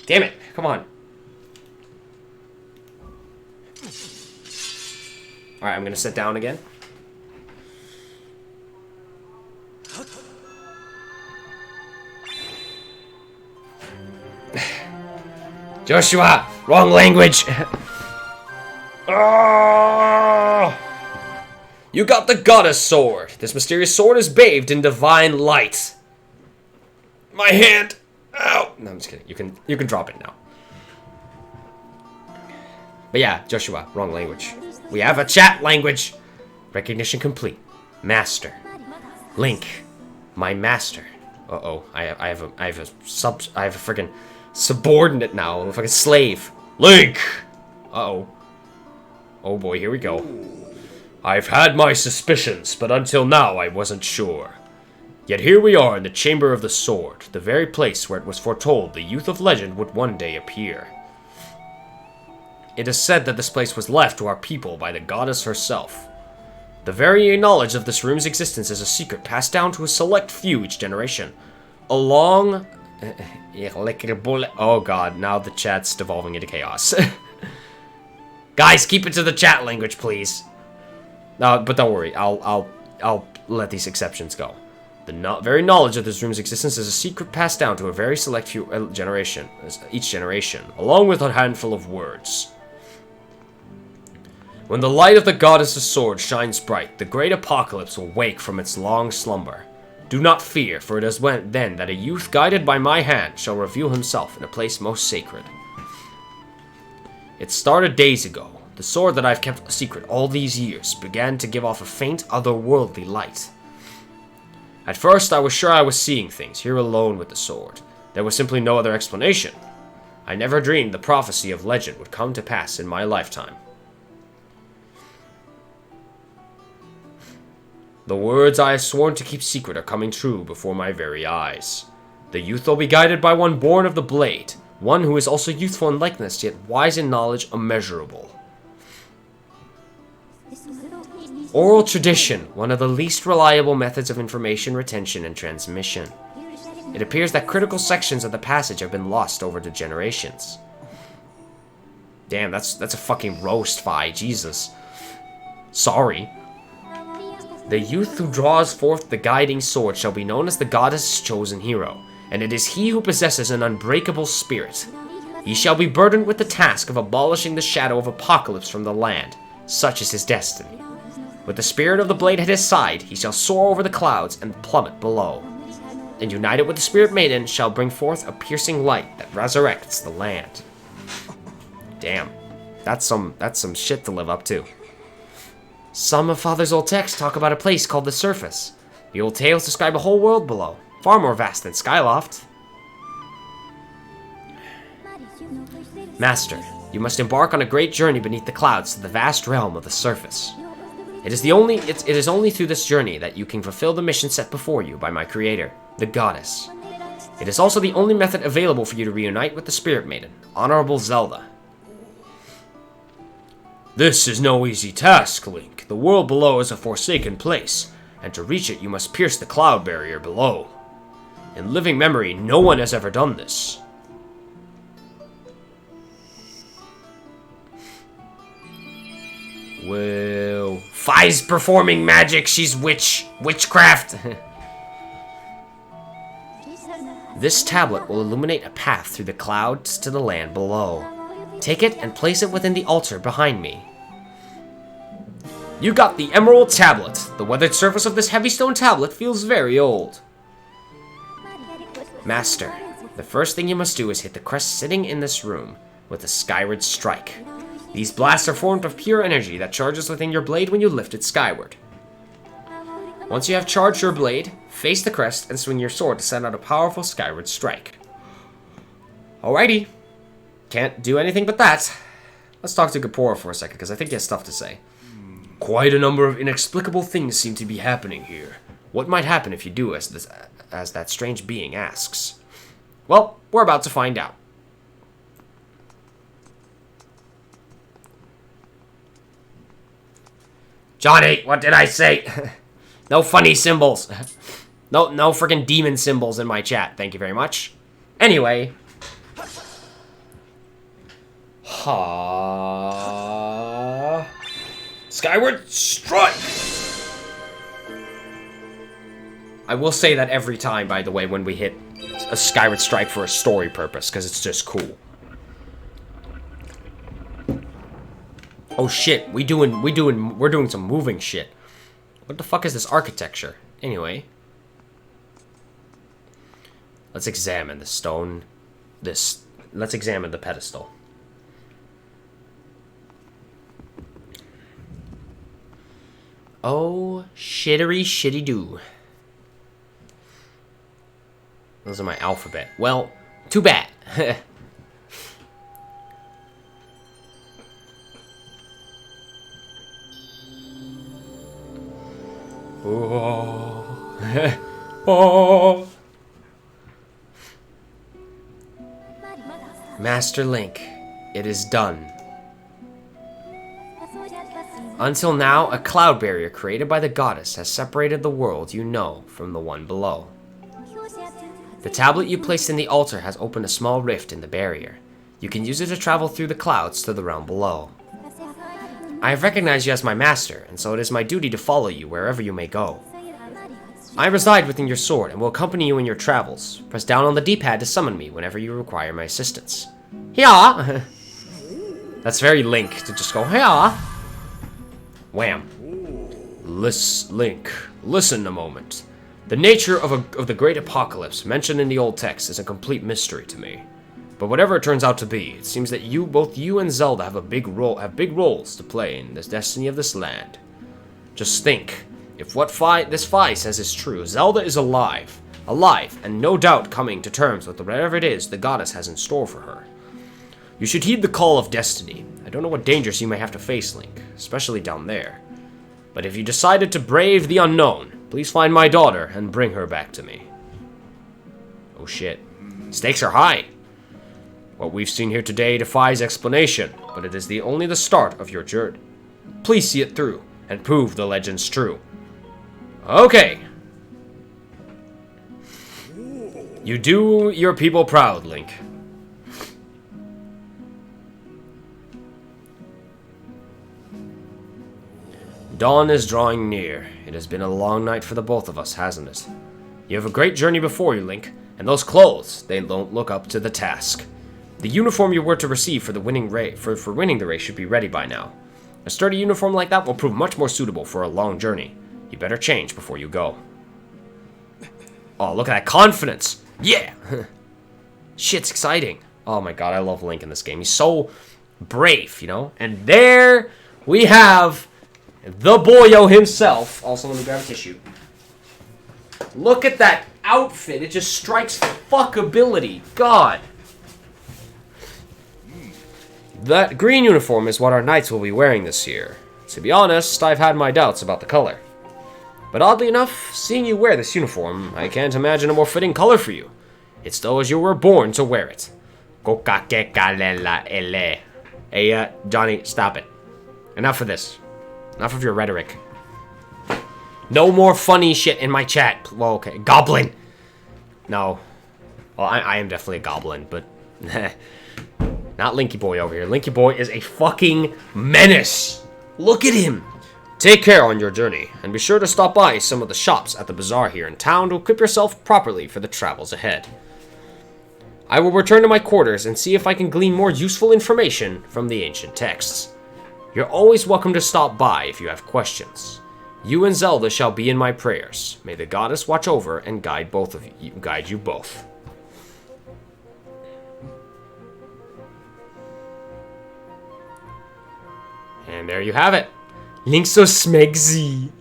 Damn it. Come on. Alright, I'm gonna sit down again. Joshua! Wrong language! Oh! You got the goddess sword. This mysterious sword is bathed in divine light. My hand! Ow! No, I'm just kidding. You can drop it now. But yeah, Joshua, wrong language. We have a chat language. Recognition complete. Master. Link. My master. Uh-oh. I have a freaking subordinate now. I'm a fucking slave. Link! Uh-oh. Oh boy, here we go. I've had my suspicions, but until now I wasn't sure. Yet here we are in the Chamber of the Sword, the very place where it was foretold the youth of legend would one day appear. It is said that this place was left to our people by the goddess herself. The very knowledge of this room's existence is a secret passed down to a select few each generation. Along... Oh god, now the chat's devolving into chaos. Guys, keep it to the chat language, please. But don't worry, I'll let these exceptions go. The very knowledge of this room's existence is a secret passed down to a very select few each generation, along with a handful of words. When the light of the goddess's sword shines bright, the great apocalypse will wake from its long slumber. Do not fear, for it is then that a youth guided by my hand shall reveal himself in a place most sacred. It started days ago. The sword that I've kept a secret all these years began to give off a faint, otherworldly light. At first, I was sure I was seeing things, here alone with the sword. There was simply no other explanation. I never dreamed the prophecy of legend would come to pass in my lifetime. The words I have sworn to keep secret are coming true before my very eyes. The youth will be guided by one born of the blade, one who is also youthful in likeness, yet wise in knowledge immeasurable. Oral tradition, one of the least reliable methods of information retention and transmission. It appears that critical sections of the passage have been lost over the generations. Damn, that's a fucking roast, Fi. Jesus. Sorry. The youth who draws forth the guiding sword shall be known as the goddess' chosen hero, and it is he who possesses an unbreakable spirit. He shall be burdened with the task of abolishing the shadow of apocalypse from the land. Such is his destiny. With the spirit of the blade at his side, he shall soar over the clouds and plummet below. And united with the spirit maiden, shall bring forth a piercing light that resurrects the land. Damn, that's some shit to live up to. Some of Father's old texts talk about a place called the Surface. The old tales describe a whole world below, far more vast than Skyloft. Master, you must embark on a great journey beneath the clouds to the vast realm of the Surface. It is only through this journey that you can fulfill the mission set before you by my creator, the goddess. It is also the only method available for you to reunite with the Spirit Maiden, Honorable Zelda. This is no easy task, Link. The world below is a forsaken place, and to reach it you must pierce the cloud barrier below. In living memory, no one has ever done this. Whoa. Fi's performing magic. She's witchcraft. This tablet will illuminate a path through the clouds to the land below. Take it and place it within the altar behind me. You got the Emerald Tablet. The weathered surface of this heavy stone tablet feels very old. Master, the first thing you must do is hit the crest sitting in this room with a Skyward strike. These blasts are formed of pure energy that charges within your blade when you lift it skyward. Once you have charged your blade, face the crest and swing your sword to send out a powerful Skyward strike. Alrighty. Can't do anything but that. Let's talk to Gapora for a second, because I think he has stuff to say. Quite a number of inexplicable things seem to be happening here. What might happen if you do as that strange being asks? Well, we're about to find out. Johnny, what did I say? No funny symbols. No freaking demon symbols in my chat. Thank you very much. Anyway. Skyward strike! I will say that every time, by the way, when we hit a Skyward strike for a story purpose, because it's just cool. Oh shit, we're doing some moving shit. What the fuck is this architecture? Anyway. Let's examine the stone. Let's examine the pedestal. Oh, shitty doo. Those are my alphabet. Well, too bad. Oh. Oh. Master Link, it is done. Until now, a cloud barrier created by the goddess has separated the world you know from the one below. The tablet you placed in the altar has opened a small rift in the barrier. You can use it to travel through the clouds to the realm below. I have recognized you as my master, and so it is my duty to follow you wherever you may go. I reside within your sword and will accompany you in your travels. Press down on the D-pad to summon me whenever you require my assistance. Yeah. That's very Link to just go, yeah. Wham. Link, listen a moment. The nature of the great apocalypse mentioned in the old text is a complete mystery to me. But whatever it turns out to be, it seems that both you and Zelda have big roles to play in the destiny of this land. Just think, if what this Fi says is true, Zelda is alive, and no doubt coming to terms with whatever it is the goddess has in store for her. You should heed the call of destiny. I don't know what dangers you may have to face, Link, especially down there. But if you decided to brave the unknown, please find my daughter and bring her back to me. Oh shit. Stakes are high. What we've seen here today defies explanation, but it is only the start of your journey. Please see it through and prove the legends true. Okay. You do your people proud, Link. Dawn is drawing near. It has been a long night for the both of us, hasn't it? You have a great journey before you, Link, and those clothes, they don't look up to the task. The uniform you were to receive for winning the race should be ready by now. A sturdy uniform like that will prove much more suitable for a long journey. You better change before you go. Oh, look at that confidence! Yeah! Shit's exciting. Oh my god, I love Link in this game. He's so brave, you know? And there we have the boyo himself. Also, let me grab a tissue. Look at that outfit. It just strikes fuckability. God. That green uniform is what our knights will be wearing this year. To be honest, I've had my doubts about the color. But oddly enough, seeing you wear this uniform, I can't imagine a more fitting color for you. It's though as you were born to wear it. Hey, Johnny, stop it. Enough of this. Enough of your rhetoric. No more funny shit in my chat. Well, okay. Goblin. No. Well, I am definitely a goblin, but... Not Linky Boy over here. Linky Boy is a fucking menace. Look at him. Take care on your journey, and be sure to stop by some of the shops at the bazaar here in town to equip yourself properly for the travels ahead. I will return to my quarters and see if I can glean more useful information from the ancient texts. You're always welcome to stop by if you have questions. You and Zelda shall be in my prayers. May the goddess watch over and guide you both. And there you have it. Link's so smegsy.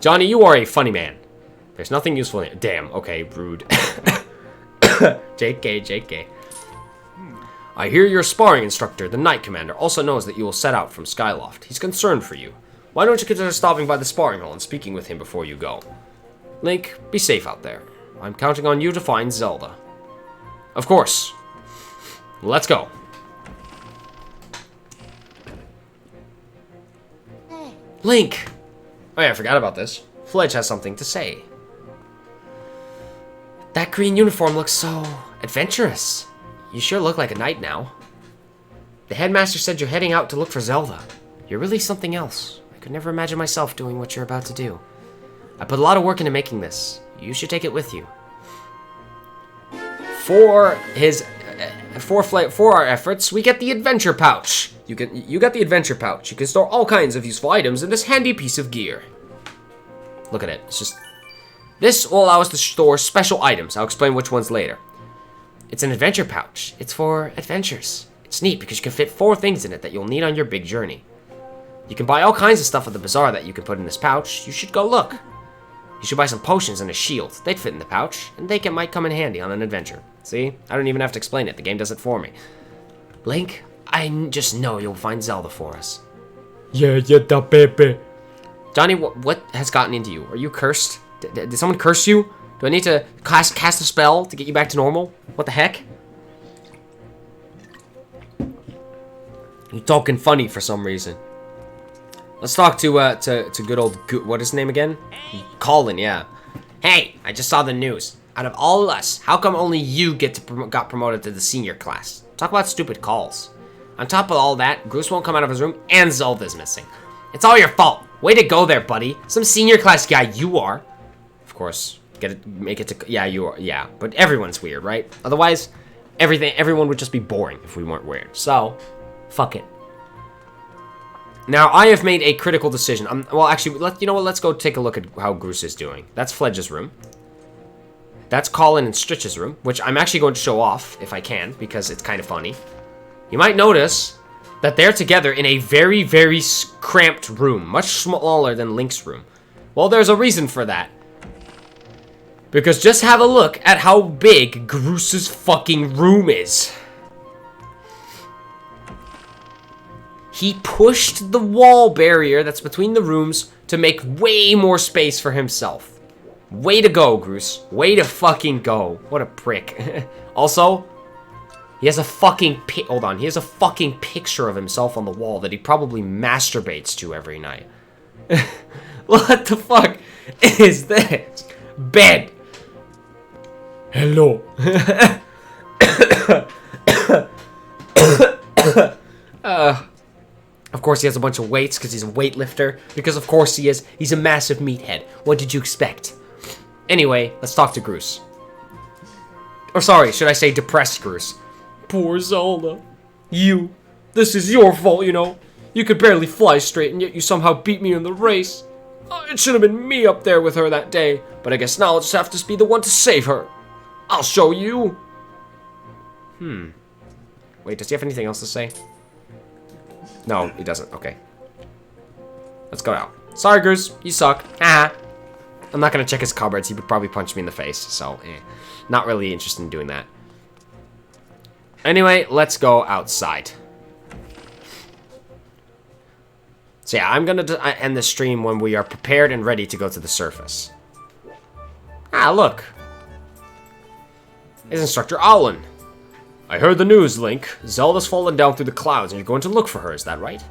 Johnny, you are a funny man. There's nothing useful in it. Damn, okay, rude. JK. I hear your sparring instructor, the Knight Commander, also knows that you will set out from Skyloft. He's concerned for you. Why don't you consider stopping by the sparring hall and speaking with him before you go? Link, be safe out there. I'm counting on you to find Zelda. Of course. Let's go. Link! Oh yeah, I forgot about this. Fledge has something to say. That green uniform looks so adventurous. You sure look like a knight now. The headmaster said you're heading out to look for Zelda. You're really something else. I could never imagine myself doing what you're about to do. I put a lot of work into making this. You should take it with you. For our efforts, we get the adventure pouch. You get the adventure pouch. You can store all kinds of useful items in this handy piece of gear. Look at it. It's just... This will allow us to store special items. I'll explain which ones later. It's an adventure pouch. It's for adventures. It's neat because you can fit 4 things in it that you'll need on your big journey. You can buy all kinds of stuff at the bazaar that you can put in this pouch. You should go look. You should buy some potions and a shield. They'd fit in the pouch, and might come in handy on an adventure. See? I don't even have to explain it. The game does it for me. Link, I just know you'll find Zelda for us. Yeah, da baby. Johnny, what has gotten into you? Are you cursed? Did someone curse you? Do I need to cast a spell to get you back to normal? What the heck? You're talking funny for some reason. Let's talk to good old what is his name again? Colin, yeah. Hey, I just saw the news. Out of all of us, how come only you got promoted to the senior class? Talk about stupid calls. On top of all that, Groose won't come out of his room, and Zelda's missing. It's all your fault. Way to go there, buddy. Some senior class guy you are. Of course, make it to yeah, you are, yeah. But everyone's weird, right? Otherwise, everyone would just be boring if we weren't weird. So, fuck it. Now, I have made a critical decision. Well, actually, you know what? Let's go take a look at how Groose is doing. That's Fledge's room. That's Colin and Stritch's room, which I'm actually going to show off if I can, because it's kind of funny. You might notice that they're together in a very, very cramped room, much smaller than Link's room. Well, there's a reason for that. Because just have a look at how big Groose's fucking room is. He pushed the wall barrier that's between the rooms to make way more space for himself. Way to go, Groose. Way to fucking go. What a prick. Also, he has a fucking hold on. He has a fucking picture of himself on the wall that he probably masturbates to every night. What the fuck is this? Bed. Hello. Of course he has a bunch of weights because he's a weightlifter. Because of course he is. He's a massive meathead. What did you expect? Anyway, let's talk to Groose. Or sorry, should I say depressed Groose? Poor Zelda. This is your fault, you know. You could barely fly straight, and yet you somehow beat me in the race. It should have been me up there with her that day, but I guess now I'll just have to be the one to save her. I'll show you. Wait, does he have anything else to say? No, he doesn't. Okay. Let's go out. Sorry, Groose. You suck. Haha. I'm not going to check his cupboards. He would probably punch me in the face, so not really interested in doing that. Anyway, let's go outside. So yeah, I'm going to end the stream when we are prepared and ready to go to the surface. Ah, look. It's Instructor Alan. I heard the news, Link. Zelda's fallen down through the clouds and you're going to look for her, is that right?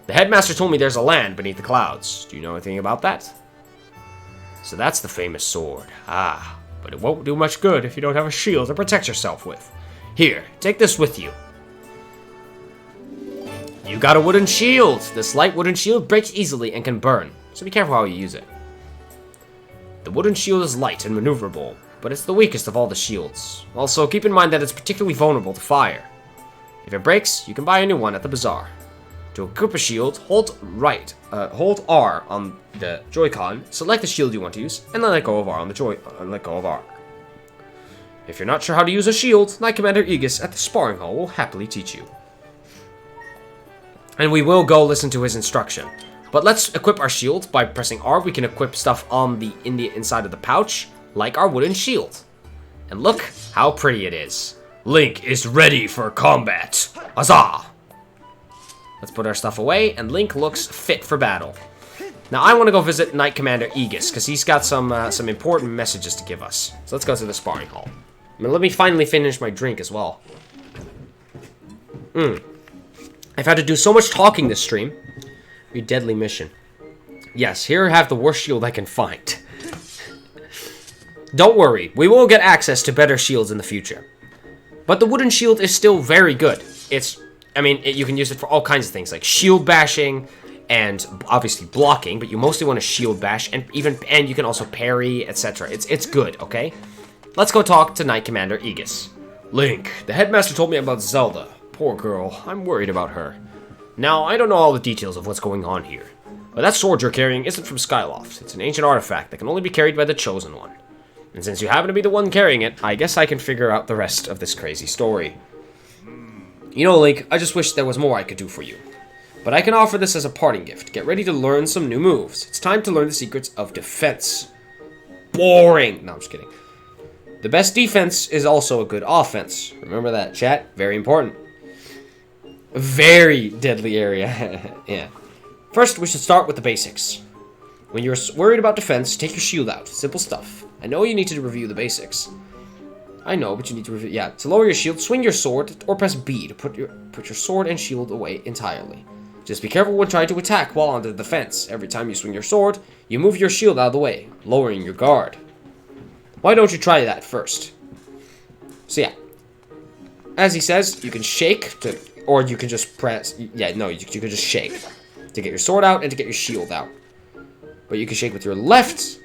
The headmaster told me there's a land beneath the clouds. Do you know anything about that? So that's the famous sword. Ah, but it won't do much good if you don't have a shield to protect yourself with. Here, take this with you. You got a wooden shield. This light wooden shield breaks easily and can burn, so be careful how you use it. The wooden shield is light and maneuverable, but it's the weakest of all the shields. Also, keep in mind that it's particularly vulnerable to fire. If it breaks, you can buy a new one at the bazaar. To equip a shield, hold R on the Joy-Con, select the shield you want to use, and then let go of R on the let go of R. If you're not sure how to use a shield, Knight Commander Aegis at the sparring hall will happily teach you. And we will go listen to his instruction. But let's equip our shield by pressing R. We can equip stuff on the inside of the pouch, like our wooden shield. And look how pretty it is. Link is ready for combat. Huzzah! Let's put our stuff away, and Link looks fit for battle. Now I want to go visit Knight Commander Aegis, because he's got some important messages to give us. So let's go to the sparring hall. Let me finally finish my drink as well. I've had to do so much talking this stream. Your deadly mission. Yes, here I have the worst shield I can find. Don't worry, we will get access to better shields in the future. But the wooden shield is still very good. You can use it for all kinds of things, like shield bashing, and obviously blocking, but you mostly want to shield bash, and you can also parry, etc. It's good, okay? Let's go talk to Knight Commander Aegis. Link, the headmaster told me about Zelda. Poor girl, I'm worried about her. Now, I don't know all the details of what's going on here, but that sword you're carrying isn't from Skyloft. It's an ancient artifact that can only be carried by the Chosen One. And since you happen to be the one carrying it, I guess I can figure out the rest of this crazy story. You know, Link, I just wish there was more I could do for you. But I can offer this as a parting gift. Get ready to learn some new moves. It's time to learn the secrets of defense. Boring! No, I'm just kidding. The best defense is also a good offense. Remember that, chat? Very important. Very deadly area. Yeah. First, we should start with the basics. When you're worried about defense, take your shield out. Simple stuff. I know you need to review the basics. I know, but you need to review. Yeah, to lower your shield, swing your sword, or press B to put your sword and shield away entirely. Just be careful when trying to attack while on the defense. Every time you swing your sword, you move your shield out of the way, lowering your guard. Why don't you try that first? So yeah, as he says, you can shake or you can just press. Yeah, no, you can just shake to get your sword out and to get your shield out. But you can shake with your left,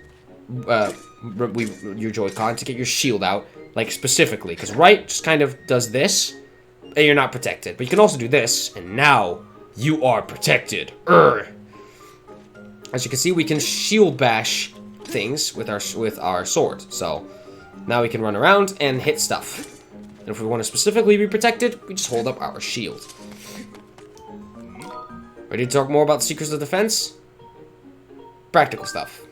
your Joy-Con to get your shield out. Like, specifically, because right just kind of does this, and you're not protected. But you can also do this, and now you are protected. As you can see, we can shield bash things with our sword. So, now we can run around and hit stuff. And if we want to specifically be protected, we just hold up our shield. Ready to talk more about the secrets of defense? Practical stuff.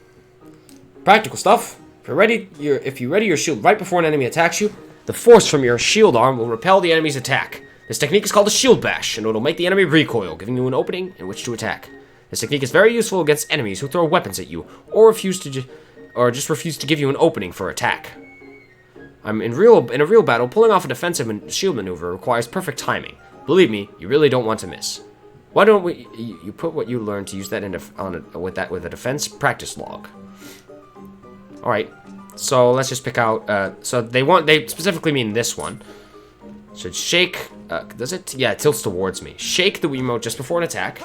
Practical stuff? If you ready your shield right before an enemy attacks you, the force from your shield arm will repel the enemy's attack. This technique is called a shield bash, and it will make the enemy recoil, giving you an opening in which to attack. This technique is very useful against enemies who throw weapons at you, or just refuse to give you an opening for attack. In a real battle, pulling off a defensive shield maneuver requires perfect timing. Believe me, you really don't want to miss. Why don't you put what you learned to use that with a defense practice log? All right, so let's just pick out. So they specifically mean this one. So shake. Does it? Yeah, it tilts towards me. Shake the Wiimote just before an attack.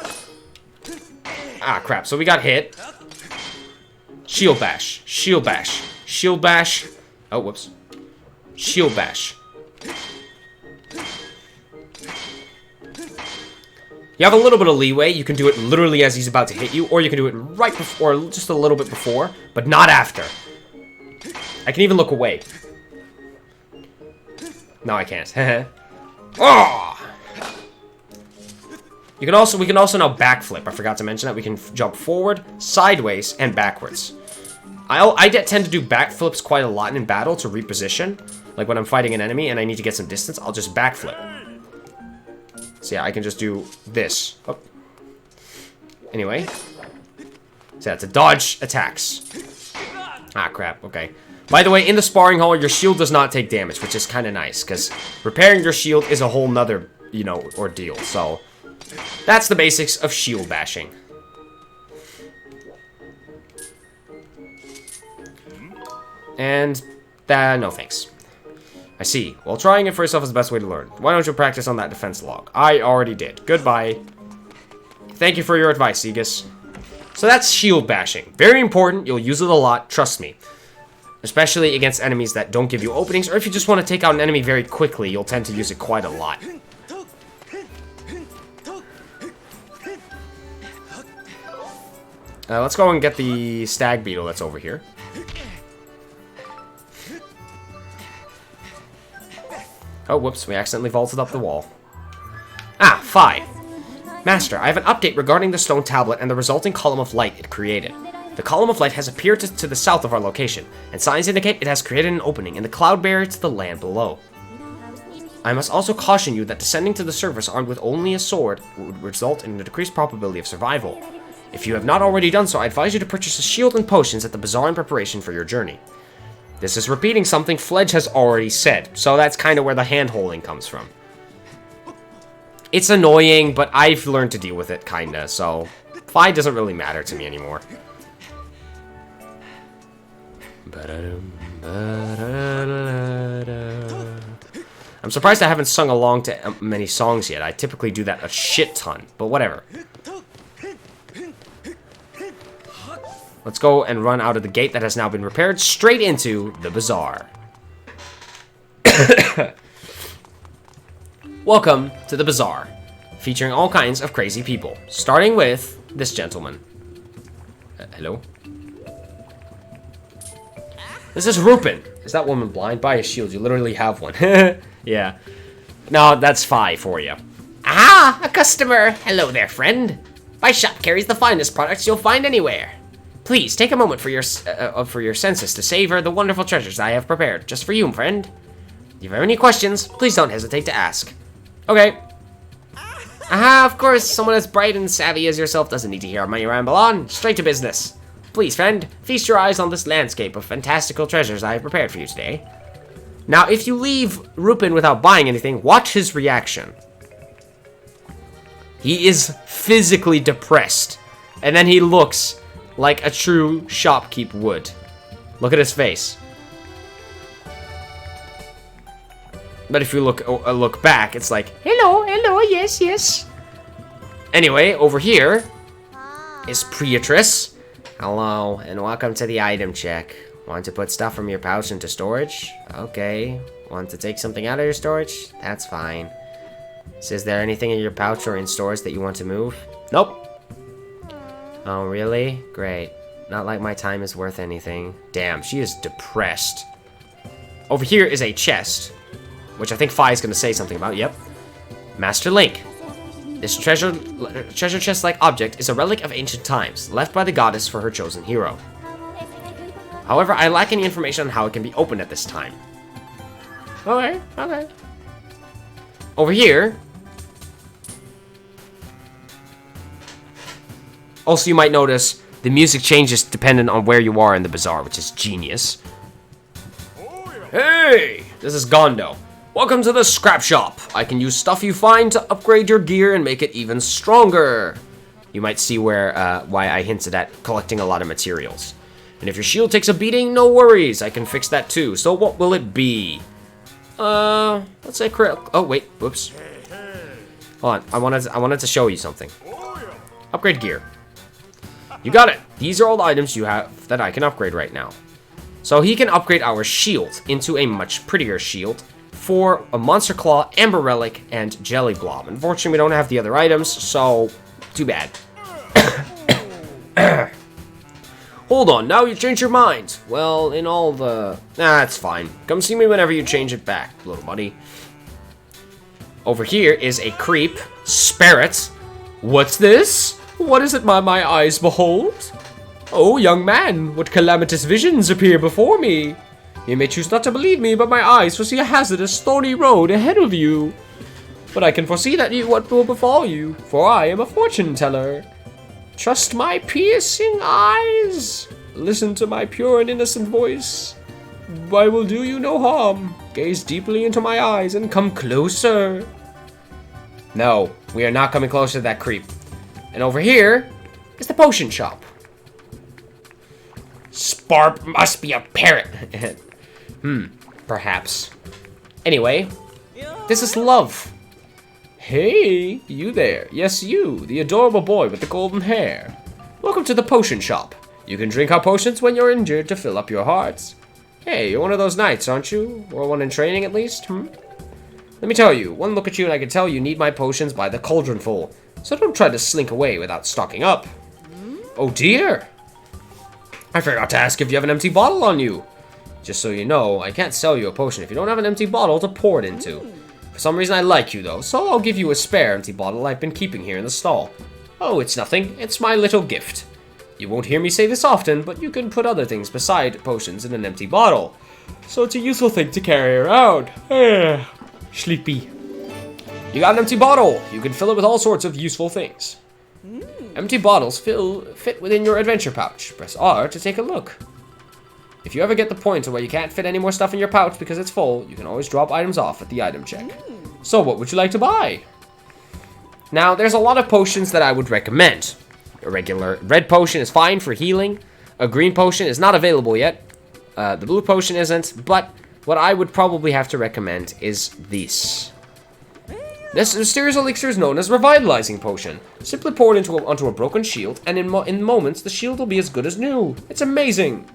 Ah, crap. So we got hit. Shield bash. Shield bash. Shield bash. Oh, whoops. Shield bash. You have a little bit of leeway. You can do it literally as he's about to hit you, or you can do it right before, or just a little bit before, but not after. I can even look away. No, I can't. Oh! We can also now backflip. I forgot to mention that. We can jump forward, sideways, and backwards. I tend to do backflips quite a lot in battle to reposition. Like when I'm fighting an enemy and I need to get some distance, I'll just backflip. So yeah, I can just do this. Oh. Anyway. So yeah, to dodge attacks. Ah, crap. Okay. By the way, in the sparring hall, your shield does not take damage, which is kind of nice, because repairing your shield is a whole nother, ordeal. So, that's the basics of shield bashing. And, no thanks. I see. Well, trying it for yourself is the best way to learn. Why don't you practice on that defense log? I already did. Goodbye. Thank you for your advice, Aegis. So that's shield bashing. Very important. You'll use it a lot. Trust me. Especially against enemies that don't give you openings, or if you just want to take out an enemy very quickly, you'll tend to use it quite a lot. Let's go and get the stag beetle that's over here. Oh, whoops, we accidentally vaulted up the wall. Ah, Phi. Master, I have an update regarding the stone tablet and the resulting column of light it created. The column of light has appeared to the south of our location, and signs indicate it has created an opening in the cloud barrier to the land below. I must also caution you that descending to the surface armed with only a sword would result in a decreased probability of survival. If you have not already done so, I advise you to purchase a shield and potions at the bazaar in preparation for your journey. This is repeating something Fledge has already said, so that's kind of where the hand-holding comes from. It's annoying, but I've learned to deal with it, kinda, so Phi doesn't really matter to me anymore. I'm surprised I haven't sung along to many songs yet. I typically do that a shit ton, but whatever. Let's go and run out of the gate that has now been repaired straight into the bazaar. Welcome to the bazaar, featuring all kinds of crazy people, starting with this gentleman. Hello? This is Rupin. Is that woman blind? Buy a shield. You literally have one. Yeah. No, that's Phi for you. Ah, a customer. Hello there, friend. My shop carries the finest products you'll find anywhere. Please take a moment for your senses to savor the wonderful treasures I have prepared just for you, friend. If you have any questions, please don't hesitate to ask. Okay. Aha, of course, someone as bright and savvy as yourself doesn't need to hear me ramble on. Straight to business. Please, friend, feast your eyes on this landscape of fantastical treasures I have prepared for you today. Now, if you leave Rupin without buying anything, watch his reaction. He is physically depressed, and then he looks like a true shopkeep would. Look at his face. But if you look back, it's like, hello, hello, yes, yes. Anyway, over here is Priatrice. Hello, and welcome to the item check. Want to put stuff from your pouch into storage? Okay. Want to take something out of your storage? That's fine. So is there anything in your pouch or in storage that you want to move? Nope. Oh, really? Great. Not like my time is worth anything. Damn, she is depressed. Over here is a chest, which I think Phi is going to say something about. Yep. Master Link. This treasure chest-like object is a relic of ancient times, left by the goddess for her chosen hero. However, I lack any information on how it can be opened at this time. Okay, okay. Over here. Also, you might notice the music changes dependent on where you are in the bazaar, which is genius. Hey, this is Gondo. Welcome to the scrap shop. I can use stuff you find to upgrade your gear and make it even stronger. You might see where why I hinted at collecting a lot of materials. And if your shield takes a beating, no worries. I can fix that too. So what will it be? Let's say crit. Oh wait, whoops. Hold on. I wanted to show you something. Upgrade gear. You got it. These are all the items you have that I can upgrade right now. So he can upgrade our shield into a much prettier shield for a Monster Claw, Amber Relic, and Jelly Blob. Unfortunately, we don't have the other items, so too bad. Hold on, now you changed your mind. Well, in all the... Nah, it's fine. Come see me whenever you change it back, little buddy. Over here is a creep. Spirit. What's this? What is it my eyes behold? Oh, young man, what calamitous visions appear before me? You may choose not to believe me, but my eyes foresee a hazardous, thorny road ahead of you. But I can foresee what will befall you, for I am a fortune teller. Trust my piercing eyes. Listen to my pure and innocent voice. I will do you no harm. Gaze deeply into my eyes and come closer. No, we are not coming closer to that creep. And over here is the potion shop. barb must be a parrot. Perhaps. Anyway, this is Love. Hey, you there. Yes, you, the adorable boy with the golden hair. Welcome to the potion shop. You can drink our potions when you're injured to fill up your hearts. Hey, you're one of those knights, aren't you? Or one in training, at least, Let me tell you, one look at you and I can tell you need my potions by the cauldronful. So don't try to slink away without stocking up. Oh dear! I forgot to ask if you have an empty bottle on you. Just so you know, I can't sell you a potion if you don't have an empty bottle to pour it into. For some reason I like you though, so I'll give you a spare empty bottle I've been keeping here in the stall. Oh, it's nothing. It's my little gift. You won't hear me say this often, but you can put other things beside potions in an empty bottle. So it's a useful thing to carry around. Sleepy. You got an empty bottle. You can fill it with all sorts of useful things. Empty bottles fit within your adventure pouch. Press R to take a look. If you ever get the point where you can't fit any more stuff in your pouch because it's full, you can always drop items off at the item check. So what would you like to buy? Now, there's a lot of potions that I would recommend. A regular red potion is fine for healing. A green potion is not available yet. The blue potion isn't, but what I would probably have to recommend is this. This mysterious elixir is known as Revitalizing Potion. Simply pour it onto a broken shield, and in moments, the shield will be as good as new. It's amazing!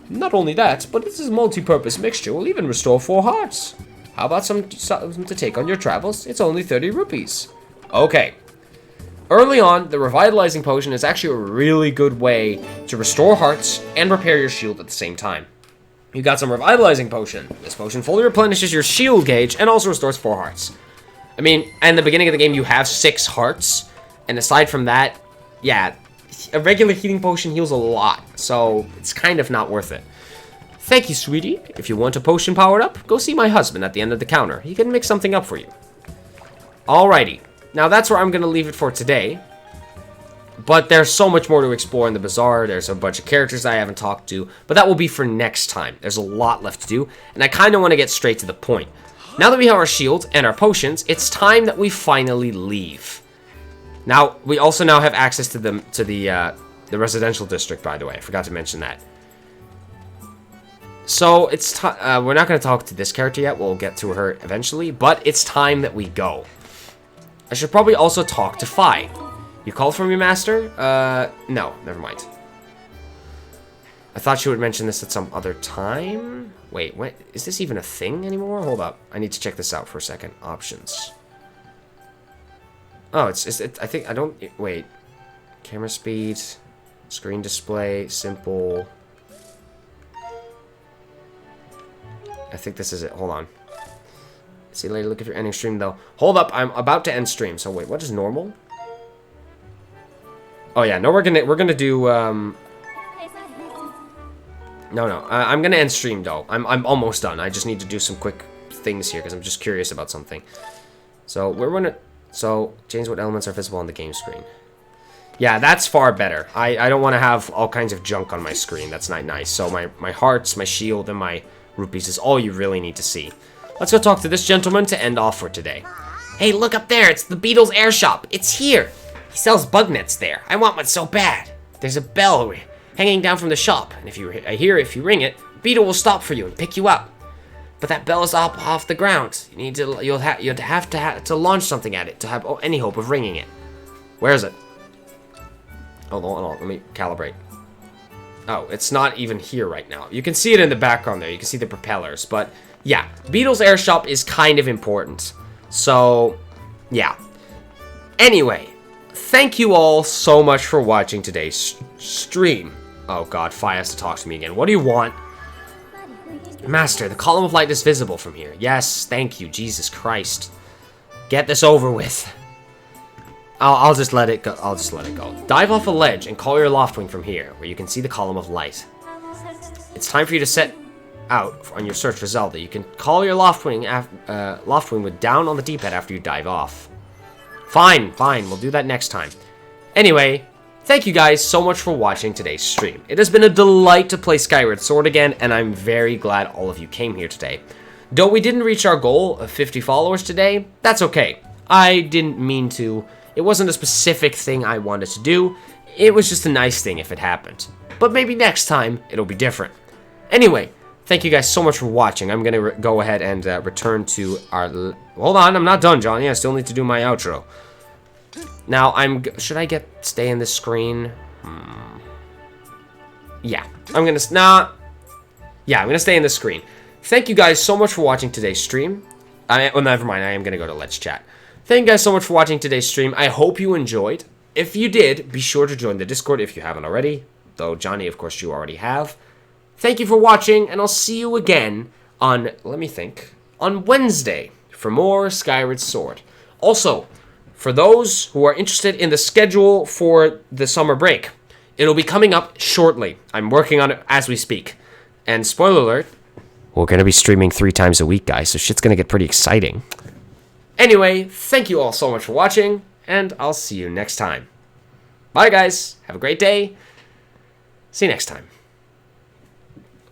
Not only that, but this multi-purpose mixture will even restore 4 hearts. How about some to take on your travels? It's only 30 rupees. Okay. Early on, the Revitalizing Potion is actually a really good way to restore hearts and repair your shield at the same time. You got some Revitalizing Potion. This potion fully replenishes your shield gauge and also restores 4 hearts. I mean, in the beginning of the game, you have 6 hearts. And aside from that, yeah, a regular healing potion heals a lot. So it's kind of not worth it. Thank you, sweetie. If you want a potion powered up, go see my husband at the end of the counter. He can mix something up for you. Alrighty. Now that's where I'm going to leave it for today. But there's so much more to explore in the bazaar. There's a bunch of characters I haven't talked to. But that will be for next time. There's a lot left to do. And I kind of want to get straight to the point. Now that we have our shield and our potions, it's time that we finally leave. Now, we also now have access to the residential district, by the way. I forgot to mention that. So, it's we're not going to talk to this character yet. We'll get to her eventually. But it's time that we go. I should probably also talk to Fi. You called from your master? No, never mind. I thought she would mention this at some other time. Wait, what? Is this even a thing anymore? Hold up. I need to check this out for a second. Options. Oh, I think, I don't, wait. Camera speed, screen display, simple. I think this is it. Hold on. See you later. Look if you're ending stream, though. Hold up. I'm about to end stream. So, wait, what is normal? Oh, yeah. No, we're gonna do, No. I'm gonna end stream, though. I'm almost done. I just need to do some quick things here, because I'm just curious about something. So, we're gonna... So, change what elements are visible on the game screen. Yeah, that's far better. I don't want to have all kinds of junk on my screen. That's not nice. So my hearts, my shield, and my rupees is all you really need to see. Let's go talk to this gentleman to end off for today. Hey, look up there. It's the Beetle's air shop. It's here. He sells bug nets there. I want one so bad. There's a bell hanging down from the shop, and if you ring it, Beetle will stop for you and pick you up. But that bell is up off the ground. You'd have to launch something at it to have any hope of ringing it. Where is it? Hold on, let me calibrate. Oh, it's not even here right now. You can see it in the background there. You can see the propellers. But yeah, Beetle's air shop is kind of important. So yeah. Anyway, thank you all so much for watching today's stream. Oh god, Fi has to talk to me again. What do you want? Master, the column of light is visible from here. Yes, thank you, Jesus Christ. Get this over with. I'll just let it go. I'll just let it go. Dive off a ledge and call your Loftwing from here, where you can see the column of light. It's time for you to set out on your search for Zelda. You can call your Loftwing with down on the D-pad after you dive off. Fine. We'll do that next time. Anyway, thank you guys so much for watching today's stream. It has been a delight to play Skyward Sword again, and I'm very glad all of you came here today. Though we didn't reach our goal of 50 followers today, that's okay. I didn't mean to. It wasn't a specific thing I wanted to do. It was just a nice thing if it happened. but maybe next time it'll be different. Anyway, thank you guys so much for watching. I'm going to go ahead and return to our... Hold on, I'm not done, Johnny. I still need to do my outro. Now, should I stay in this screen? Yeah, I'm going to... Nah. Yeah, I'm going to stay in this screen. Thank you guys so much for watching today's stream. Well, never mind. I am going to go to Let's Chat. Thank you guys so much for watching today's stream. I hope you enjoyed. If you did, be sure to join the Discord if you haven't already. Though, Johnny, of course, you already have. Thank you for watching, and I'll see you again on, let me think, on Wednesday for more Skyward Sword. Also, for those who are interested in the schedule for the summer break, it'll be coming up shortly. I'm working on it as we speak. And spoiler alert, we're going to be streaming 3 times a week, guys, so shit's going to get pretty exciting. Anyway, thank you all so much for watching, and I'll see you next time. Bye, guys. Have a great day. See you next time.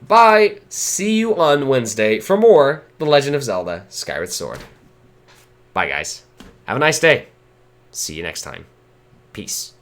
Bye. See you on Wednesday for more The Legend of Zelda Skyward Sword. Bye, guys. Have a nice day. See you next time. Peace.